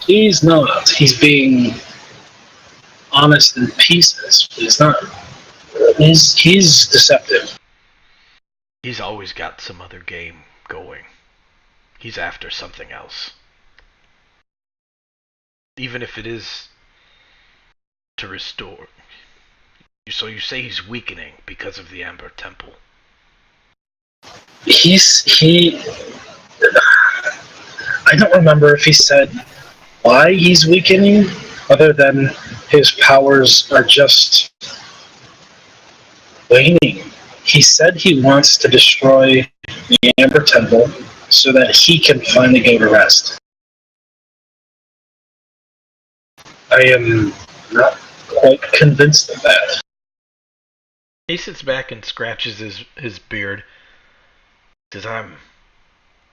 He's not. He's being honest in pieces. He's not. He's deceptive. He's always got some other game going. He's after something else. Even if it is to restore. So you say he's weakening because of the Amber Temple. I don't remember if he said why he's weakening, other than his powers are just waning. He said he wants to destroy the Amber Temple so that he can finally go to rest. I am not quite convinced of that. He sits back and scratches his beard. Says, I'm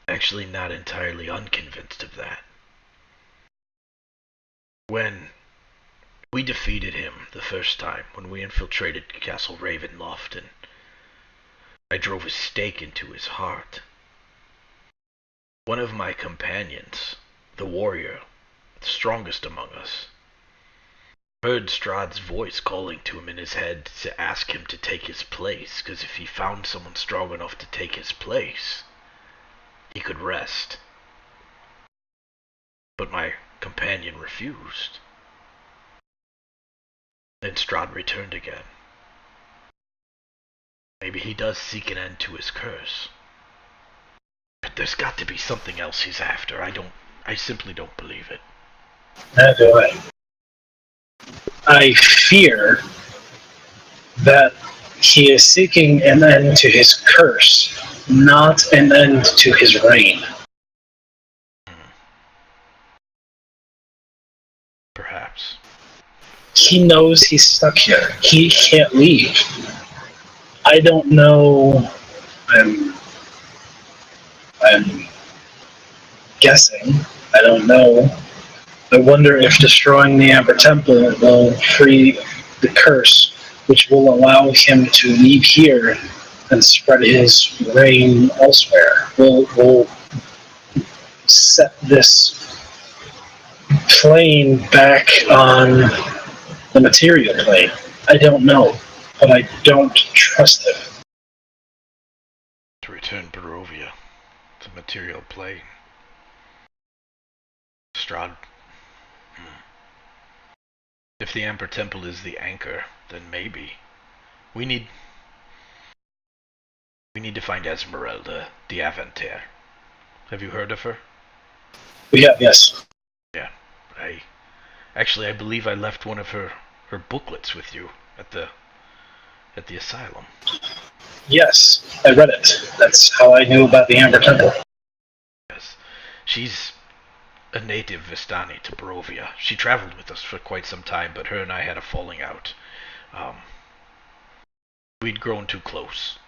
actually not entirely unconvinced of that. When we defeated him the first time, when we infiltrated Castle Ravenloft, and I drove a stake into his heart, one of my companions, the warrior, the strongest among us, heard Strahd's voice calling to him in his head to ask him to take his place, because if he found someone strong enough to take his place, he could rest. But my companion refused. Then Strahd returned again. Maybe he does seek an end to his curse. But there's got to be something else he's after. I simply don't believe it. Neither do I. I fear that he is seeking an end to his curse, not an end to his reign. Perhaps. He knows he's stuck here. He can't leave. I don't know. I'm guessing. I don't know. I wonder if destroying the Amber Temple will free the curse, which will allow him to leave here and spread his reign elsewhere. Will set this plane back on the material plane. I don't know. but I don't trust him. To return Barovia to material plane. Strahd. If the Amber Temple is the anchor, then maybe. We need to find Esmeralda, the Avantaire. Have you heard of her? We have, yes. Yeah. I believe I left one of her booklets with you at the asylum. Yes, I read it. That's how I knew about the Amber Temple. Yes. She's a native Vistani to Barovia. She traveled with us for quite some time, but her and I had a falling out. We'd grown too close,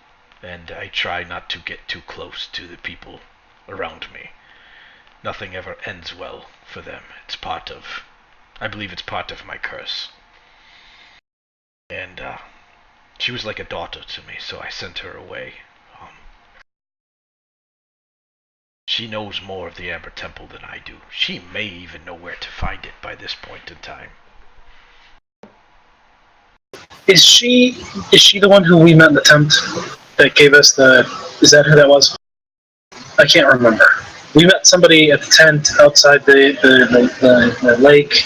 and I try not to get too close to the people around me. Nothing ever ends well for them. I believe it's part of my curse. And she was like a daughter to me, so I sent her away. She knows more of the Amber Temple than I do. She may even know where to find it by this point in time. Is she the one who we met in the tent that gave us the... Is that who that was? I can't remember. We met somebody at the tent outside the lake.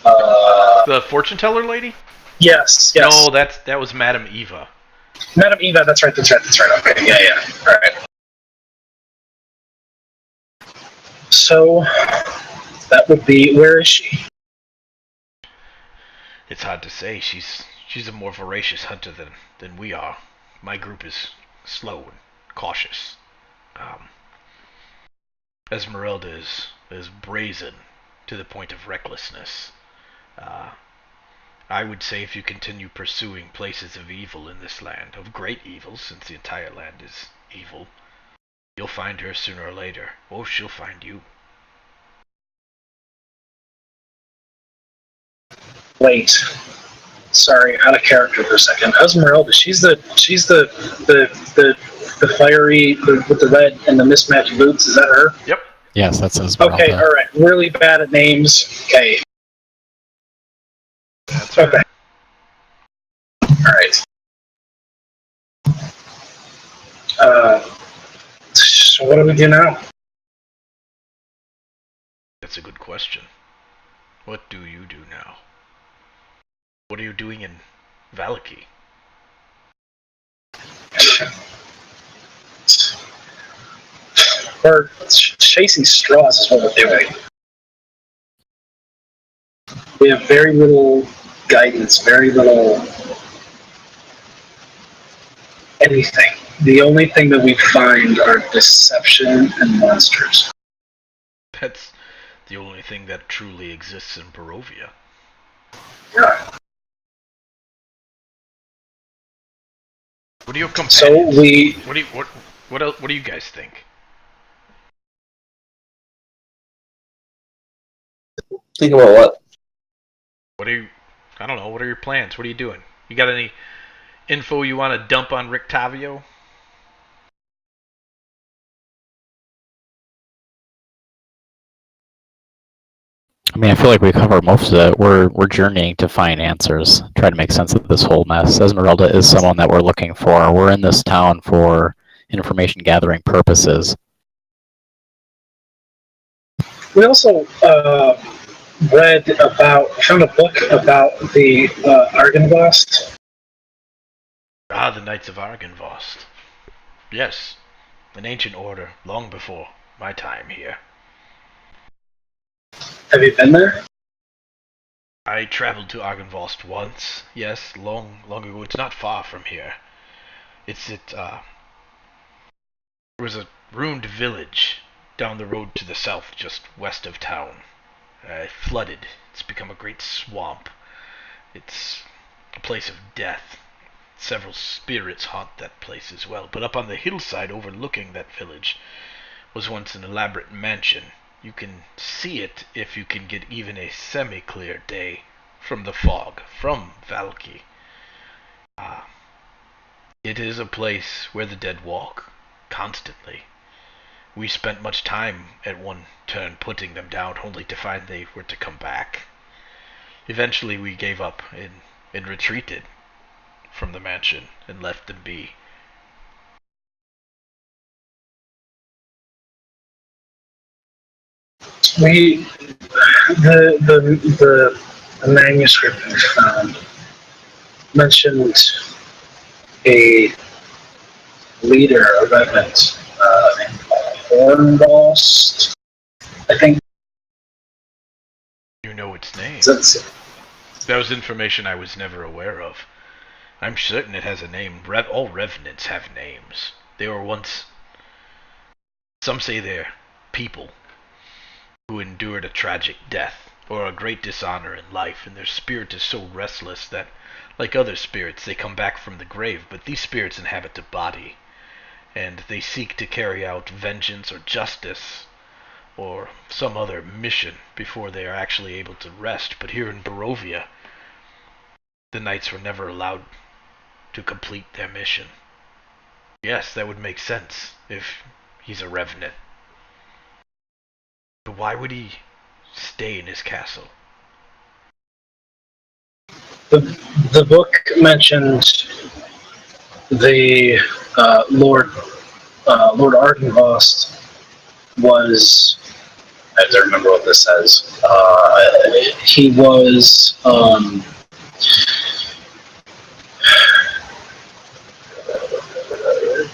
The fortune teller lady? Yes. No, that was Madame Eva. Madame Eva, that's right. Okay, yeah. All right. So, that would be... Where is she? It's hard to say. She's a more voracious hunter than we are. My group is slow and cautious. Esmeralda is brazen to the point of recklessness. I would say if you continue pursuing places of evil in this land, of great evil, since the entire land is evil, you'll find her sooner or later, or she'll find you. Wait. Sorry, out of character for a second. Esmeralda, she's the fiery with the red and the mismatched boots. Is that her? Yep. Yes, that's Esmeralda. Okay, all right. Really bad at names. Okay. That's her. Okay. All right. So what do we do now? That's a good question. What do you do now? What are you doing in Vallaki? We're chasing straws is what we're doing. We have very little guidance, very little anything. The only thing that we find are deception and monsters. That's the only thing that truly exists in Barovia. Yeah. What do your companions? So we... What do you guys think? Think about what? I don't know, what are your plans? What are you doing? You got any info you want to dump on Rick Tavio? I mean, I feel like we covered most of it. We're journeying to find answers, try to make sense of this whole mess. Esmeralda is someone that we're looking for. We're in this town for information gathering purposes. We also found a book about the Argynvost. The Knights of Argynvost. Yes, an ancient order, long before my time here. Have you been there? I traveled to Argynvost once, yes, long ago. It's not far from here. There was a ruined village down the road to the south, just west of town. Flooded. It's become a great swamp. It's a place of death. Several spirits haunt that place as well. But up on the hillside overlooking that village was once an elaborate mansion. You can see it if you can get even a semi-clear day from the fog, from Vallaki. It is a place where the dead walk, constantly. We spent much time at one turn putting them down, only to find they were to come back. Eventually we gave up and retreated. from the mansion and left them be. The manuscript we found mentioned a leader, a revenant, named Hornbost. I think You know its name. that's That was information I was never aware of. I'm certain it has a name. All revenants have names. They were once... Some say they're people who endured a tragic death or a great dishonor in life, and their spirit is so restless that, like other spirits, they come back from the grave, but these spirits inhabit the body, and they seek to carry out vengeance or justice or some other mission before they are actually able to rest. But here in Barovia, the knights were never allowed to complete their mission. Yes, that would make sense if he's a revenant. But why would he stay in his castle? the book mentioned the Lord Ardenvost was. I have to remember what this says. He was.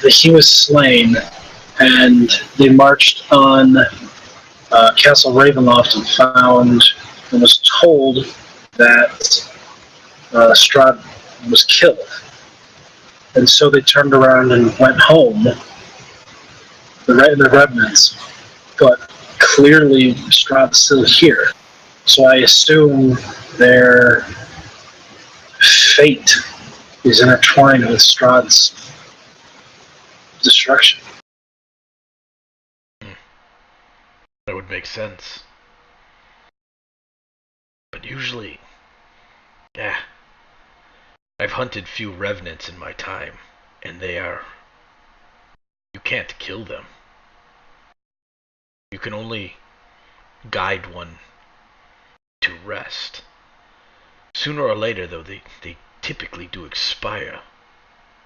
He was slain, and they marched on Castle Ravenloft and found and was told that Strahd was killed. And so they turned around and went home, the remnants. But clearly Strahd's still here. So I assume their fate is intertwined with Strahd's destruction. That would make sense. But usually, I've hunted few revenants in my time, and you can't kill them. You can only guide one to rest. Sooner or later, though, they typically do expire,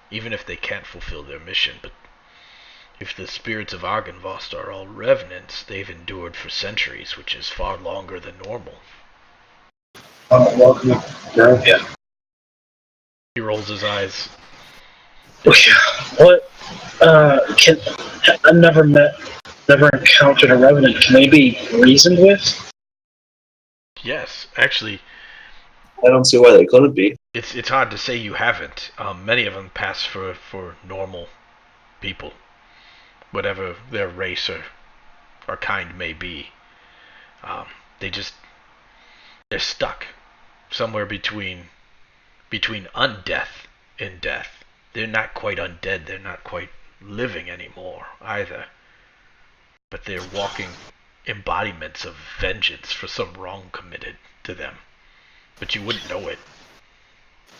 even if they can't fulfill their mission. But if the spirits of Ardenvost are all revenants, they've endured for centuries, which is far longer than normal. Welcome to Barovia. He rolls his eyes. What? I've never encountered a revenant. Can they be reasoned with? Yes, actually, I don't see why they couldn't be. it's hard to say you haven't. Many of them pass for normal people, whatever their race or kind may be. They're stuck somewhere between undeath and death. They're not quite undead. They're not quite living anymore either. But they're walking embodiments of vengeance for some wrong committed to them. But you wouldn't know it.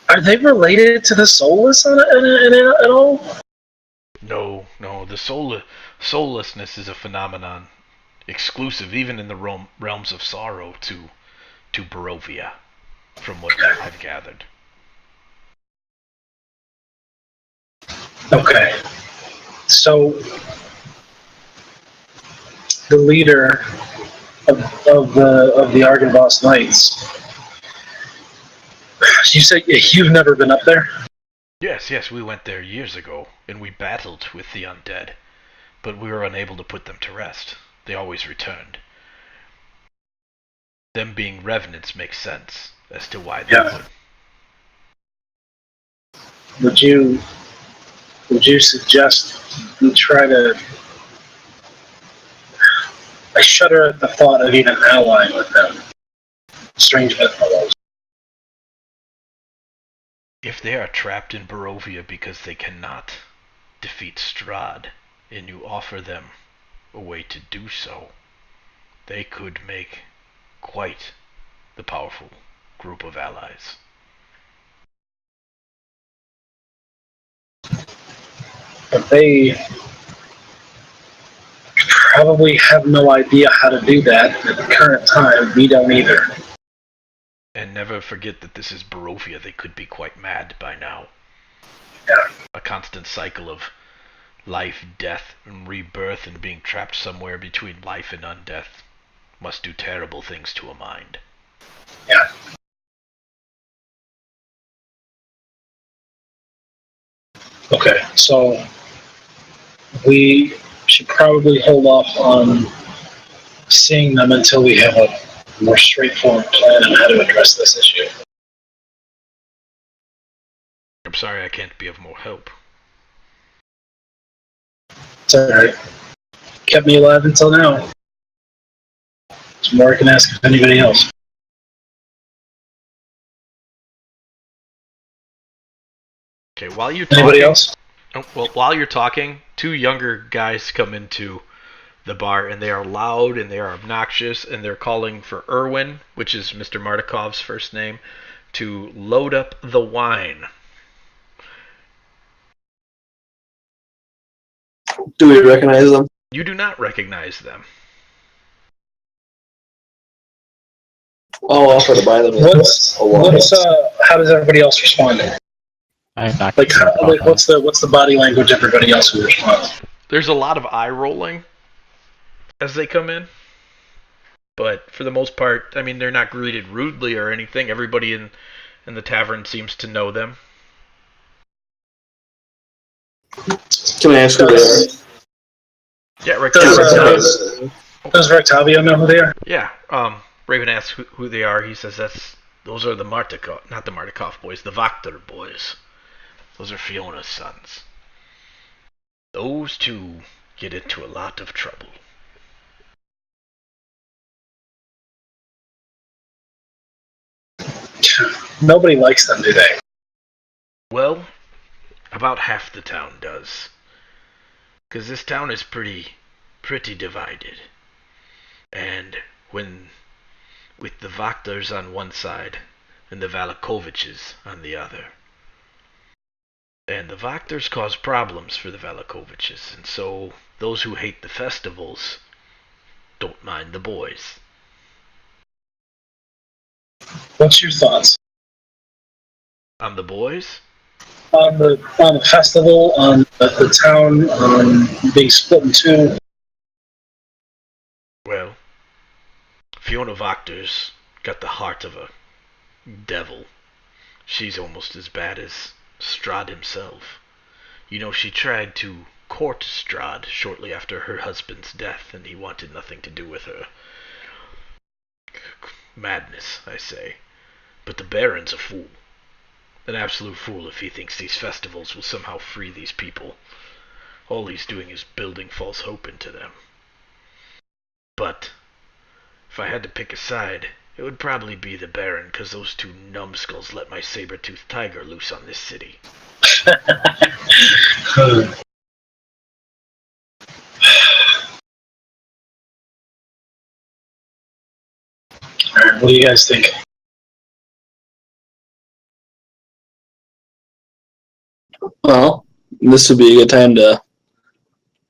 Are they related to the soulless at all? No. The soullessness is a phenomenon exclusive, even in the realms of sorrow, to Barovia, from what I've gathered. Okay. So the leader of the Ardenvost Knights. You say you've never been up there? Yes, we went there years ago, and we battled with the undead, but we were unable to put them to rest. They always returned. Them being revenants makes sense as to why they would. Would you suggest we try to... I shudder at the thought of even allying with them. Strange bedfellows. If they are trapped in Barovia because they cannot defeat Strahd, and you offer them a way to do so, they could make quite the powerful group of allies. But they probably have no idea how to do that at the current time. We don't either. And never forget that this is Barovia. They could be quite mad by now. A constant cycle of life, death, and rebirth, and being trapped somewhere between life and undeath must do terrible things to a mind. Yeah. Okay, so we should probably hold off on seeing them until we have a more straightforward plan on how to address this issue. I'm sorry I can't be of more help. It's alright. Kept me alive until now. It's more I can ask of anybody else. Okay, while you're talking... Anybody else? Oh, well, while you're talking, two younger guys come into the bar, and they are loud, and they are obnoxious, and they're calling for Erwin, which is Mr. Martikov's first name, to load up the wine. Do we recognize them? You do not recognize them. I'll offer to buy them. How does everybody else respond? I'm not Like, concerned about that. what's the body language of everybody else who responds? There's a lot of eye rolling as they come in, but for the most part, I mean, they're not greeted rudely or anything. Everybody in the tavern seems to know them. Can I ask who they are? Yeah, Rick. Does Rectavio know who they are? Yeah. Raven asks who they are. He says those are the Martikov, not the Martikov boys, the Vakter boys. Those are Fiona's sons. Those two get into a lot of trouble. Nobody likes them, do they? Well, about half the town does. Because this town is pretty divided. And with the Vaktars on one side and the Valakoviches on the other. And the Vaktars cause problems for the Valakoviches, and so those who hate the festivals don't mind the boys. What's your thoughts? On the boys? On the festival, on the town, on being split in two? Well, Fiona Vaktar's got the heart of a devil. She's almost as bad as Strahd himself. You know, she tried to court Strahd shortly after her husband's death, and he wanted nothing to do with her. Madness, I say. But the Baron's a fool. An absolute fool if he thinks these festivals will somehow free these people. All he's doing is building false hope into them. But if I had to pick a side, it would probably be the Baron, because those two numbskulls let my saber-toothed tiger loose on this city. Alright, what do you guys think? Well, this would be a good time to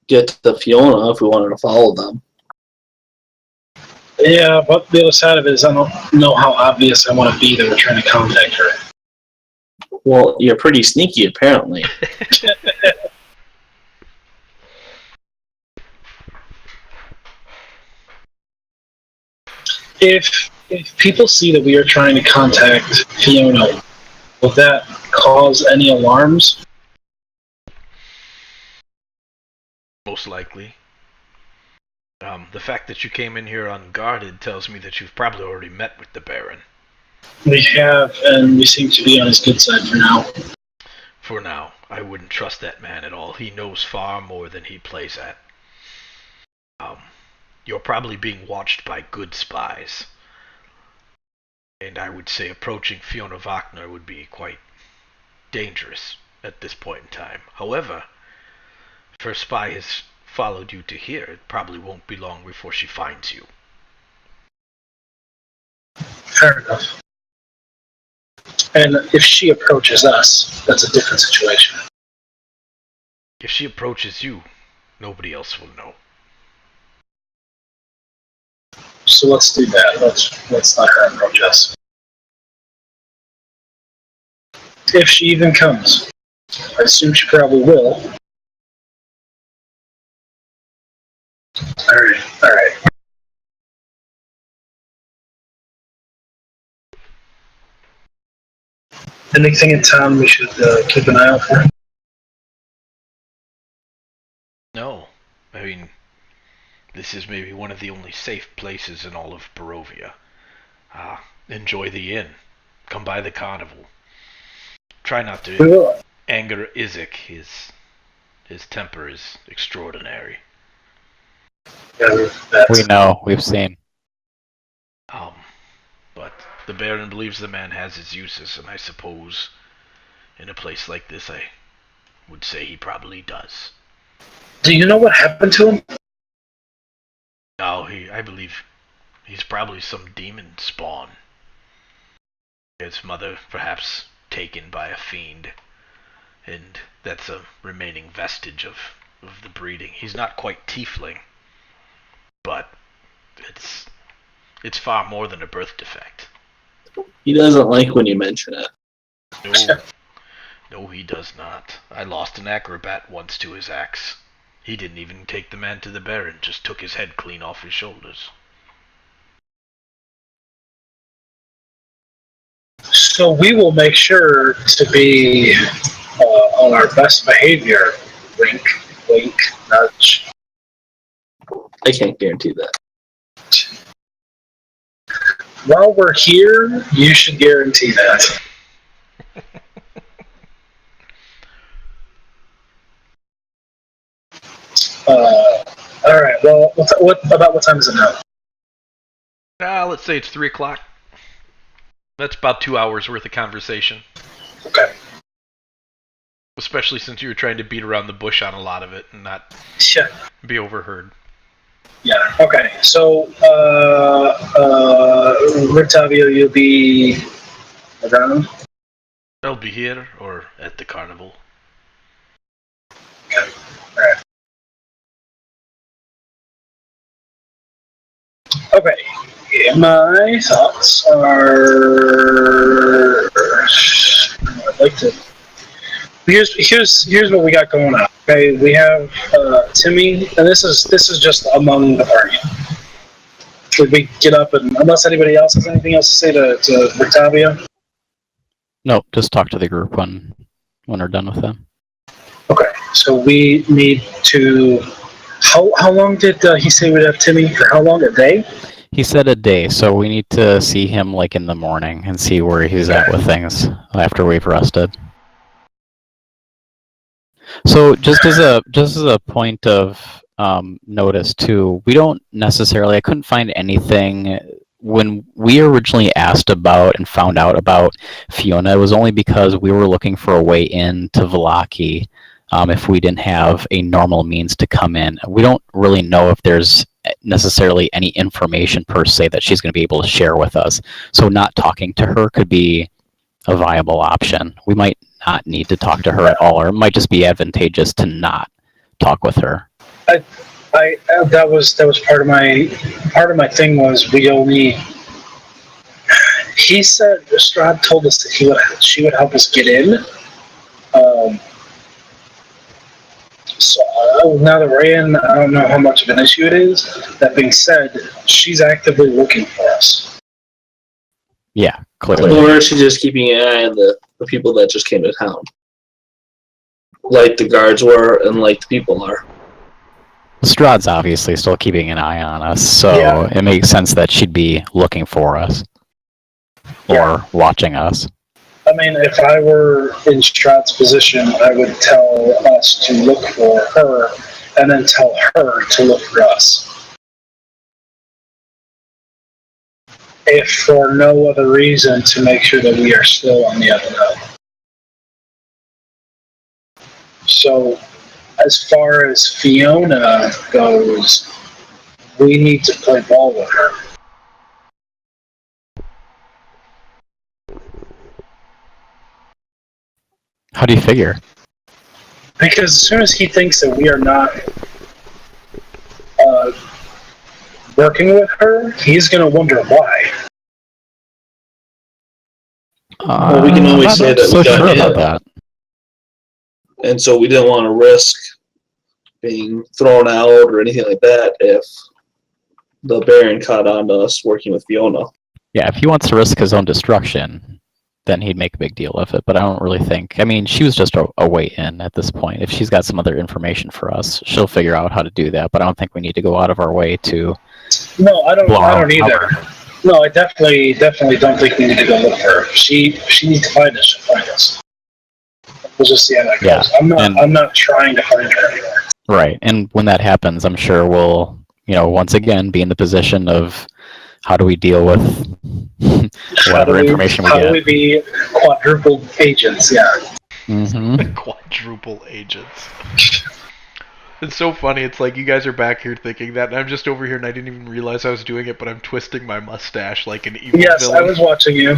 get to Fiona if we wanted to follow them. Yeah, but the other side of it is I don't know how obvious I want to be that we're trying to contact her. Well, you're pretty sneaky, apparently. If people see that we are trying to contact Fiona, will that cause any alarms? Most likely. The fact that you came in here unguarded tells me that you've probably already met with the Baron. We have, and we seem to be on his good side for now. For now, I wouldn't trust that man at all. He knows far more than he plays at. You're probably being watched by good spies. And I would say approaching Fiona Wagner would be quite dangerous at this point in time. However, if her spy has followed you to here, it probably won't be long before she finds you. Fair enough. And if she approaches us, that's a different situation. If she approaches you, nobody else will know. So let's do that. Let's let her approach us. If she even comes. I assume she probably will. Alright. Anything in town we should keep an eye out for? No. I mean, this is maybe one of the only safe places in all of Barovia. Enjoy the inn. Come by the carnival. Try not We to will. anger Isaac. His temper is extraordinary. Yeah, We know. We've seen. But the Baron believes the man has his uses, and I suppose in a place like this I would say he probably does. Do you know what happened to him? No, I believe he's probably some demon spawn. His mother perhaps taken by a fiend, and that's a remaining vestige of the breeding. He's not quite tiefling, but it's far more than a birth defect. He doesn't like when you mention it. No, no, he does not. I lost an acrobat once to his axe. He didn't even take the man to the Baron, just took his head clean off his shoulders. So we will make sure to be on our best behavior. Wink, wink, nudge. I can't guarantee that. While we're here, you should guarantee that. All right. Well, what time is it now? Let's say it's 3 o'clock. That's about 2 hours worth of conversation. Okay. Especially since you were trying to beat around the bush on a lot of it and not Yeah. be overheard. Yeah. Okay. So, Rictavio, you'll be around. I'll be here or at the carnival. Okay. All right. Okay. My thoughts are. I'd like to. Here's what we got going on. Okay, we have Timmy, and this is just among the party. Should we get up and unless anybody else has anything else to say to Rictavio? Nope, just talk to the group when we're done with them. Okay, so we need to. How long did he say we'd have Timmy for? How long? A day? He said a day, so we need to see him like in the morning and see where he's at with things after we've rested. So just as a point of notice too, we don't necessarily. I couldn't find anything when we originally asked about and found out about Fiona. It was only because we were looking for a way in to Vallaki. If we didn't have a normal means to come in, we don't really know if there's necessarily any information per se that she's going to be able to share with us. So not talking to her could be a viable option. We might not need to talk to her at all, or it might just be advantageous to not talk with her. That was part of my thing was we only. He said Strahd told us that she would help us get in. So now that we're in, I don't know how much of an issue it is. That being said, she's actively looking for us. Yeah, clearly. Or is she just keeping an eye on the people that just came to town? Like the guards were and like the people are. Strahd's obviously still keeping an eye on us, so It makes sense that she'd be looking for us. Or watching us. I mean, if I were in Strahd's position, I would tell us to look for her, and then tell her to look for us. If for no other reason, to make sure that we are still on the other end. So, as far as Fiona goes, we need to play ball with her. How do you figure? Because as soon as he thinks that we are not working with her, he's going to wonder why. Well, we can always say that we got sure in. about that. And so we didn't want to risk being thrown out or anything like that if the Baron caught on to us working with Fiona. Yeah, if he wants to risk his own destruction, then he'd make a big deal of it. But I don't really think... I mean, she was just a way in at this point. If she's got some other information for us, she'll figure out how to do that. But I don't think we need to go out of our way to... No, I don't either. No, I definitely don't think we need to go look for her. She needs to find us. She'll find us. We'll just see how that goes. Yeah, I'm not trying to find her anywhere. Right, and when that happens, I'm sure we'll, once again, be in the position of how do we deal with whatever information we get. How do we be quadruple agents, yeah. Mm-hmm. Quadruple agents. It's so funny. It's like you guys are back here thinking that, and I'm just over here, and I didn't even realize I was doing it, but I'm twisting my mustache like an evil villain. I was watching you.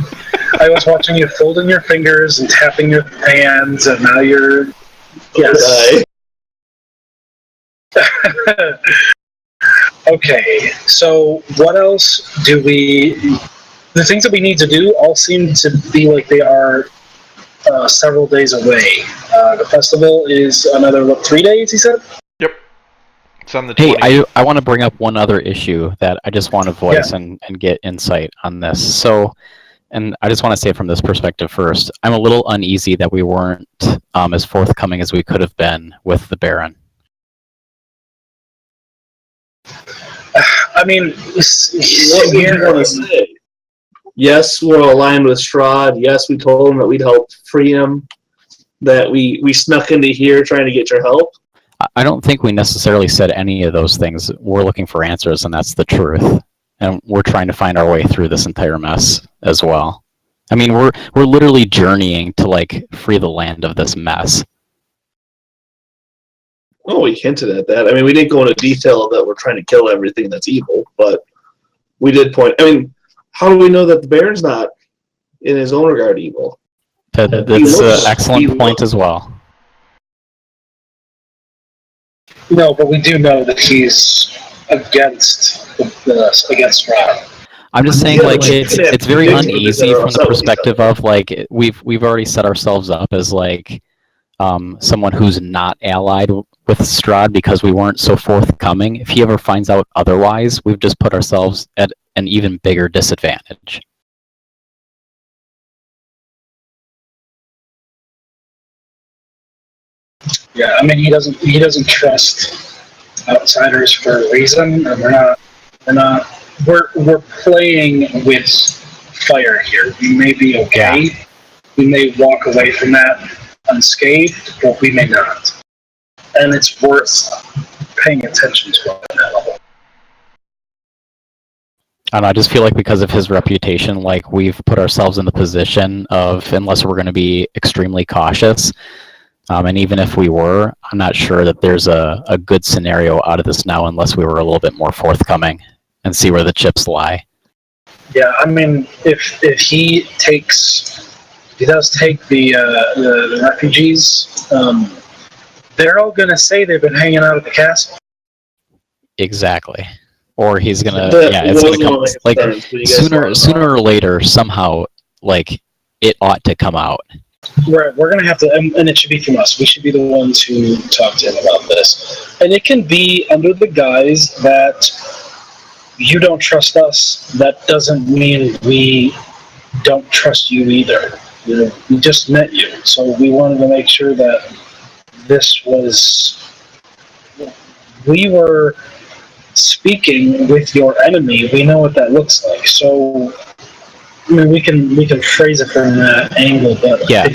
I was watching you folding your fingers and tapping your hands, and now you're... Yes. Okay, so what else do we... The things that we need to do all seem to be like they are several days away. The festival is another, 3 days, he said? Yep. It's on the 20th. Hey, I want to bring up one other issue that I just want to voice and get insight on this. So, and I just want to say from this perspective first, I'm a little uneasy that we weren't as forthcoming as we could have been with the Baron. I mean, what do you want to say? Yes, we're aligned with Strahd. Yes, we told him that we'd help free him. That we snuck into here trying to get your help. I don't think we necessarily said any of those things. We're looking for answers, and that's the truth. And we're trying to find our way through this entire mess as well. I mean, we're literally journeying to free the land of this mess. Oh, we hinted at that. I mean, we didn't go into detail that we're trying to kill everything that's evil, but we did point. I mean, how do we know that the Baron's not, in his own regard, evil? That's an excellent point as well. No, but we do know that he's against Strahd. I'm just saying, it's very uneasy from the perspective of we've already set ourselves up as someone who's not allied with Strahd because we weren't so forthcoming. If he ever finds out otherwise, we've just put ourselves at an even bigger disadvantage. Yeah, I mean he doesn't trust outsiders for a reason, and we're playing with fire here. We may be okay. Yeah. We may walk away from that unscathed, but we may not. And it's worth paying attention to on that level. I just feel like because of his reputation, we've put ourselves in the position of, unless we're going to be extremely cautious, and even if we were, I'm not sure that there's a good scenario out of this now unless we were a little bit more forthcoming and see where the chips lie. Yeah, I mean, if he does take the refugees, they're all going to say they've been hanging out at the castle. Exactly. Or he's going to, it's going to come, sooner or later, somehow, it ought to come out. We're going to have to, and it should be from us. We should be the ones who talk to him about this. And it can be under the guise that you don't trust us. That doesn't mean we don't trust you either. We just met you. So we wanted to make sure that we were speaking with your enemy. We know what that looks like. So I mean, we can phrase it from that angle, but yeah, I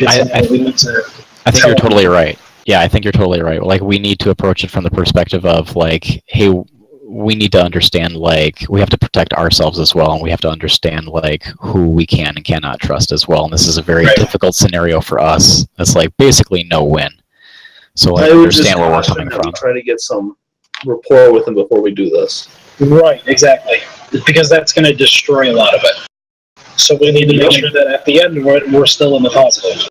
think you're totally right. Yeah, I think you're totally right. We need to approach it from the perspective of hey, we need to understand we have to protect ourselves as well, and we have to understand who we can and cannot trust as well. And this is a very difficult scenario for us. It's basically no win. So I understand where we're coming from. Try to get some rapport with him before we do this. Right, exactly. Because that's going to destroy a lot of it. So we need to make sure that at the end we're still in the positive.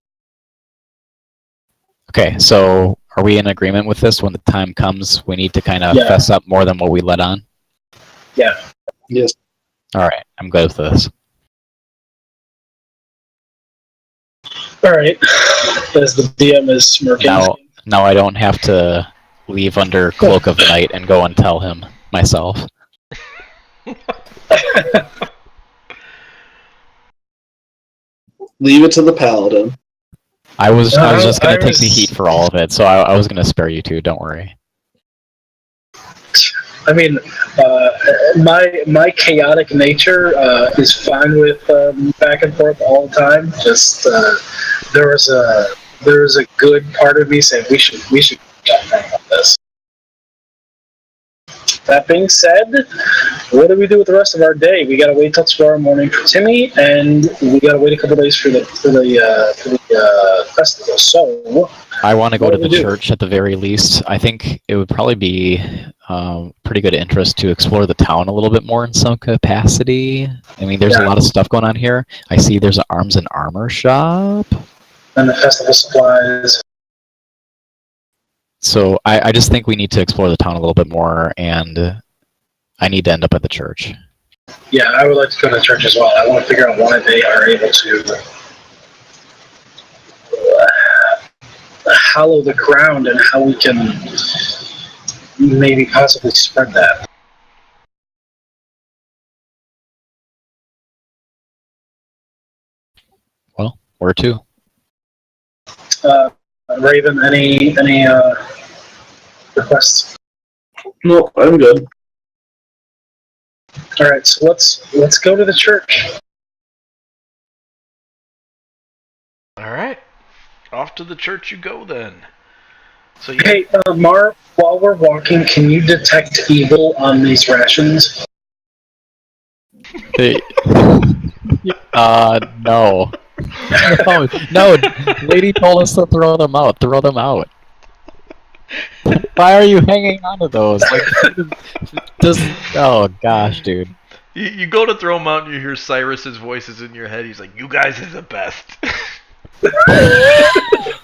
Okay, so are we in agreement with this? When the time comes, we need to kind of fess up more than what we let on? Yeah. Yes. All right, I'm good with this. All right. As the DM is smirking. now I don't have to leave under cloak of night and go and tell him myself. Leave it to the paladin. I was just gonna I take the was- heat for all of it, so I was gonna spare you two. Don't worry. I mean, my chaotic nature is fine with back and forth all the time. Just there was a good part of me saying we should get on this. That being said, what do we do with the rest of our day? We gotta wait till tomorrow morning for Timmy, and we gotta wait a couple days for the festival. So I want to go What to do the we do? church at the very least. I think it would probably be pretty good interest to explore the town a little bit more in some capacity. I mean, there's a lot of stuff going on here. I see there's an arms and armor shop. and the festival supplies. So I just think we need to explore the town a little bit more, and I need to end up at the church. Yeah, I would like to go to the church as well. I want to figure out why they are able to hollow the ground and how we can maybe possibly spread that. Well, where to? Raven, any requests? Nope, I'm good. All right, so let's go to the church. All right, off to the church you go then. So you Hey, Mar, while we're walking, can you detect evil on these rations? Hey. No. No, lady told us to throw them out. Throw them out. Why are you hanging on to those? Like, just, oh gosh, dude. you go to throw them out and you hear Cyrus's voices in your head. He's like, "You guys are the best."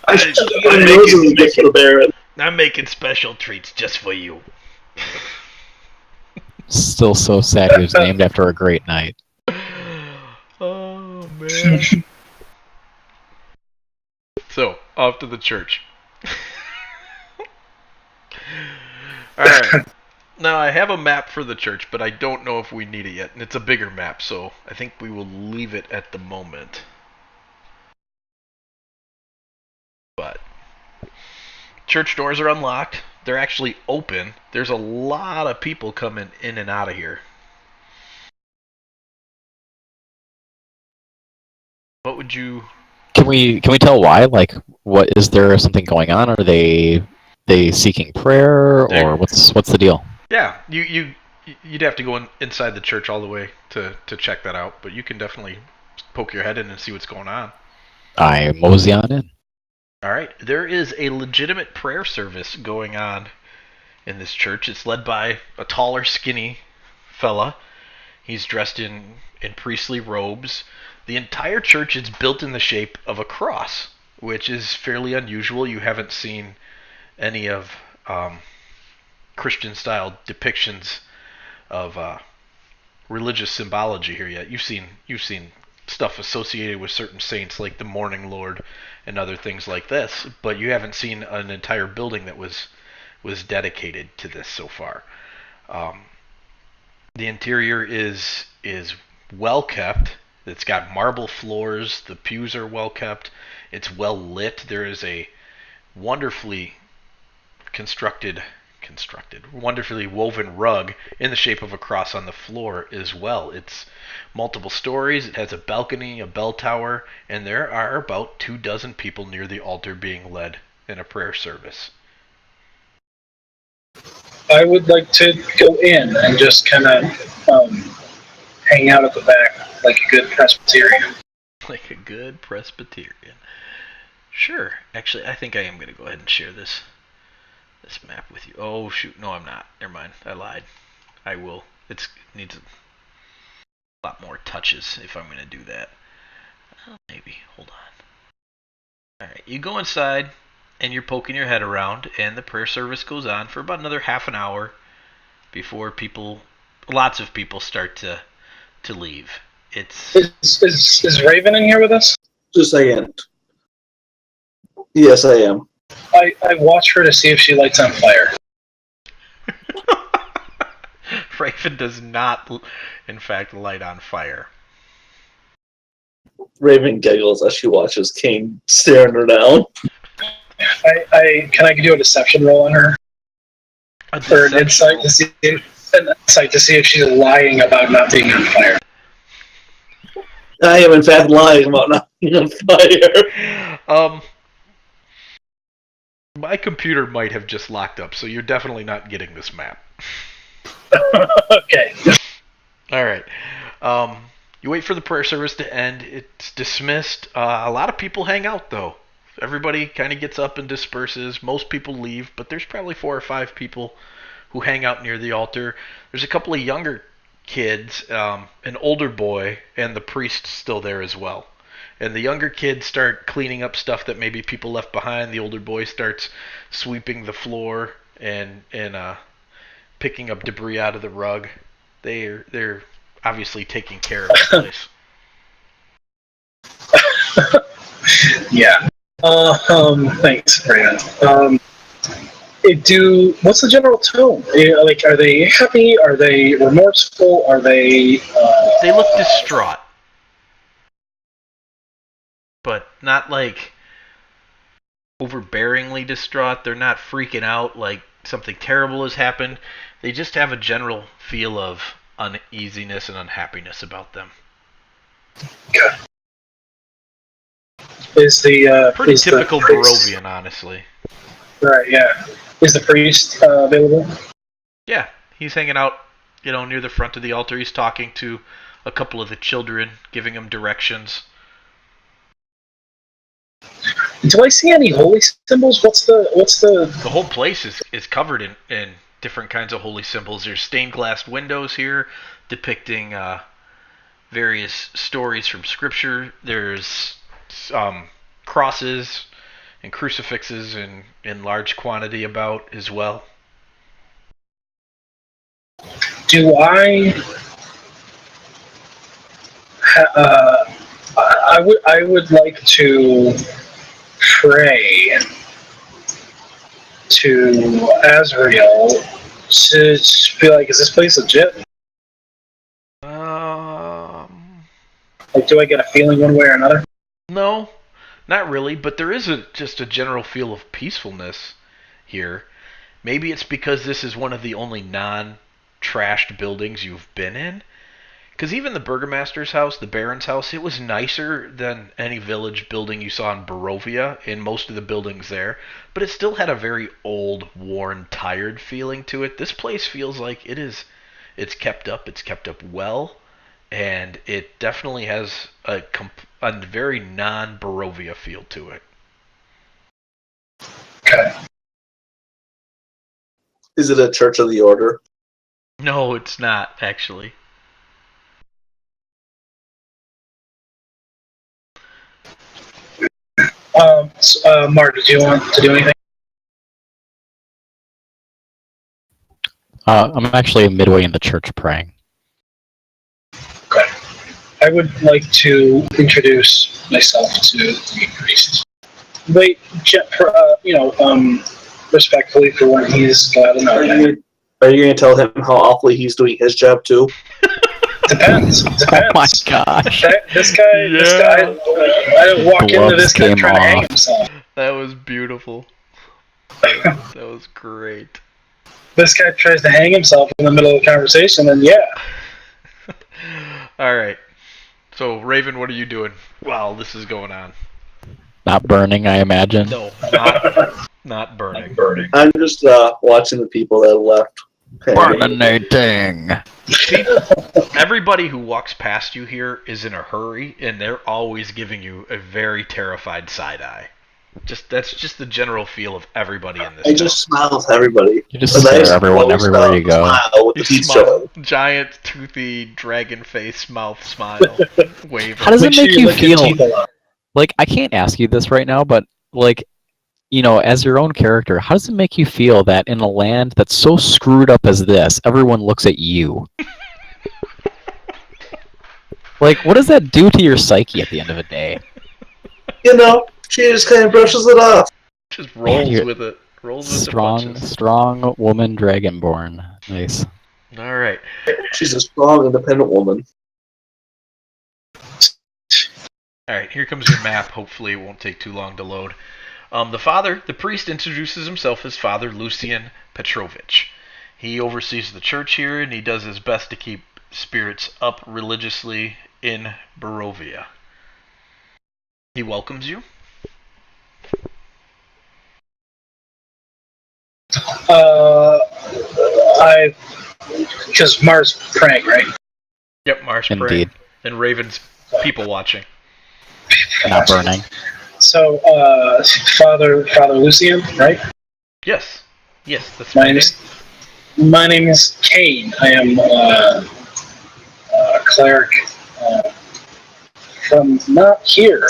I should have given those as a gift for the Baron. I'm making special treats just for you. Still so sad he was named after a great knight. Oh man. So, off to the church. Alright. Now, I have a map for the church, but I don't know if we need it yet. And it's a bigger map, so I think we will leave it at the moment. But, church doors are unlocked. They're actually open. There's a lot of people coming in and out of here. What would you... Can we tell why? Like, what is there something going on? Are they seeking prayer, or what's the deal? Yeah, you'd have to go inside the church all the way to check that out, but you can definitely poke your head in and see what's going on. I mosey on in. All right, there is a legitimate prayer service going on in this church. It's led by a taller, skinny fella. He's dressed in priestly robes. The entire church is built in the shape of a cross, which is fairly unusual. You haven't seen any of Christian-style depictions of religious symbology here yet. You've seen stuff associated with certain saints like the Morning Lord and other things like this, but you haven't seen an entire building that was dedicated to this so far. The interior is well kept. It's got marble floors. The pews are well kept. It's well lit. There is a wonderfully wonderfully woven rug in the shape of a cross on the floor as well. It's multiple stories. It has a balcony, a bell tower, and there are about 24 people near the altar being led in a prayer service. I would like to go in and just kind of hang out at the back like a good Presbyterian. Like a good Presbyterian. Sure. Actually, I think I am going to go ahead and share this map with you. Oh, shoot. No, I'm not. Never mind. I lied. I will. It needs a lot more touches if I'm going to do that. Maybe. Hold on. Alright, you go inside, and you're poking your head around, and the prayer service goes on for about another half an hour before lots of people start to leave. Is Raven in here with us? Just a second. Yes, I am. I watch her to see if she lights on fire. Raven does not, in fact, light on fire. Raven giggles as she watches King staring her down. Can I do a deception roll on her? Or an insight to see if she's lying about not being on fire. I am in fact lying about not being on fire. My computer might have just locked up, so you're definitely not getting this map. Okay. Alright. You wait for the prayer service to end. It's dismissed. A lot of people hang out, though. Everybody kind of gets up and disperses. Most people leave, but there's probably 4 or 5 people who hang out near the altar. There's a couple of younger kids, an older boy, and the priest's still there as well. And the younger kids start cleaning up stuff that maybe people left behind. The older boy starts sweeping the floor and picking up debris out of the rug. They're obviously taking care of the place. Yeah. Thanks, Brandon. What's the general tone? Are they happy? Are they remorseful? Are they? They look distraught, but not like overbearingly distraught. They're not freaking out like something terrible has happened. They just have a general feel of uneasiness and unhappiness about them. Okay. Is the pretty typical Barovian, honestly. Right. Yeah. Is the priest available? Yeah, he's hanging out, near the front of the altar. He's talking to a couple of the children, giving them directions. Do I see any holy symbols? What's the? The whole place is covered in different kinds of holy symbols. There's stained glass windows here depicting various stories from Scripture. There's crosses and crucifixes in large quantity about as well. Do I would like to pray to Azrael to be like, is this place legit? Like, do I get a feeling one way or another? No, not really, but there is just a general feel of peacefulness here. Maybe it's because this is one of the only non-trashed buildings you've been in. Because even the Burgomaster's house, the Baron's house, it was nicer than any village building you saw in Barovia, in most of the buildings there. But it still had a very old, worn, tired feeling to it. This place feels like it's kept up well. And it definitely has a very non-Barovia feel to it. Okay. Is it a Church of the Order? No, it's not, actually. Mark, did you want to do anything? I'm actually midway into church praying. Okay. I would like to introduce myself to the priest. Wait, respectfully for when he's glad enough. Are you going to tell him how awfully he's doing his job too? Depends. Oh my gosh! This guy. I walk into this guy trying to hang himself. That was beautiful. That was great. This guy tries to hang himself in the middle of the conversation, and yeah. All right. So, Raven, what are you doing while this is going on? Not burning, I imagine. No, not burning. I'm just watching the people that have left. Burminating! See, everybody who walks past you here is in a hurry, and they're always giving you a very terrified side eye. That's just the general feel of everybody in this. I just smile with everybody. You just stare at everyone everywhere you go. With the teeth showing. Giant, toothy, dragon face mouth smile. Wave. How does it make you feel? Like, I can't ask you this right now, but like, as your own character, how does it make you feel that in a land that's so screwed up as this, everyone looks at you? Like, what does that do to your psyche at the end of the day? She just kind of brushes it off. Just rolls You're with it. Rolls with the strong, punches. strong woman dragonborn. Nice. All right. She's a strong, independent woman. All right. Here comes your map. Hopefully, it won't take too long to load. The priest, introduces himself as Father Lucian Petrovich. He oversees the church here, and he does his best to keep spirits up religiously in Barovia. He welcomes you. Because Mars praying, right? Yep, Mars Indeed. praying. And Raven's people watching. Not burning. So, Father Lucian, right? Yes. Yes, that's My my name name. is my name is Kainne. I am a cleric from not here.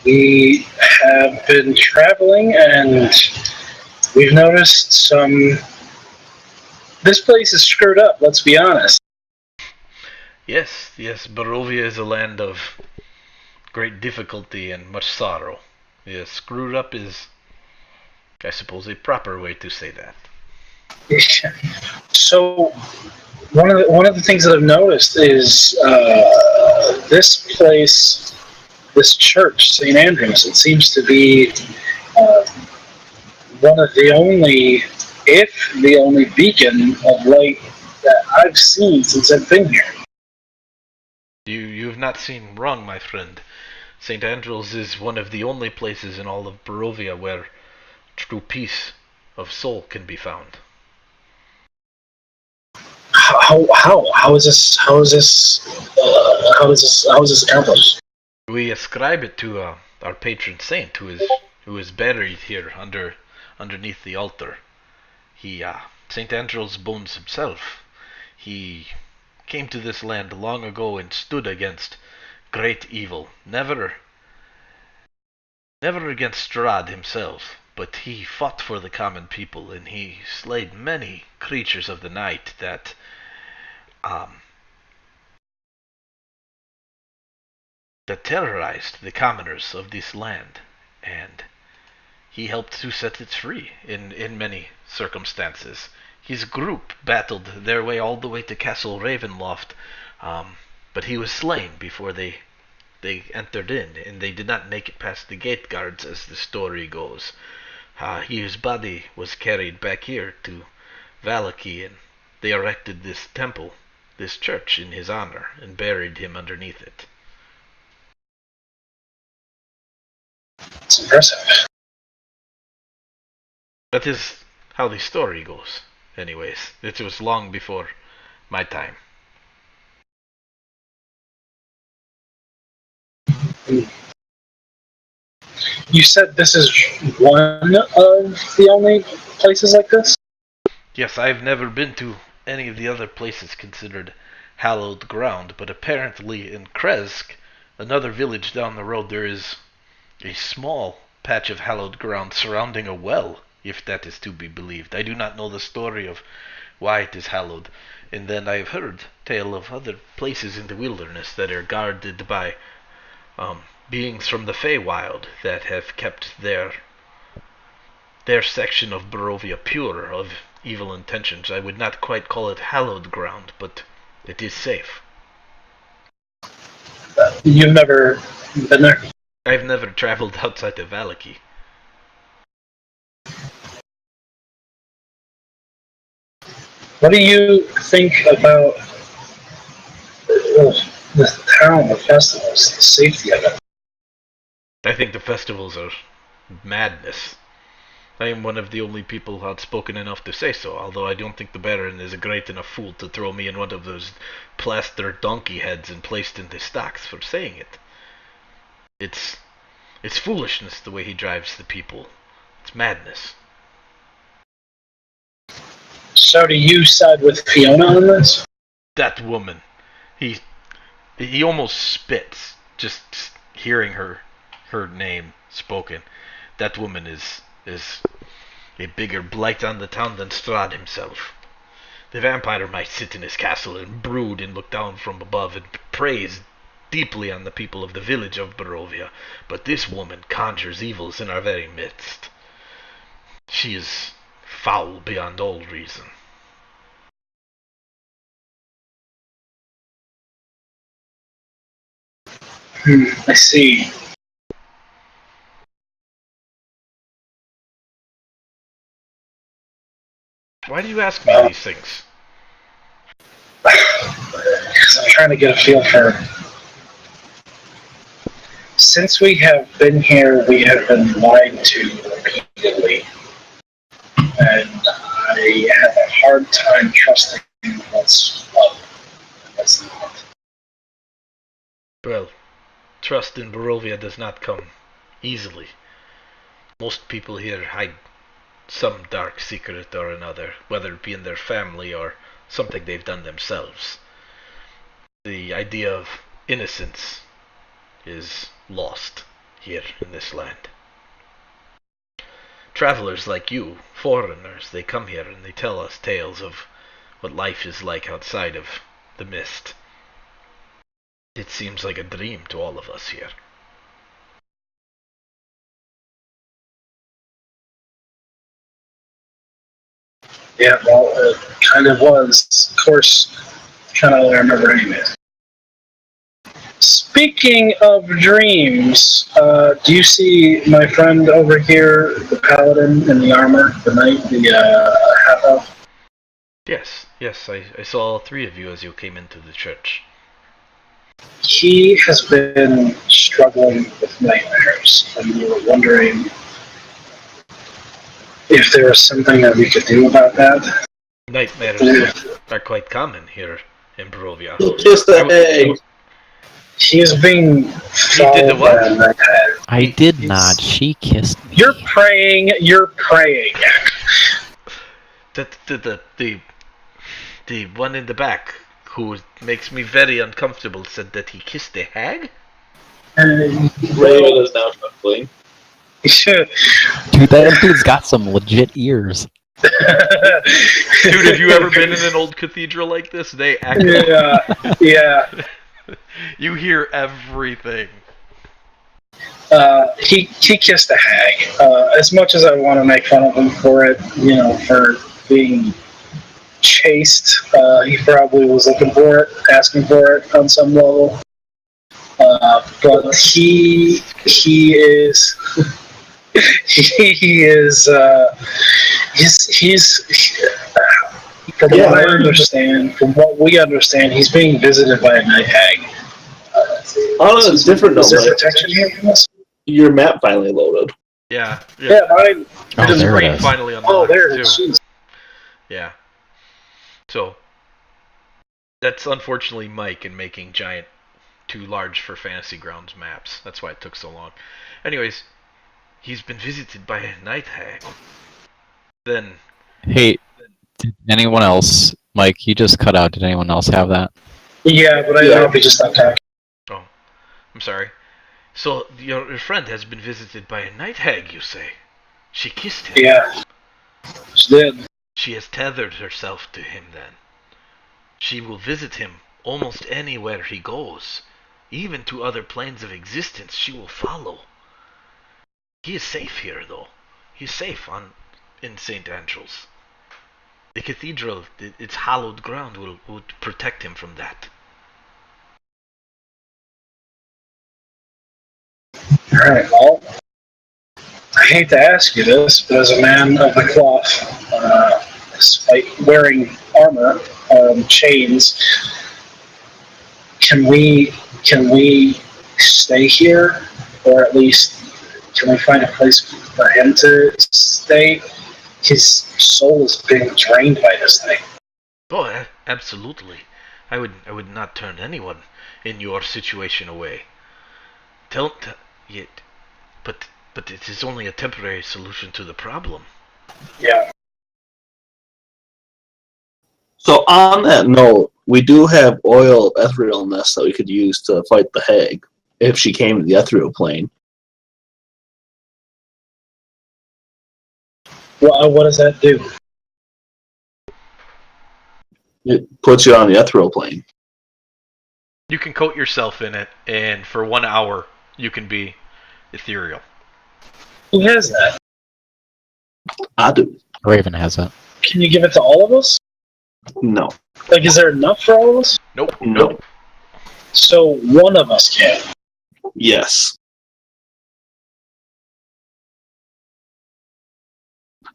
We have been traveling, and we've noticed some. This place is screwed up. Let's be honest. Yes, Barovia is a land of great difficulty and much sorrow. Yes, screwed up is, I suppose, a proper way to say that. So, one of the things that I've noticed is this place, this church, St. Andrews. It seems to be one of the only, if the only beacon of light that I've seen since I've been here. You have not seen wrong, my friend. St. Andrews is one of the only places in all of Barovia where true peace of soul can be found. How is this accomplished? We ascribe it to our patron saint, who is buried here underneath the altar. He St. Andrews Bones himself. He came to this land long ago and stood against great evil. Never against Strahd himself, but he fought for the common people, and he slayed many creatures of the night that terrorized the commoners of this land, and he helped to set it free in many circumstances. His group battled their way all the way to Castle Ravenloft, but he was slain before they entered in, and they did not make it past the gate guards, as the story goes. His body was carried back here to Vallaki, and they erected this temple, this church, in his honor, and buried him underneath it. It's impressive. That is how the story goes. Anyways, it was long before my time. You said this is one of the only places like this? Yes, I've never been to any of the other places considered hallowed ground, but apparently in Kresk, another village down the road, there is a small patch of hallowed ground surrounding a well, if that is to be believed. I do not know the story of why it is hallowed, and then I have heard tale of other places in the wilderness that are guarded by beings from the Feywild that have kept their section of Barovia pure of evil intentions. I would not quite call it hallowed ground, but it is safe. You've never been there? I've never traveled outside of Vallaki. What do you think about the town, the festivals, the safety of it? I think the festivals are madness. I am one of the only people outspoken enough to say so, although I don't think the Baron is a great enough fool to throw me in one of those plaster donkey heads and placed in the stocks for saying it. It's foolishness the way he drives the people. It's madness. So do you side with Fiona on this? That woman. He almost spits just hearing her name spoken. That woman is a bigger blight on the town than Strahd himself. The vampire might sit in his castle and brood and look down from above and praise deeply on the people of the village of Barovia, but this woman conjures evils in our very midst. She is foul beyond all reason. I see. Why do you ask me these things? Because I'm trying to get a feel for. Since we have been here, we have been lied to repeatedly, and I have a hard time trusting what's what and what's not. Well, trust in Barovia does not come easily. Most people here hide some dark secret or another, whether it be in their family or something they've done themselves. The idea of innocence is lost here in this land. Travelers like you, foreigners, they come here and they tell us tales of what life is like outside of the mist. It seems like a dream to all of us here. Yeah, well, it kind of was. Of course, kind of only remember anyway. Speaking of dreams, do you see my friend over here, the paladin in the armor, the knight, the half-elf? Yes, I saw all three of you as you came into the church. He has been struggling with nightmares, and we were wondering if there was something that we could do about that. Nightmares are quite common here in Barovia. Kiss the egg. He is being did the followed what? by a night hag. I did not. She kissed me. You're praying. The one in the back who makes me very uncomfortable said that he kissed a hag? Raven is now trembling. Dude, that dude's got some legit ears. Dude, have you ever been in an old cathedral like this? They act. Yeah. You hear everything. He kissed a hag. As much as I want to make fun of him for it, for being chaste, he probably was looking for it, asking for it on some level. But he is he's from what we understand, he's being visited by a night hag. On a different note, is there protection here from us? Your map finally loaded. Yeah. Mine. Oh, The there screen it is. finally unlocked Oh, there it too. is. Yeah. So that's unfortunately Mike in making giant, too large for Fantasy Grounds maps. That's why it took so long. Anyways, he's been visited by a night hag. Then Hey, did anyone else, Mike, you just cut out, did anyone else have that? Yeah, but I don't know if he just stopped talking. oh, I'm sorry. So your friend has been visited by a night hag, you say? She kissed him. Yeah, she did. She has tethered herself to him then. She will visit him almost anywhere he goes. Even to other planes of existence she will follow. He is safe here, though. He is safe in St. Andrew's. The cathedral, its hallowed ground, will protect him from that. Alright, well, I hate to ask you this, but as a man of the cloth, despite wearing armor, chains, can we stay here, or at least can we find a place for him to stay? His soul is being drained by this thing. Oh, absolutely. I would not turn anyone in your situation away. Yet, but it is only a temporary solution to the problem. Yeah. So on that note, we do have oil etherealness that we could use to fight the hag if she came to the ethereal plane. Well, what does that do? It puts you on the ethereal plane. You can coat yourself in it, and for 1 hour, you can be ethereal. Who has that? I do. Raven has it. Can you give it to all of us? No. Like, is there enough for all of us? Nope. Nope. So one of us can. Yes.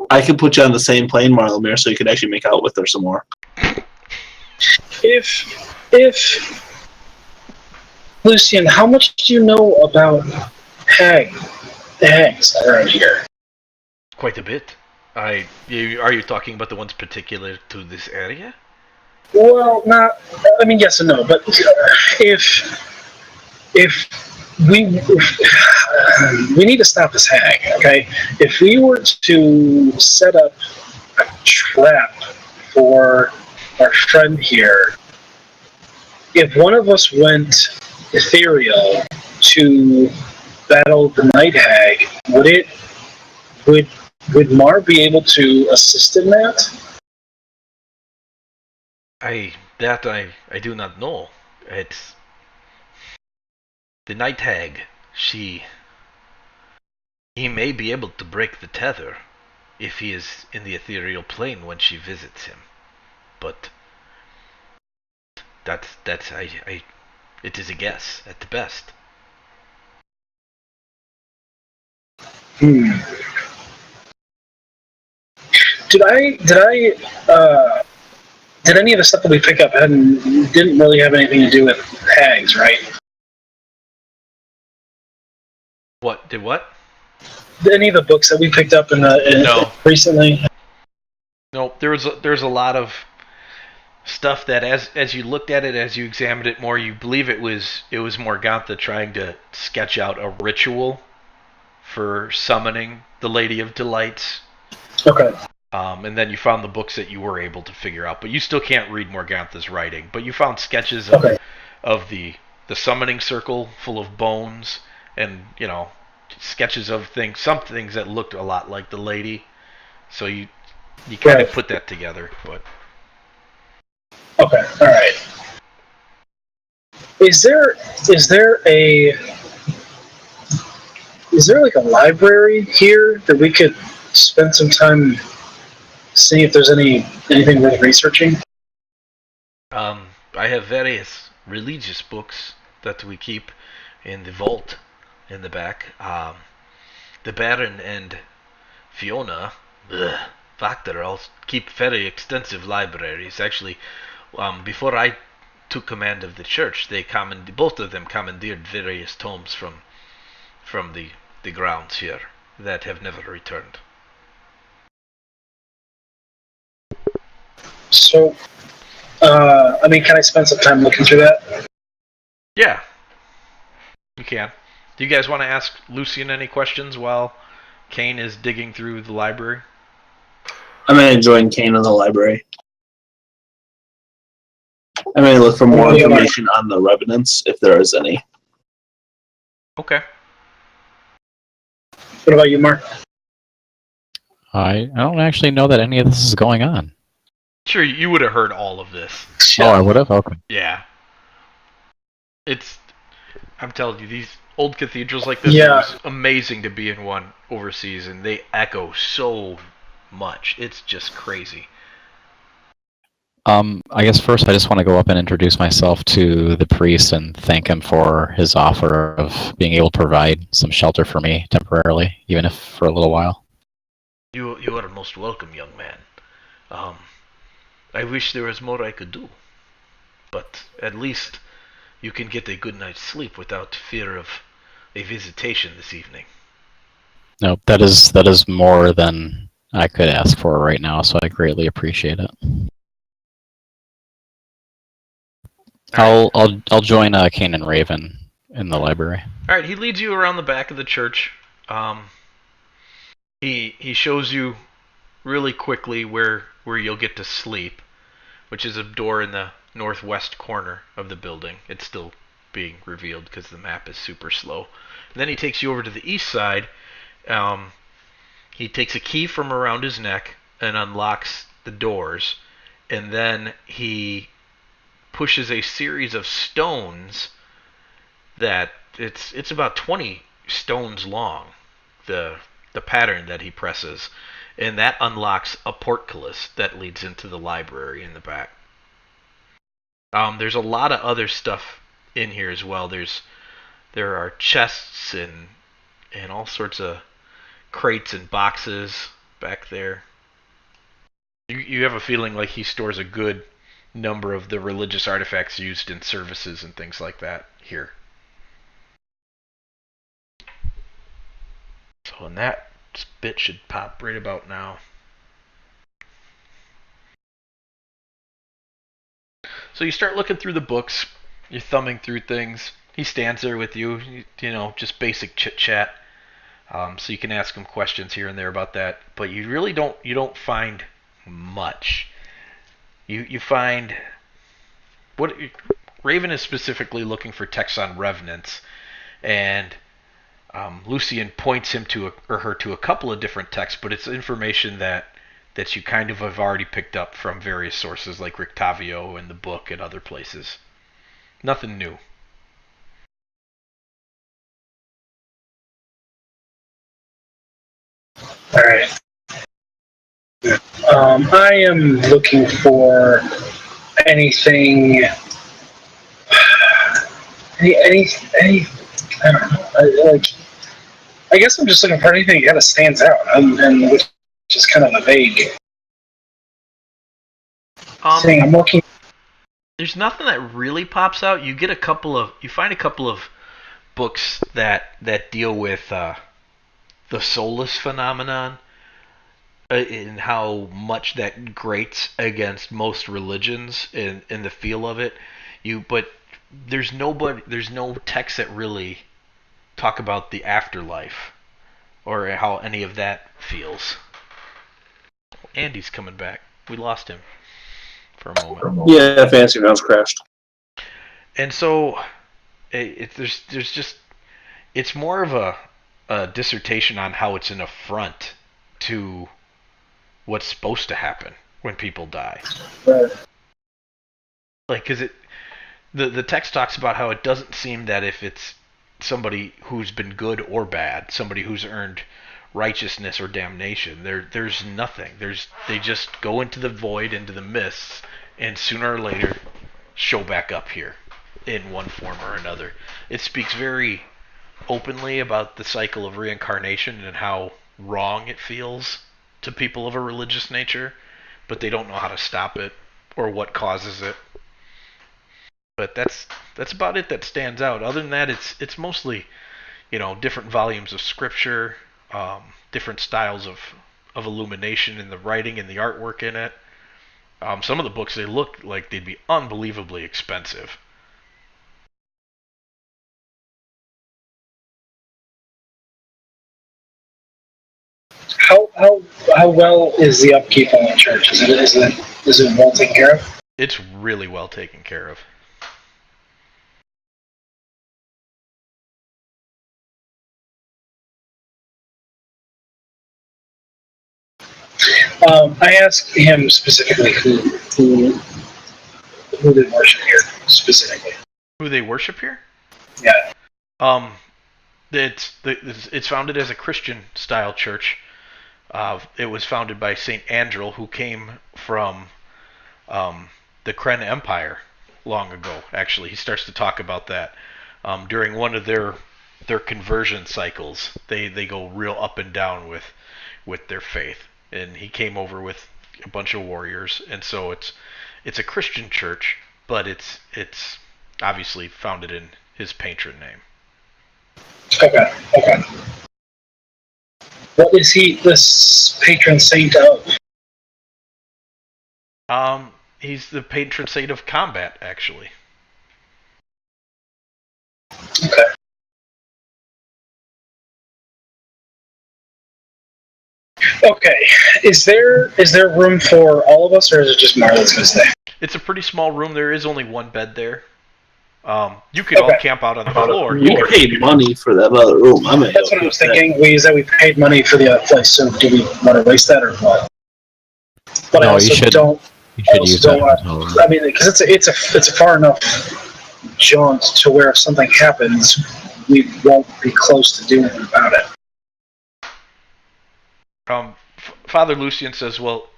I could put you on the same plane, Marlomere, so you could actually make out with her some more. If Lucian, how much do you know about the hags around here? Quite a bit. Are you talking about the ones particular to this area? Well, not. I mean, yes and no. But if we need to stop this hag, okay? If we were to set up a trap for our friend here, if one of us went ethereal to battle the night hag, would Mar be able to assist in that? I do not know. It's the night hag. He may be able to break the tether if he is in the ethereal plane when she visits him. But that's it is a guess at the best. Hmm. Did any of the stuff that we pick up didn't really have anything to do with hags, right? What did what? Any of the books that we picked up No. recently? No, there's a lot of stuff that as you looked at it, as you examined it more, you believe it was Morgantha trying to sketch out a ritual for summoning the Lady of Delights. Okay. And then you found the books that you were able to figure out, but you still can't read Morgantha's writing. But you found sketches of the summoning circle full of bones, and sketches of some things that looked a lot like the lady. So you kind of put that together, but. Okay, all right. Is there like a library here that we could spend some time seeing if there's anything worth researching? I have various religious books that we keep in the vault in the back. The Baron and Fiona, Factor, all keep very extensive libraries. Actually, before I took command of the church, both of them commandeered various tomes from the grounds here that have never returned. So, can I spend some time looking through that? Yeah, you can. Do you guys want to ask Lucian any questions while Kainne is digging through the library? I'm going to join Kainne in the library. I'm going to look for more information on the revenants, if there is any. Okay. What about you, Mark? I don't actually know that any of this is going on. Sure, you would have heard all of this. Oh, I would have? Okay. Yeah. I'm telling you, these old cathedrals like this, it's amazing to be in one overseas, and they echo so much. It's just crazy. I guess first I just want to go up and introduce myself to the priest and thank him for his offer of being able to provide some shelter for me temporarily, even if for a little while. You are most welcome, young man. I wish there was more I could do, but at least you can get a good night's sleep without fear of a visitation this evening. No, that is more than I could ask for right now, so I greatly appreciate it. I'll join Kainne and Raven in the library. All right, he leads you around the back of the church. He shows you really quickly where you'll get to sleep, which is a door in the northwest corner of the building. It's still being revealed because the map is super slow. And then he takes you over to the east side. He takes a key from around his neck and unlocks the doors, and then he pushes a series of stones that it's about 20 stones long, the pattern that he presses, and that unlocks a portcullis that leads into the library in the back. There's a lot of other stuff in here as well. There are chests and all sorts of crates and boxes back there. You have a feeling like he stores a good number of the religious artifacts used in services and things like that here. So, and that bit should pop right about now. So you start looking through the books, you're thumbing through things. He stands there with you, just basic chit chat. So you can ask him questions here and there about that, but you really don't find much. You find what Raven is specifically looking for texts on revenants, and Lucian points him to her to a couple of different texts, but it's information that you kind of have already picked up from various sources like Rictavio and the book and other places. Nothing new. All right. I am looking for anything. Any. I don't know. I guess I'm just looking for anything that kind of stands out, and which is kind of a vague thing. I'm looking. There's nothing that really pops out. You find a couple of books that deal with the soulless phenomenon and how much that grates against most religions in the feel of it. But there's no text that really talk about the afterlife or how any of that feels. Andy's coming back. We lost him for a moment. Yeah, Fancy Grounds crashed. And so it's more of a dissertation on how it's an affront to what's supposed to happen when people die. Right. Like, because the text talks about how it doesn't seem that if it's somebody who's been good or bad, somebody who's earned righteousness or damnation, there's nothing. They just go into the void, into the mists, and sooner or later show back up here in one form or another. It speaks very openly about the cycle of reincarnation and how wrong it feels to people of a religious nature, but they don't know how to stop it or what causes it. But that's about it that stands out. Other than that, it's mostly, different volumes of scripture, different styles of illumination in the writing and the artwork in it. Some of the books, they look like they'd be unbelievably expensive. How well is the upkeep on the church? Is it well taken care of? It's really well taken care of. I asked him specifically who they worship here specifically. Who they worship here? Yeah. It's founded as a Christian style church. It was founded by Saint Andrel, who came from the Kainne Empire long ago. Actually, he starts to talk about that during one of their conversion cycles. They go real up and down with their faith, and he came over with a bunch of warriors, and so it's a Christian church, but it's obviously founded in his patron name. Okay. What is he this patron saint of? He's the patron saint of combat, actually. Okay. Okay. Is there room for all of us, or is it just Marlon's gonna stay? It's a pretty small room. There is only one bed there. You could all camp out on the floor. We paid money for that other room. That's what I was thinking. We paid money for the other place, so do we want to waste that or what? But No, I you also should. don't. You should use that. I mean, because it's a far enough jaunt to where if something happens, we won't be close to doing about it. Father Lucian says, well,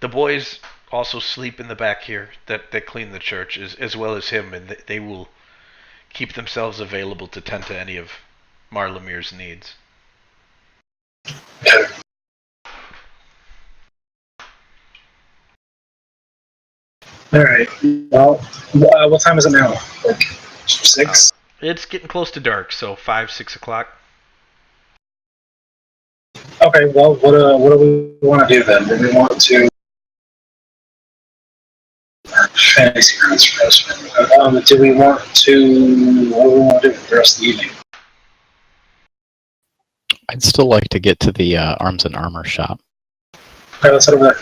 the boys also sleep in the back here that clean the church, as well as him, and they will keep themselves available to tend to any of Marlemir's needs. Alright. Well, what time is it now? Like 6? It's getting close to dark, so 5, 6 o'clock. Okay, well, what do we want to do then? Do we want to... Fantasy grounds first. Do we want to... What do we want to do for the rest of the evening? I'd still like to get to the arms and armor shop. Okay, let's head over there.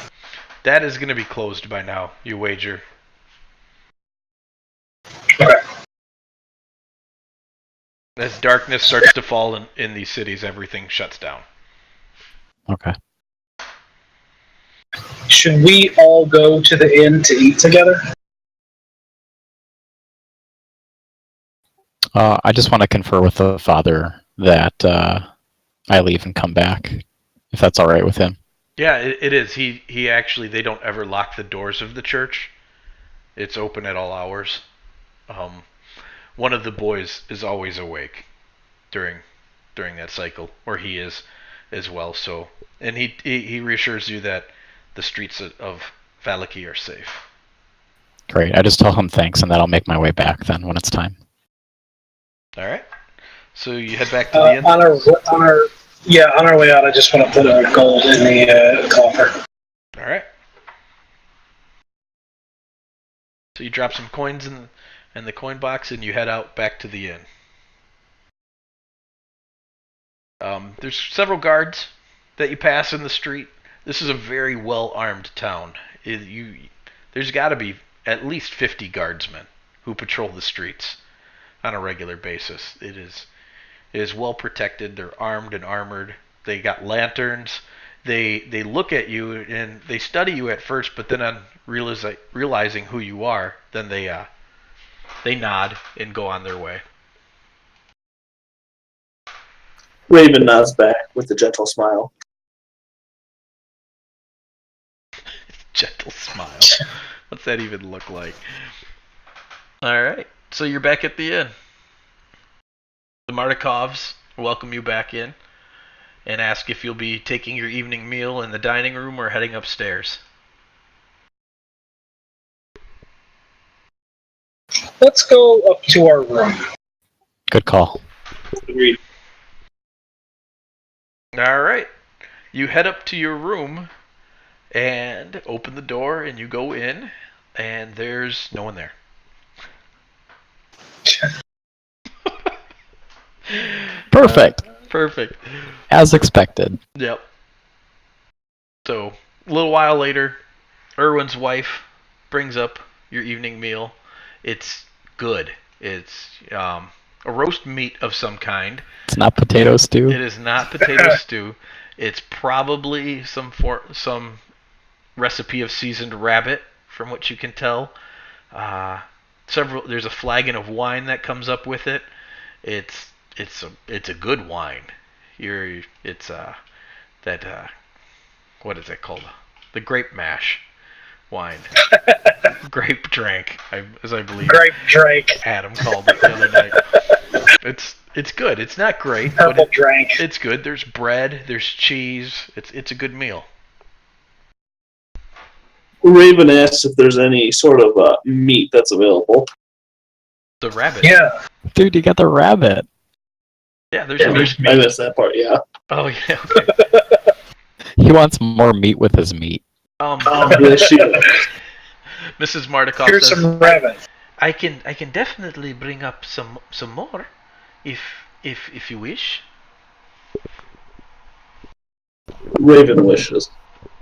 That is going to be closed by now, you wager. Okay. As darkness starts to fall in these cities, everything shuts down. Okay. Should we all go to the inn to eat together? I just want to confer with the father that I leave and come back, if that's all right with him. Yeah, it is. He actually, they don't ever lock the doors of the church. It's open at all hours. One of the boys is always awake during that cycle, or he is as well. So, and he reassures you that the streets of Vallaki are safe. Great. I just tell him thanks, and that I'll make my way back then when it's time. All right. So you head back to the inn. On our way out, I just want to put a gold in the coffer. All right. So you drop some coins in the coin box, and you head out back to the inn. There's several guards that you pass in the street. This is a very well-armed town. There's got to be at least 50 guardsmen who patrol the streets on a regular basis. It is well protected. They're armed and armored. They got lanterns. They look at you and they study you at first, but then on realizing who you are, then they nod and go on their way. Raven nods back with a gentle smile. Gentle smile. What's that even look like? Alright, so you're back at the inn. The Mardikovs welcome you back in and ask if you'll be taking your evening meal in the dining room or heading upstairs. Let's go up to our room. Good call. Agreed. Alright, you head up to your room and open the door and you go in and there's no one there. Perfect. Perfect. As expected. Yep. So, a little while later, Erwin's wife brings up your evening meal. It's good. It's a roast meat of some kind. It's not potato stew. It is not potato stew. It's probably some recipe of seasoned rabbit, from what you can tell. There's a flagon of wine that comes up with it. It's a good wine. What is it called? The grape mash wine. Grape drank, as I believe. Grape Drake. Adam called it the other night. It's good. It's not great, Purple but drank. it's good. There's bread. There's cheese. It's a good meal. Raven asks if there's any sort of meat that's available. The rabbit. Yeah. Dude, you got the rabbit. Yeah, there's Yeah, meat. I missed that part, yeah. Oh yeah. Okay. He wants more meat with his meat. Yeah, she Mrs. Mardikov Here's says, some rabbit. I can definitely bring up some more, if you wish. Raven wishes.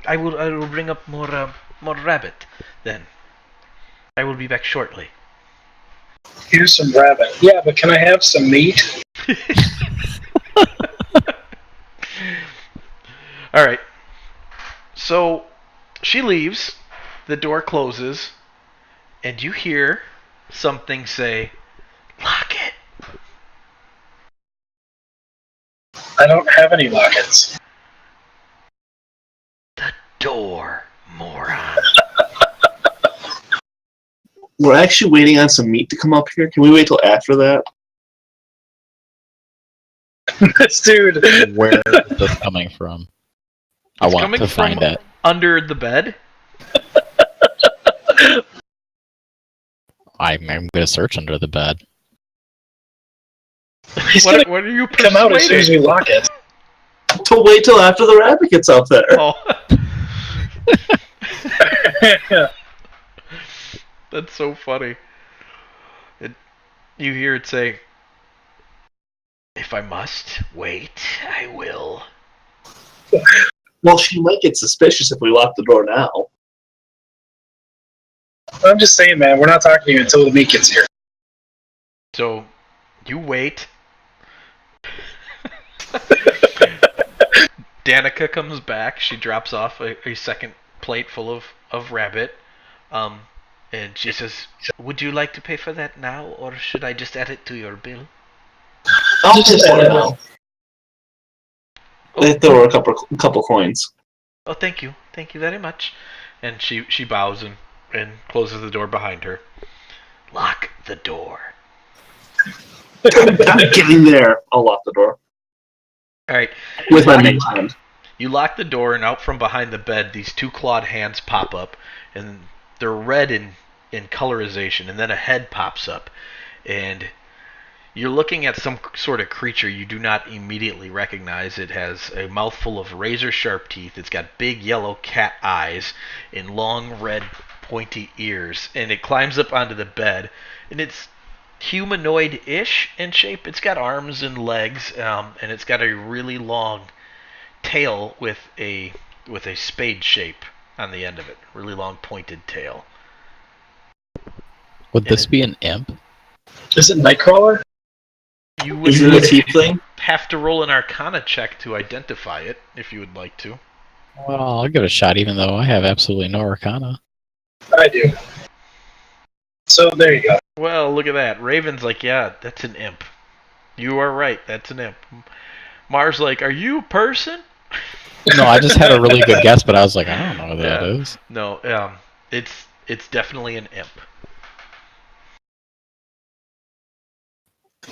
I will bring up more rabbit then. I will be back shortly. Here's some rabbit. Yeah, but can I have some meat? All right. So she leaves. The door closes, and you hear something say, "Lock it." I don't have any lockets. door, moron. We're actually waiting on some meat to come up here. Can we wait till after that? This dude. Where is this coming from? I It's want coming to find from it. under the bed. I'm going to search under the bed. He's What gonna are you come out as soon as we persuading? lock it. To wait till after the rabbit gets up there. Oh. That's so funny. You hear it say, "If I must wait, I will." Well, she might get suspicious if we lock the door now. I'm just saying, man, we're not talking to you until the meat gets here. So, you wait. Danica comes back. She drops off a second plate full of rabbit. And she says, "Would you like to pay for that now, or should I just add it to your bill?" I'll just let her know. Oh, They throw her a couple coins. oh, thank you very much. And she bows and closes the door behind her. Lock the door. I'm getting there. I'll lock the door. All right. With my main hand. You lock the door, and out from behind the bed, these two clawed hands pop up, and they're red in colorization, and then a head pops up, and you're looking at some sort of creature you do not immediately recognize. It has a mouthful of razor-sharp teeth. It's got big yellow cat eyes and long red pointy ears, and it climbs up onto the bed, and it's humanoid-ish in shape. It's got arms and legs, and it's got a really long tail with a spade shape on the end of it. Really long pointed tail. Would this be an imp? Is it Nightcrawler? You would Is it a tiefling? have to roll an Arcana check to identify it, if you would like to. Well, I'll give it a shot, even though I have absolutely no Arcana. I do. So there you go. Well, look at that. Raven's like, yeah, that's an imp. You are right, that's an imp. Mars like, are you a person? No, I just had a really good guess, but I was like, I don't know what that is. No, it's definitely an imp.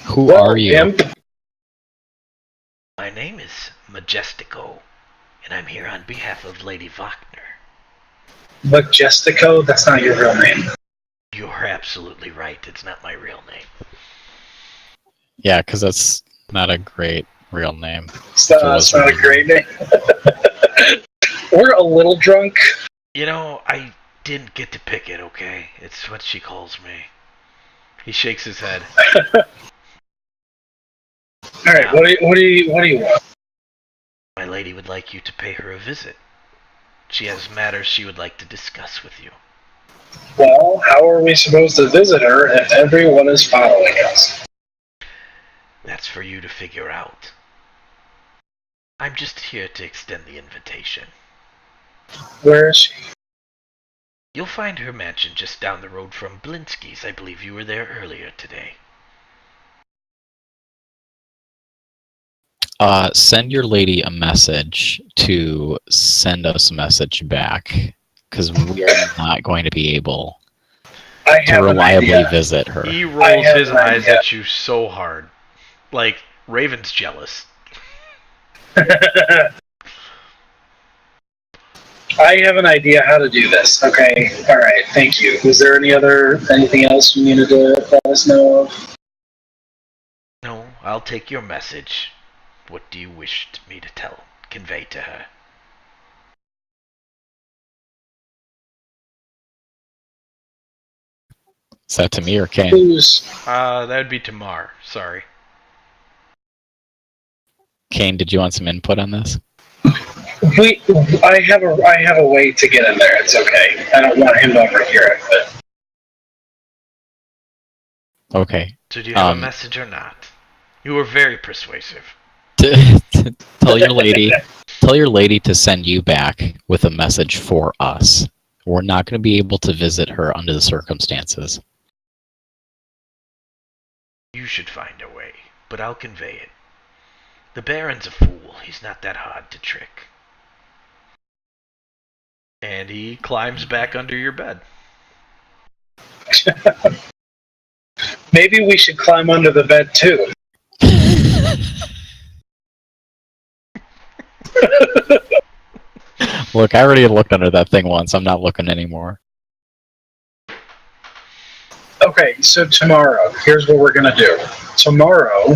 Who are you? Imp. My name is Majestico, and I'm here on behalf of Lady Wagner. Majestico? That's not your real name. You're absolutely right. It's not my real name. Yeah, because that's not a great real name. It's not a great name. We're a little drunk. You know, I didn't get to pick it, okay? It's what she calls me. He shakes his head. All right, what do you want? My lady would like you to pay her a visit. She has matters she would like to discuss with you. Well, how are we supposed to visit her if everyone is following us? That's for you to figure out. I'm just here to extend the invitation. Where is she? You'll find her mansion just down the road from Blinsky's. I believe you were there earlier today. Send your lady a message to send us a message back, because we are not going to be able to reliably visit her. He rolls his eyes at you so hard. Like, Raven's jealous. I have an idea how to do this. Okay, all right, thank you. Was there anything else you needed to let us know of? No, I'll take your message. What do you wish me to convey to her? Is that to me or Kainne? That would be Tamar. Sorry. Kainne, did you want some input on this? I have a way to get in there. It's okay. I don't want him to overhear it, but Okay. So do you have a message or not? You were very persuasive. Tell your lady to send you back with a message for us. We're not going to be able to visit her under the circumstances. You should find a way, but I'll convey it. The Baron's a fool. He's not that hard to trick. And he climbs back under your bed. Maybe we should climb under the bed too. Look, I already looked under that thing once. I'm not looking anymore. Okay, so tomorrow, here's what we're gonna do. Tomorrow,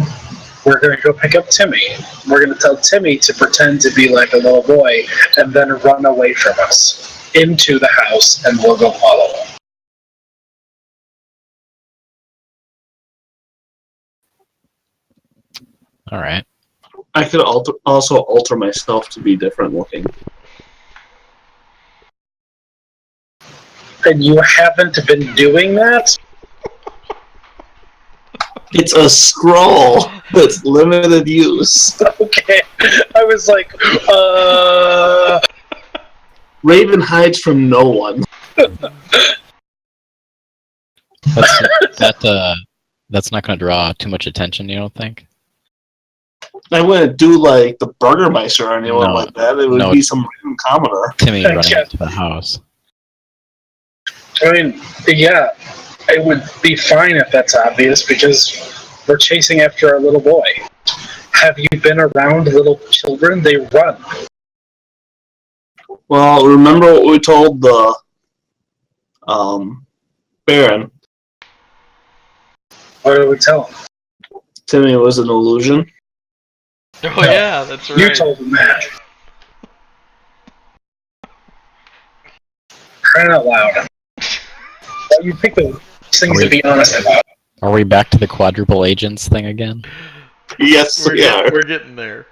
we're gonna go pick up Timmy. We're gonna tell Timmy to pretend to be like a little boy and then run away from us into the house, and we'll go follow him. All right. I could also alter myself to be different looking. And you haven't been doing that? It's a scroll that's limited use. Okay. I was like, Raven hides from no one. That's not going to draw too much attention, you don't think? I wouldn't do like the Burgomaster or anyone No. like that. It would No. be some random commoner. Timmy running Yeah. into the house. I mean, yeah, it would be fine if that's obvious because we're chasing after our little boy. Have you been around little children? They run. Well, remember what we told the Baron? What did we tell him? Timmy was an illusion. Oh yeah, that's right. You told him that. Crying out loud. Well, you pick the things to be honest about. Are we back to the quadruple agents thing again? Yes, we are. We're getting there.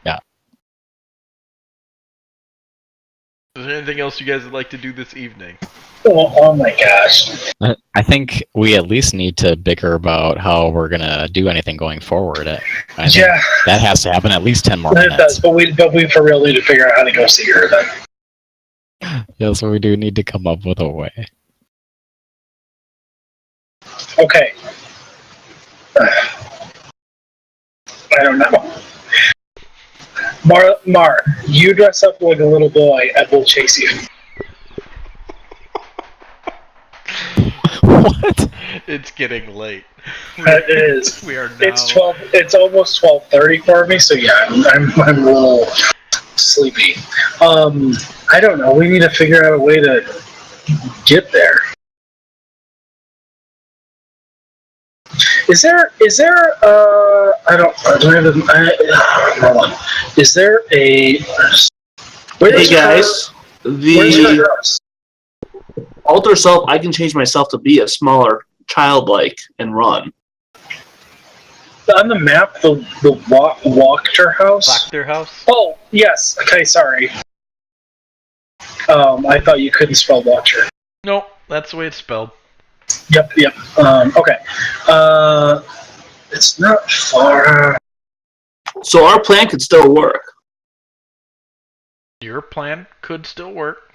Yeah. Is there anything else you guys would like to do this evening? Oh my gosh. I think we at least need to bicker about how we're going to do anything going forward. I think Yeah, that has to happen at least 10 more it does, minutes. but we for real need to figure out how to go see her then. Yeah, so we do need to come up with a way. Okay. I don't know. Mar, you dress up like a little boy and we'll chase you. What? It's getting late. It is. We are now. It's 12. It's almost 12:30 for me, so yeah, I'm a little sleepy. I don't know. We need to figure out a way to get there. Is there I don't hold on. Is there a Hey guys, where's her the house? alter self, I can change myself to be a smaller childlike and run. On the map, the walked her house? Wachter house? Oh, yes. Okay, sorry. I thought you couldn't spell watcher. No, that's the way it's spelled. Yep. Okay. It's not far. So our plan could still work. Your plan could still work.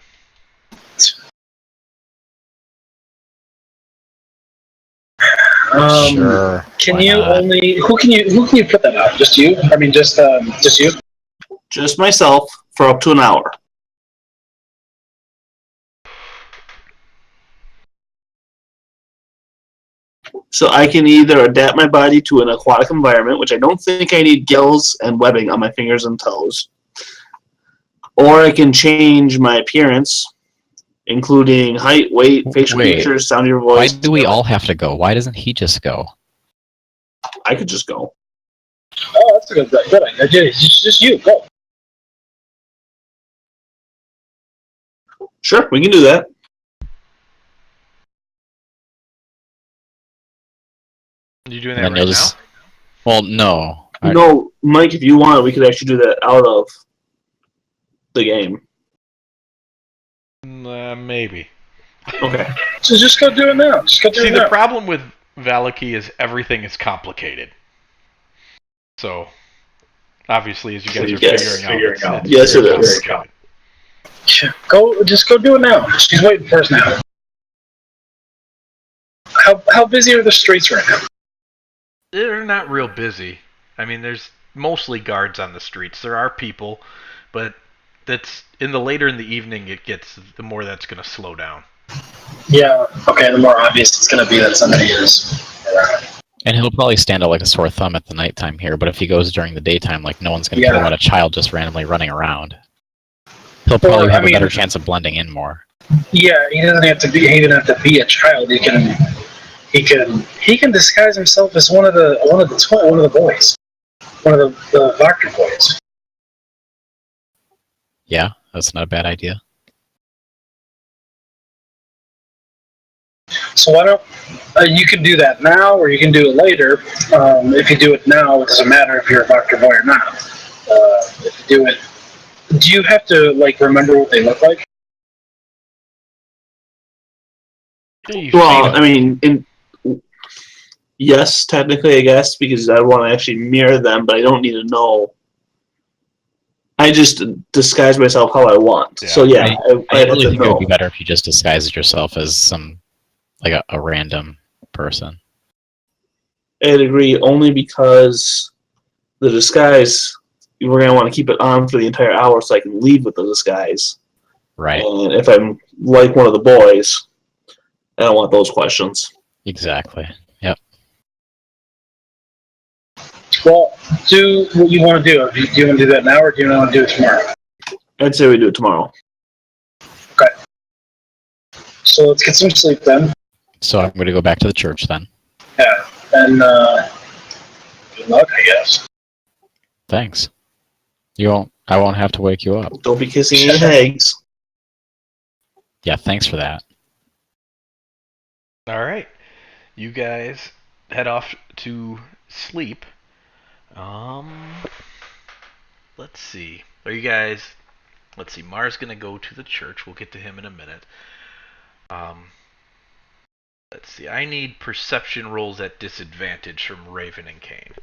Sure. Can why you not? only who can you put that out? Just you? I mean, just you. Just myself for up to an hour. So I can either adapt my body to an aquatic environment, which I don't think I need gills and webbing on my fingers and toes, or I can change my appearance, including height, weight, facial Wait. features, sound of your Why voice. do we all have to go? Why doesn't he just go? I could just go. Oh, that's a good idea. Just you go. Sure, we can do that. You doing And that then right you'll now? just... Well, no. No, Mike, if you want, we could actually do that out of the game. Maybe. Okay. So just go do it now. Just go do See, it the now. problem with Vallaki is everything is complicated. So, obviously, as you guys are Yes, figuring out, it's Yes, very it is. complicated. Just go do it now. She's waiting for us now. How busy are the streets right now? They're not real busy. I mean, there's mostly guards on the streets. There are people, but that's in the later in the evening it gets, the more that's going to slow down. Yeah. Okay. The more obvious it's going to be that somebody is. And he'll probably stand out like a sore thumb at the nighttime here, but if he goes during the daytime, like no one's going to care about a child just randomly running around. He'll probably have a better chance of blending in more. Yeah, he doesn't have to be. He even have to be a child. He can disguise himself as one of the boys, one of the doctor boys. Yeah, that's not a bad idea. So why don't you can do that now, or you can do it later. If you do it now, it doesn't matter if you're a doctor boy or not. If you do it, do you have to like remember what they look like? Well, I mean, yes, technically, I guess, because I want to actually mirror them, but I don't need to know. I just disguise myself how I want. Yeah. So yeah, I really think it would be better if you just disguised yourself as some, like a random person. I'd agree, only because the disguise, we're going to want to keep it on for the entire hour so I can leave with the disguise. Right. And if I'm like one of the boys, I don't want those questions. Exactly. Yep. Well, do what you want to do. Do you want to do that now, or do you want to do it tomorrow? I'd say we do it tomorrow. Okay. So let's get some sleep then. So I'm going to go back to the church then. Yeah, and good luck, I guess. Thanks. I won't have to wake you up. Don't be kissing any eggs. Yeah, thanks for that. All right, you guys head off to sleep. Let's see. Let's see. Mar's gonna go to the church. We'll get to him in a minute. Let's see. I need perception rolls at disadvantage from Raven and Kainne.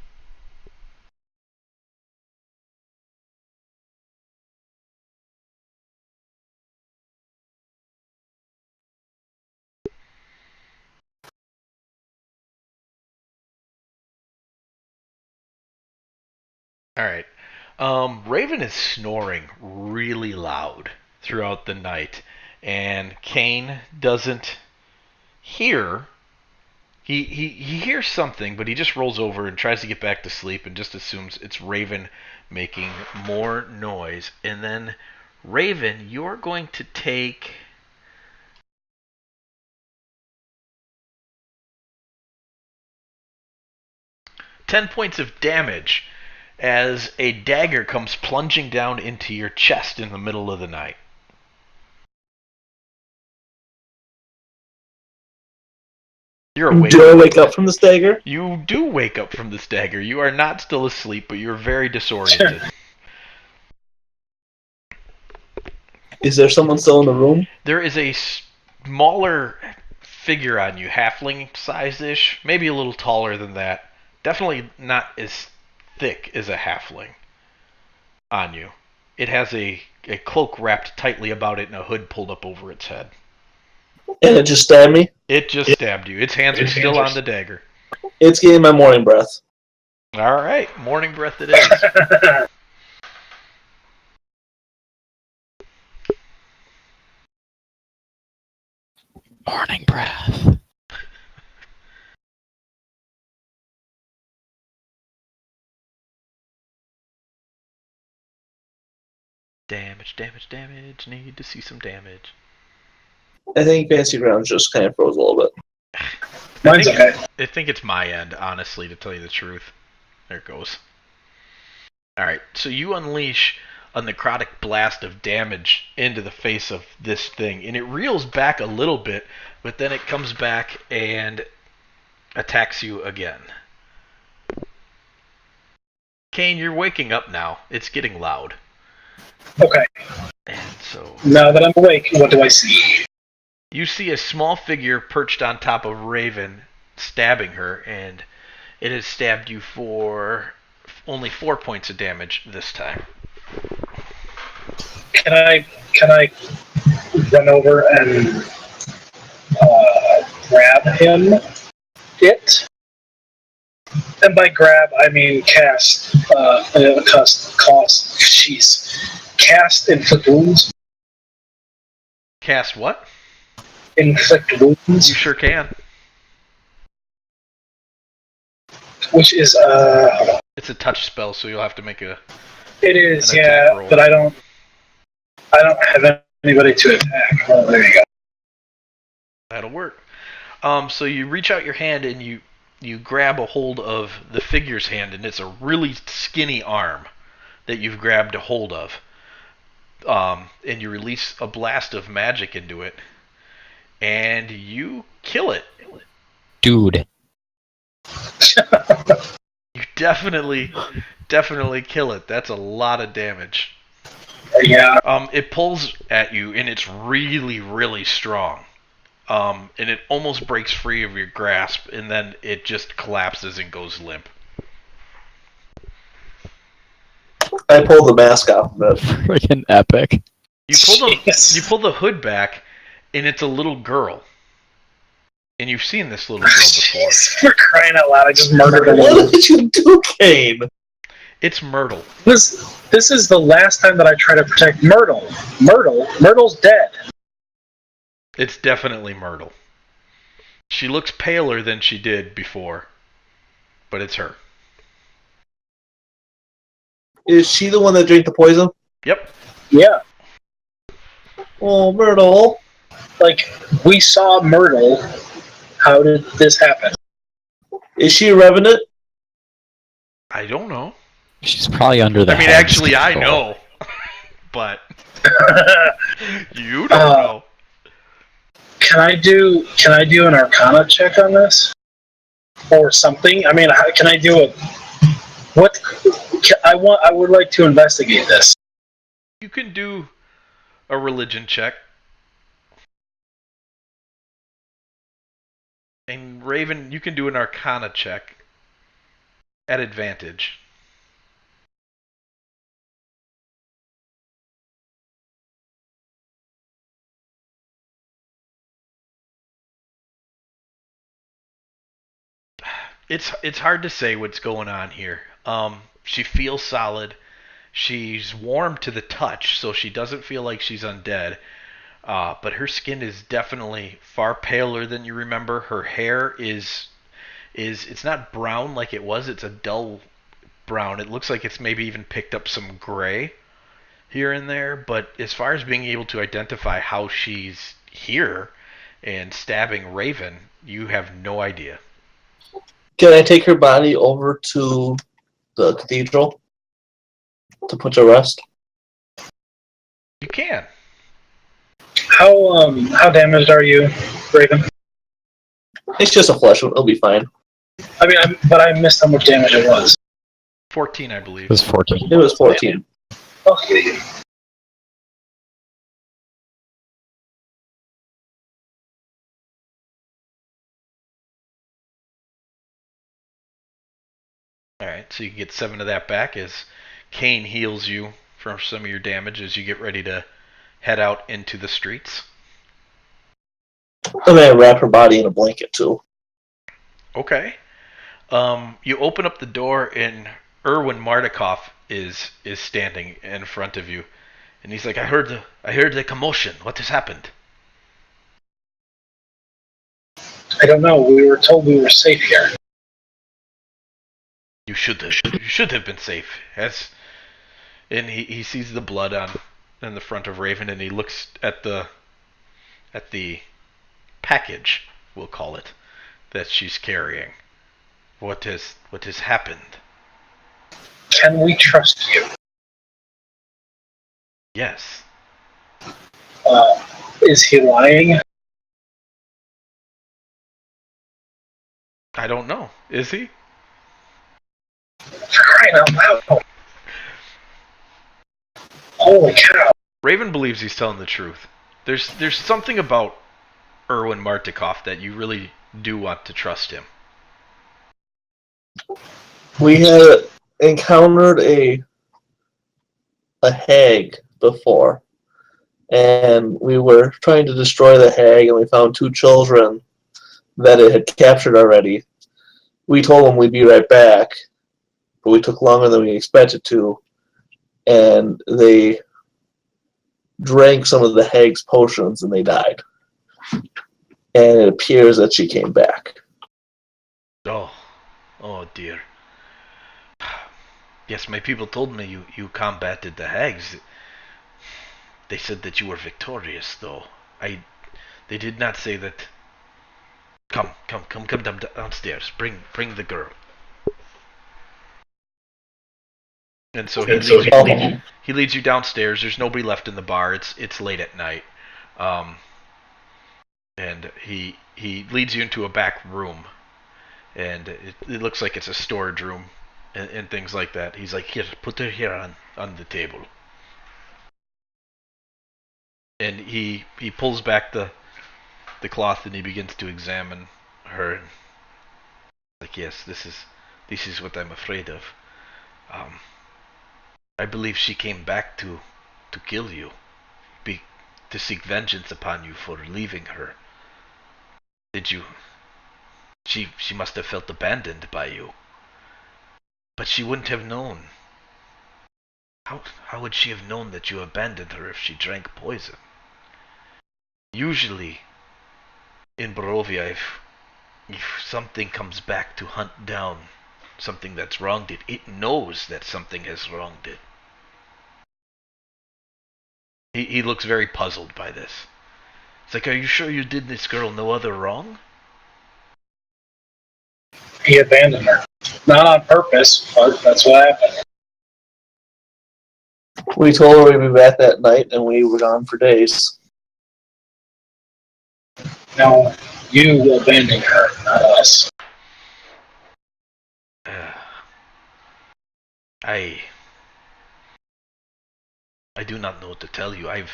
All right. Raven is snoring really loud throughout the night, and Kainne doesn't hear. He hears something, but he just rolls over and tries to get back to sleep and just assumes it's Raven making more noise. And then, Raven, you're going to take 10 points of damage as a dagger comes plunging down into your chest in the middle of the night. You're awake. Do I wake up from this dagger? You do wake up from this dagger. You are not still asleep, but you're very disoriented. Is there someone still in the room? There is a smaller figure on you, halfling size-ish, maybe a little taller than that. Definitely not as thick as a halfling on you. It has a cloak wrapped tightly about it and a hood pulled up over its head. And it just stabbed me? It just stabbed you. Its hands are still on the dagger. It's getting my morning breath. All right, morning breath it is. Morning breath. Damage, damage, damage. Need to see some damage. I think Fancy Grounds just kind of froze a little bit. Mine's okay. I think it's my end, honestly, to tell you the truth. There it goes. Alright, so you unleash a necrotic blast of damage into the face of this thing, and it reels back a little bit, but then it comes back and attacks you again. Kainne, you're waking up now. It's getting loud. Okay. And so now that I'm awake, what do I see? You see a small figure perched on top of Raven, stabbing her, and it has stabbed you for only 4 points of damage this time. Can I run over and grab him? And by grab, I mean cast. Cast inflict wounds. Cast what? Inflict You wounds, sure can. which is It's a touch spell, so you'll have to make a. It is, An attack roll. but I don't have anybody to attack. Oh, there you go. That'll work. So you reach out your hand and you grab a hold of the figure's hand, and it's a really skinny arm that you've grabbed a hold of. And you release a blast of magic into it, and you kill it. Dude. You definitely kill it. That's a lot of damage. Yeah. It pulls at you, and it's really, really strong. And it almost breaks free of your grasp, and then it just collapses and goes limp. I pulled the mask off of it. Freaking epic. You pull the hood back, and it's a little girl. And you've seen this little girl before. Jeez, for crying out loud, I just murdered her. What did you do, Kainne? It's Myrtle. This is the last time that I try to protect Myrtle. Myrtle's dead. It's definitely Myrtle. She looks paler than she did before, but it's her. Is she the one that drank the poison? Yep. Yeah. Oh, Myrtle. Like, we saw Myrtle. How did this happen? Is she a revenant? I don't know. She's probably under the I mean, hag's actually, control. I know. But you don't know. Can I do an Arcana check on this, or something? I mean, can I do a what? I would like to investigate this. You can do a religion check. And Raven, you can do an Arcana check at advantage. It's hard to say what's going on here. She feels solid. She's warm to the touch, so she doesn't feel like she's undead. But her skin is definitely far paler than you remember. Her hair is it's not brown like it was. It's a dull brown. It looks like it's maybe even picked up some gray here and there. But as far as being able to identify how she's here and stabbing Raven, you have no idea. Can I take her body over to the cathedral to put to rest? You can. How damaged are you, Raven? It's just a flesh wound. It'll be fine. I mean, but I missed how much damage it was. 14, I believe. It was 14. It was 14. Okay. Alright, so you can get 7 of that back as Kainne heals you from some of your damage as you get ready to head out into the streets. I'm gonna wrap her body in a blanket too. Okay. You open up the door and Erwin Mardikoff is standing in front of you. And he's like, I heard the commotion. What has happened? I don't know. We were told we were safe here. You should have been safe. And he sees the blood on the front of Raven, and he looks at the package, we'll call it, that she's carrying. What has happened? Can we trust you? Yes. Is he lying? I don't know. Is he? For crying out loud. Holy cow. Raven believes he's telling the truth. There's something about Erwin Mardikoff that you really do want to trust him. We had encountered a hag before, and we were trying to destroy the hag, and we found 2 children that it had captured already. we told them we'd be right back, but we took longer than we expected to, and they drank some of the hag's potions and they died. And it appears that she came back. Oh, oh dear. Yes, my people told me you combated the hags. They said that you were victorious, though. They did not say that. Come downstairs. Bring the girl. And so he leads you downstairs. There's nobody left in the bar. It's late at night, and he leads you into a back room, and it looks like it's a storage room and things like that. He's like, here, put her here on the table. And he pulls back the cloth and he begins to examine her. And like, yes, this is what I'm afraid of. I believe she came back to kill you, to seek vengeance upon you for leaving her. Did you? She must have felt abandoned by you, but she wouldn't have known. How would she have known that you abandoned her if she drank poison? Usually, in Barovia, if something comes back to hunt down something that's wronged it, it knows that something has wronged it. He looks very puzzled by this. It's like, are you sure you did this girl no other wrong? He abandoned her. Not on purpose, but that's what happened. We told her we'd be back that night, and we were gone for days. No, you abandoned her, not us. I do not know what to tell you. I've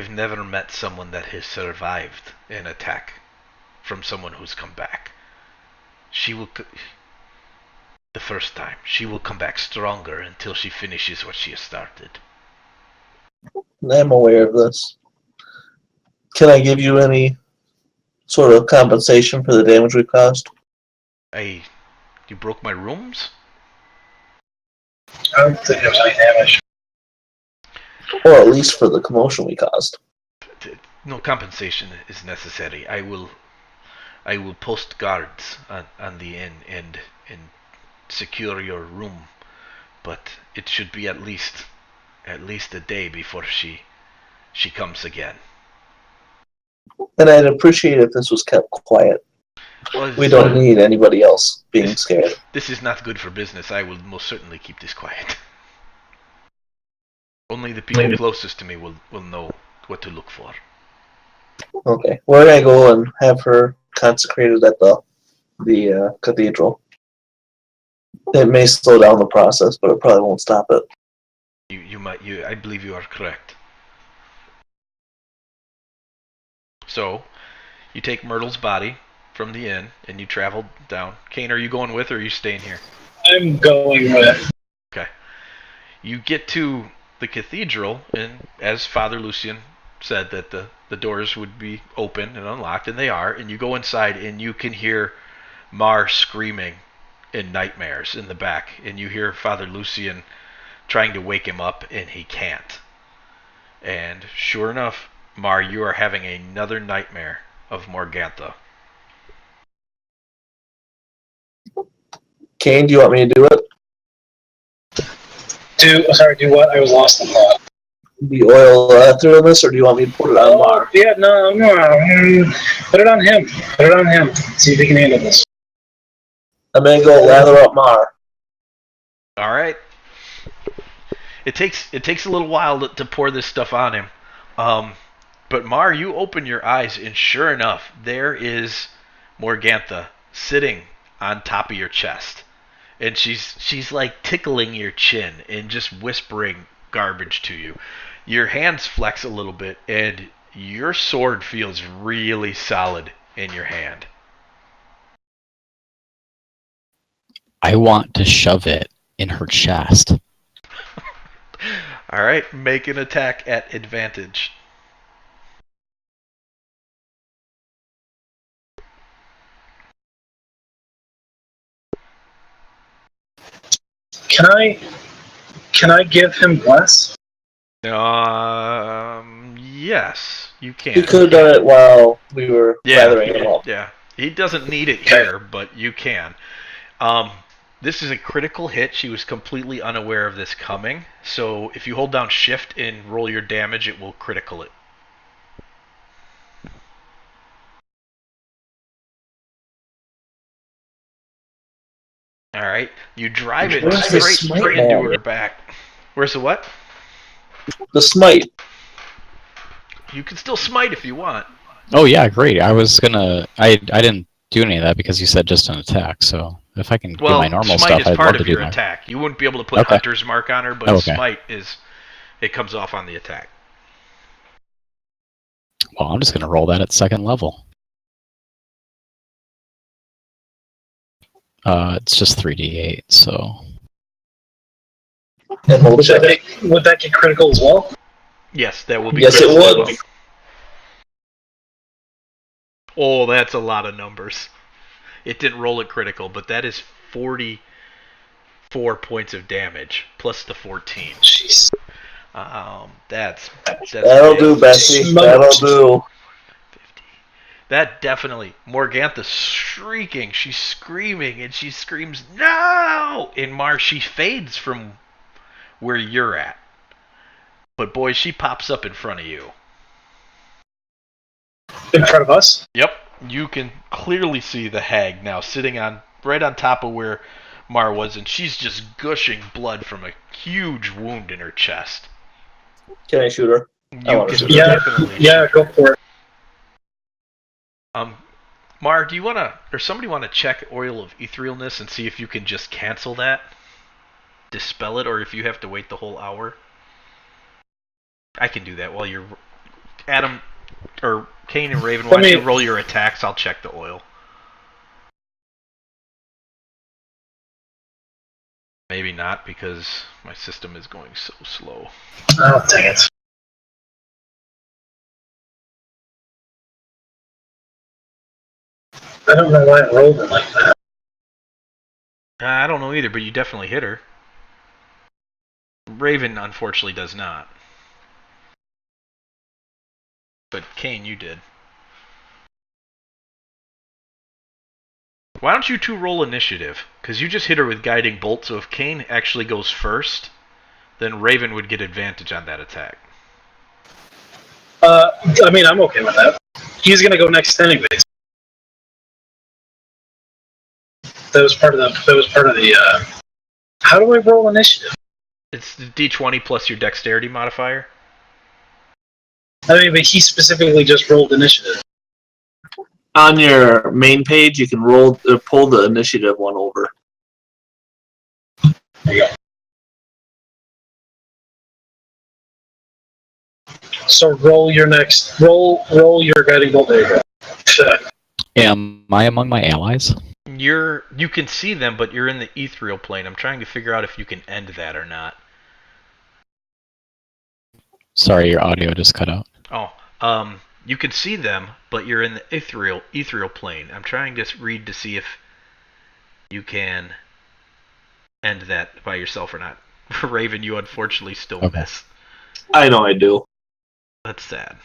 never met someone that has survived an attack from someone who's come back. The first time, she will come back stronger until she finishes what she has started. I'm aware of this. Can I give you any sort of compensation for the damage we caused? You broke my rooms? I don't think there was any damage. Or at least for the commotion we caused. No compensation is necessary. I will post guards on the inn and secure your room, but it should be at least a day before she comes again. And I'd appreciate if this was kept quiet. Well, we don't need anybody else being scared. This is not good for business. I will most certainly keep this quiet. Only the people closest to me will know what to look for. Okay, we're gonna go and have her consecrated at the cathedral. It may slow down the process, but it probably won't stop it. I believe you are correct. So, you take Myrtle's body from the inn and you travel down. Kainne, are you going with or are you staying here? I'm going with. Okay. You get to the cathedral, and as Father Lucian said that the doors would be open and unlocked, and they are, and you go inside and you can hear Mar screaming in nightmares in the back, and you hear Father Lucian trying to wake him up, and he can't. And sure enough, Mar, you are having another nightmare of Morgantha. Kainne, do you want me to do it? Do what? I was lost in thought. The oil through this, or do you want me to put it on Mar? Yeah, no. Put it on him. Put it on him. See if he can handle this. I'm gonna go lather up Mar. All right. It takes a little while to pour this stuff on him, but Mar, you open your eyes, and sure enough, there is Morgantha sitting on top of your chest, and she's like tickling your chin and just whispering garbage to you. Your hands flex a little bit, and your sword feels really solid in your hand. I want to shove it in her chest. All right, make an attack at advantage. Can I give him bless? Yes, you can. You could have done it while we were gathering him up. Yeah, he doesn't need it here, but you can. This is a critical hit. She was completely unaware of this coming. So if you hold down Shift and roll your damage, it will critical it. All right, you drive it straight into her back. Where's the what? The smite. You can still smite if you want. Oh yeah, great. I was gonna. I didn't do any of that because you said just an attack. So if I can do my normal smite stuff, is I'd part love to of do your my attack. You wouldn't be able to put Hunter's Mark on her, but smite is it comes off on the attack. Well, I'm just gonna roll that at second level. It's just 3d8, so. And would that get critical as well? Yes, that will be. Yes, it would. Well. Oh, that's a lot of numbers. It didn't roll it critical, but that is 44 points of damage plus the 14. Jeez. That's That'll do, Bessie. That'll do. 50. That definitely. Morgantha's shrieking. She's screaming, and she screams, "No!" In Mar, she fades from where you're at. But boy, she pops up in front of you. In front of us? Yep. You can clearly see the hag now sitting right on top of where Mar was, and she's just gushing blood from a huge wound in her chest. Can I shoot her? Yeah, go for it. Mar, do you wanna, or somebody wanna check Oil of Etherealness and see if you can just cancel that, dispel it, or if you have to wait the whole hour? I can do that while you're Adam or Kainne and Raven. Why don't you roll your attacks? I'll check the oil. Maybe not because my system is going so slow. Oh, dang it. I don't know why I rolled it like that. I don't know either, but you definitely hit her. Raven, unfortunately, does not. But Kainne, you did. Why don't you two roll initiative? Because you just hit her with Guiding Bolt, so if Kainne actually goes first, then Raven would get advantage on that attack. I mean, I'm okay with that. He's gonna go next anyways. That was part of the. How do I roll initiative? It's the D20 plus your dexterity modifier. I mean, but he specifically just rolled initiative. On your main page, you can pull the initiative one over. There you go. So roll your guiding bolt. There you go. Am I among my allies? You can see them, but you're in the ethereal plane. I'm trying to figure out if you can end that or not. Sorry, your audio just cut out. Oh, you can see them, but you're in the ethereal plane. I'm trying to read to see if you can end that by yourself or not. Raven, you unfortunately still miss. I know I do. That's sad.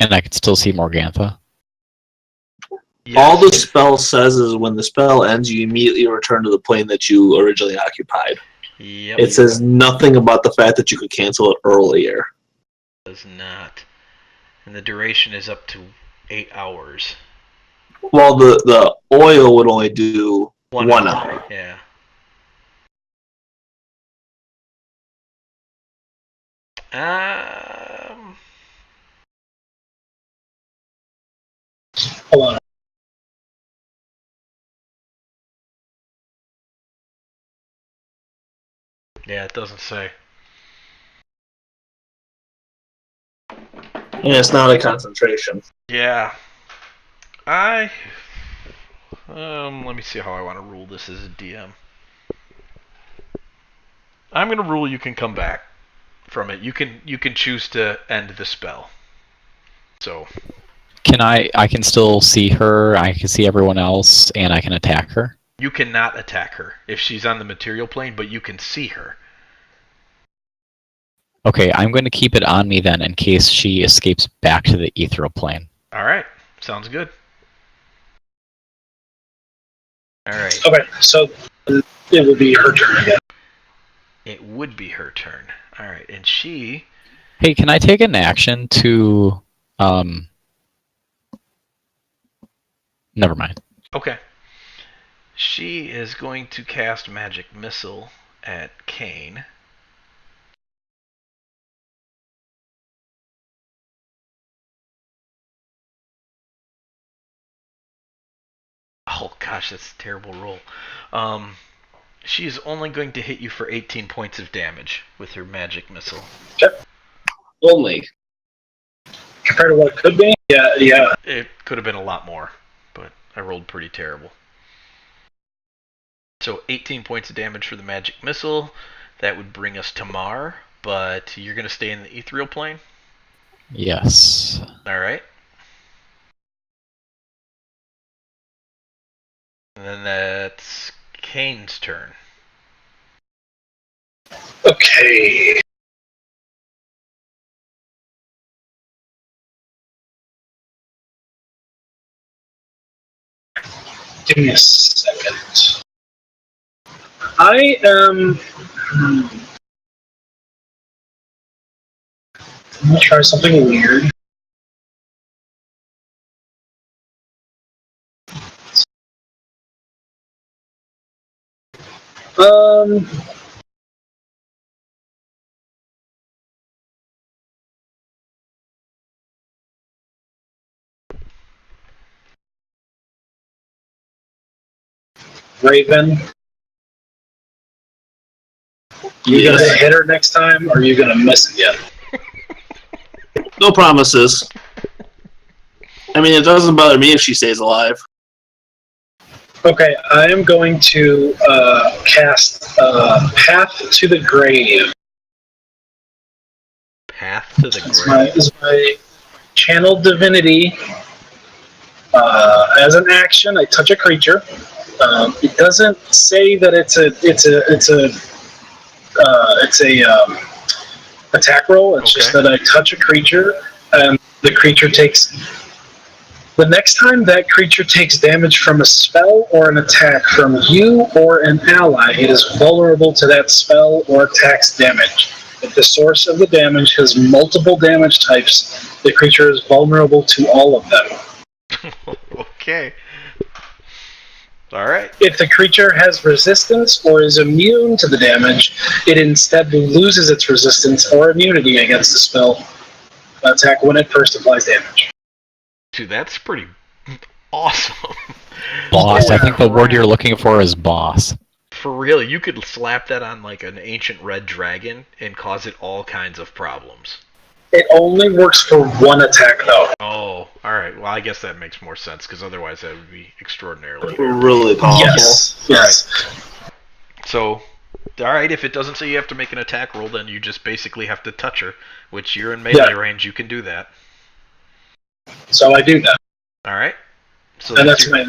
And I can still see Morgantha. Yes. All the spell says is when the spell ends, you immediately return to the plane that you originally occupied. Yep. It says nothing about the fact that you could cancel it earlier. It does not. And the duration is up to 8 hours. Well, the oil would only do 1 hour. Yeah. Hold on. Yeah, it doesn't say. Yeah, it's not a concentration. Yeah. Let me see how I want to rule this as a DM. I'm going to rule you can come back from it. You can choose to end the spell. So. I can still see her, I can see everyone else, and I can attack her? You cannot attack her if she's on the material plane, but you can see her. Okay, I'm going to keep it on me then in case she escapes back to the ethereal plane. All right, sounds good. All right. Okay, so it will be her turn again. It would be her turn. All right, and she... Hey, can I take an action to... Never mind. Okay. She is going to cast Magic Missile at Kainne. Oh gosh, that's a terrible roll. She is only going to hit you for 18 points of damage with her Magic Missile. Okay. Only. Compared to what it could be? Yeah. It could have been a lot more, but I rolled pretty terrible. So 18 points of damage for the Magic Missile. That would bring us to Mar, but you're going to stay in the ethereal plane? Yes. Alright. And then that's Kane's turn. Okay. Give me a second. I am... I'm going to try something weird. Raven, you gonna hit her next time, or are you gonna miss again? No promises. I mean, it doesn't bother me if she stays alive. Okay, I am going to cast Path to the Grave. Path to the Grave. Is my channel divinity. As an action, I touch a creature. It doesn't say that it's a attack roll. It's just that I touch a creature, and the creature takes. The next time that creature takes damage from a spell or an attack from you or an ally, it is vulnerable to that spell or attack's damage. If the source of the damage has multiple damage types, the creature is vulnerable to all of them. Okay. Alright. If the creature has resistance or is immune to the damage, it instead loses its resistance or immunity against the spell attack when it first applies damage. Dude, that's pretty awesome. Boss. I think the word you're looking for is boss. For real, you could slap that on like an ancient red dragon and cause it all kinds of problems. It only works for one attack, though. Oh, alright. Well, I guess that makes more sense, because otherwise that would be extraordinarily... Really powerful. Yes. So, alright, if it doesn't say you have to make an attack roll, then you just basically have to touch her, which you're in melee range, you can do that. So I do that. Alright. So And that's my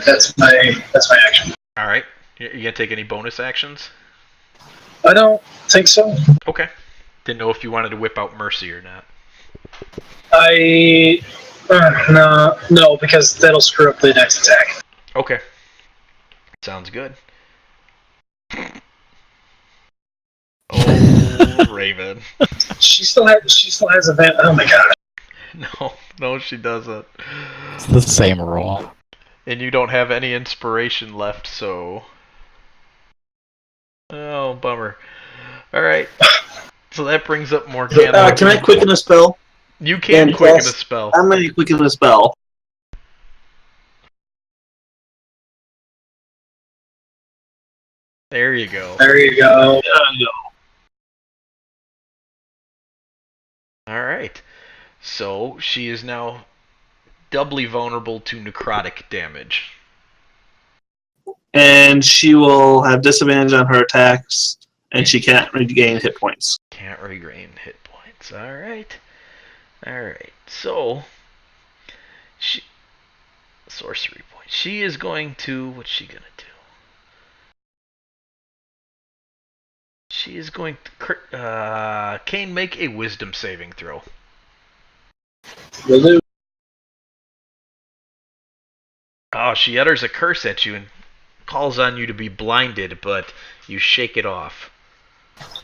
action. Alright. You gonna take any bonus actions? I don't think so. Okay. Didn't know if you wanted to whip out Mercy or not. No, because that'll screw up the next attack. Okay. Sounds good. Oh, Raven. She still has a oh my god. No, she doesn't. It's the same roll. And you don't have any inspiration left, so... Oh, bummer. Alright. So that brings up Morgana. Can I quicken a spell? You can quicken a spell. I'm going to quicken a spell. There you go. There you go. Alright. So, she is now doubly vulnerable to necrotic damage. And she will have disadvantage on her attacks, and she can't regain hit points. Can't regain hit points. Alright. Alright. So, sorcery point. She is going to... What's she gonna do? She is going to... Kainne, make a wisdom saving throw. Will do. Oh, she utters a curse at you and calls on you to be blinded, but you shake it off.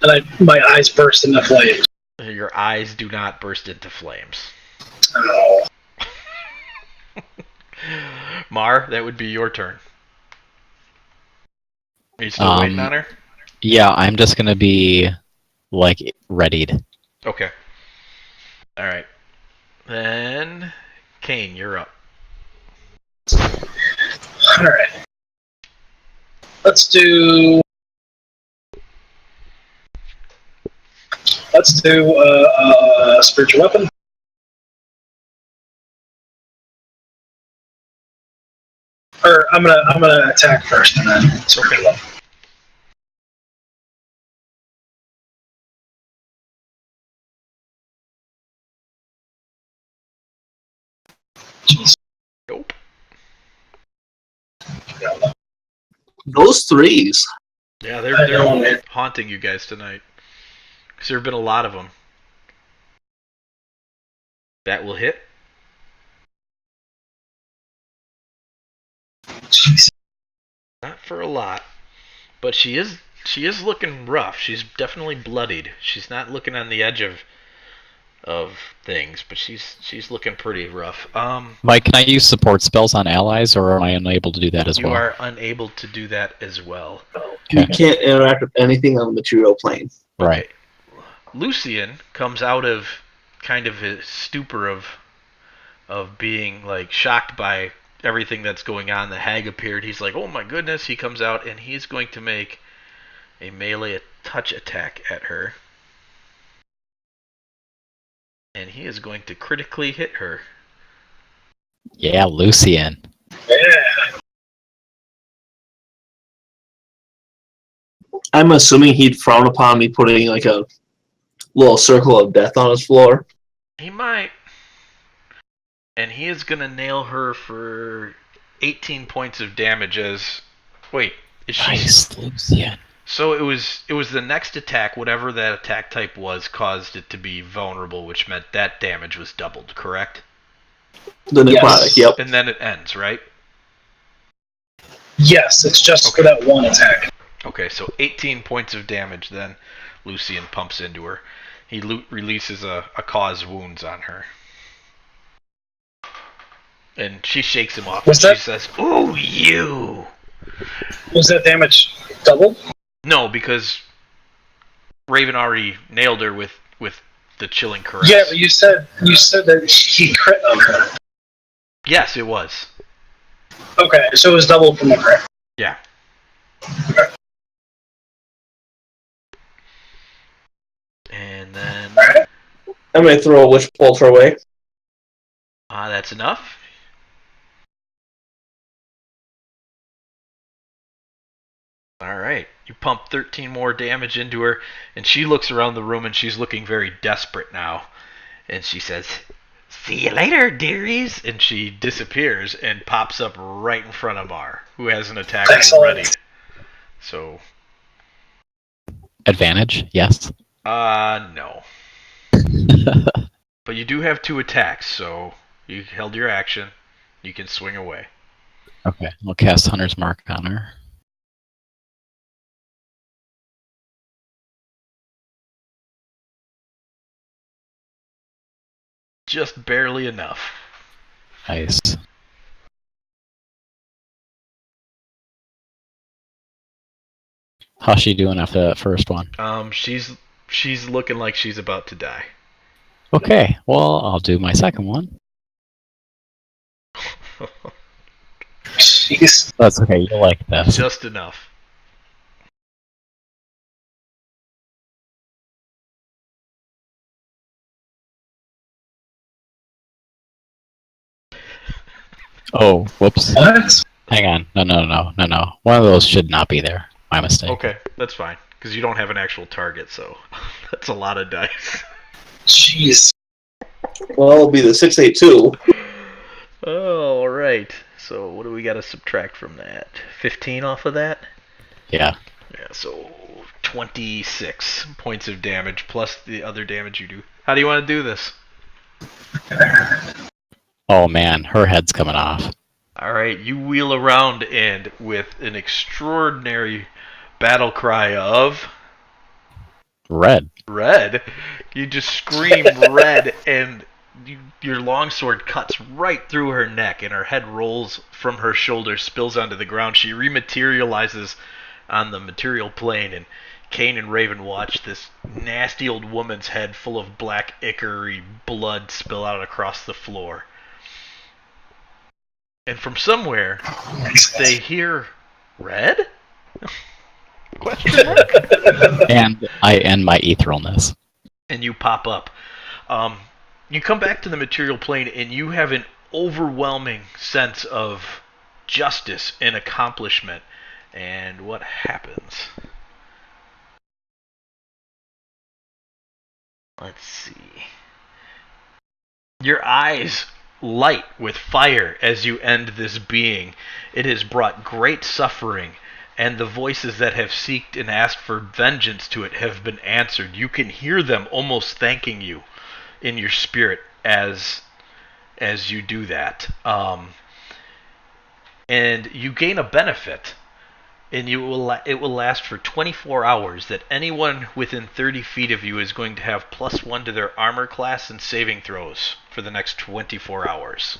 And my eyes burst into flames. Your eyes do not burst into flames. Oh. Mar, that would be your turn. Are you still waiting on her? Yeah, I'm just gonna be, like, readied. Okay. Alright. Then, Kainne, you're up. Alright. Let's do spiritual weapon. Or I'm gonna attack first and then spiritual weapon. Jeez. Nope. Those threes. Yeah, they're haunting you guys tonight. Because there have been a lot of them. That will hit. Jeez. Not for a lot. But she is looking rough. She's definitely bloodied. She's not looking on the edge of things, but she's looking pretty rough. Mike, can I use support spells on allies, or am I unable to do that as you well? are unable to do that as well. You can't interact with anything on the material plane. Right. Lucian comes out of kind of his stupor of being like shocked by everything that's going on. The hag appeared. He's like, "Oh my goodness!" He comes out and he's going to make a melee touch attack at her, and he is going to critically hit her. Yeah, Lucian. Yeah. I'm assuming he'd frown upon me putting like a little circle of death on his floor. He might. And he is going to nail her for 18 points of damage as... Wait, is she... Nice, Lucian. So it was the next attack, whatever that attack type was, caused it to be vulnerable, which meant that damage was doubled, correct? The necrotic, yep. And then it ends, right? Yes, it's just for that one attack. Okay, so 18 points of damage then Lucian pumps into her. He releases a cause wounds on her. And she shakes him off. She says, "Ooh, you!" Was that damage doubled? No, because Raven already nailed her with the chilling caress. Yeah, but you said that he crit on her. Yes, it was. Okay, so it was doubled from the crit. Yeah. Okay. And then... Alright. I'm going to throw a Witch Bolt her way. That's enough. Alright. You pump 13 more damage into her, and she looks around the room and she's looking very desperate now. And she says, "See you later, dearies." And she disappears and pops up right in front of Mar, who has an attack already. So... Advantage, yes. No. But you do have 2 attacks, so you held your action. You can swing away. Okay, I'll cast Hunter's Mark on her. Just barely enough. Nice. How's she doing after that first one? She's looking like she's about to die. Okay, well, I'll do my second one. Jeez. That's okay, you'll like this. Just enough. Oh, whoops. What? Hang on. No. One of those should not be there. My mistake. Okay, that's fine. Because you don't have an actual target, so that's a lot of dice. Jeez. Well, it'll be the 682. Oh, alright. So what do we got to subtract from that? 15 off of that? Yeah. Yeah, so 26 points of damage plus the other damage you do. How do you want to do this? Oh man, her head's coming off. Alright, you wheel around and with an extraordinary battle cry of Red. red, you just scream red and your longsword cuts right through her neck and her head rolls from her shoulder, spills onto the ground. She rematerializes on the material plane, and Kainne and Raven watch this nasty old woman's head full of black ichory blood spill out across the floor. And from somewhere, they hear red? Question mark? And I end my etherealness. And you pop up. You come back to the material plane, and you have an overwhelming sense of justice and accomplishment. And what happens? Let's see. Your eyes light with fire as you end this being. It has brought great suffering, and the voices that have seeked and asked for vengeance to it have been answered. You can hear them almost thanking you in your spirit as you do that. And you gain a benefit, and it will last for 24 hours, that anyone within 30 feet of you is going to have +1 to their armor class and saving throws for the next 24 hours.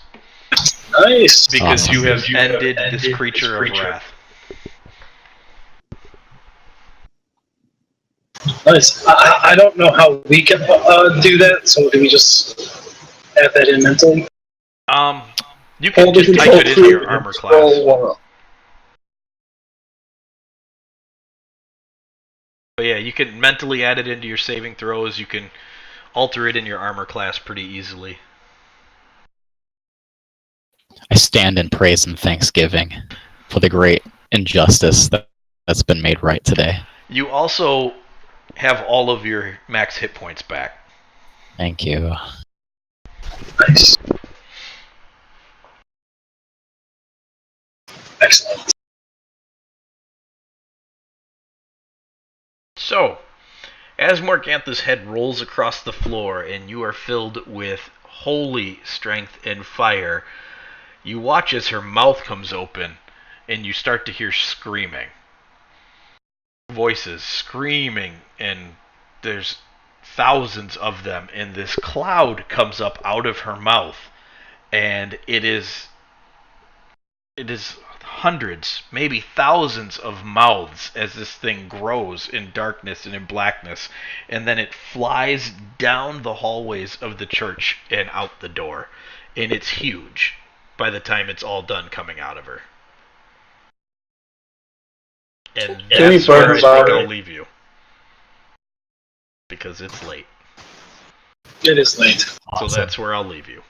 Nice. Because Awesome. you have ended this creature of wrath. Nice. I don't know how we can do that, so do we just add that in mentally? You can just type it into your armor class. But yeah, you can mentally add it into your saving throws. You can alter it in your armor class pretty easily. I stand in praise and thanksgiving for the great injustice that's been made right today. You also have all of your max hit points back. Thank you. Nice. Excellent. So, as Morgantha's head rolls across the floor and you are filled with holy strength and fire, you watch as her mouth comes open and you start to hear screaming. Voices screaming, and there's thousands of them, and this cloud comes up out of her mouth, and it is hundreds, maybe thousands of mouths as this thing grows in darkness and in blackness, and then it flies down the hallways of the church and out the door, and it's huge by the time it's all done coming out of her. And that's where I think I'll leave you. Because it's late. It is late. So that's where I'll leave you.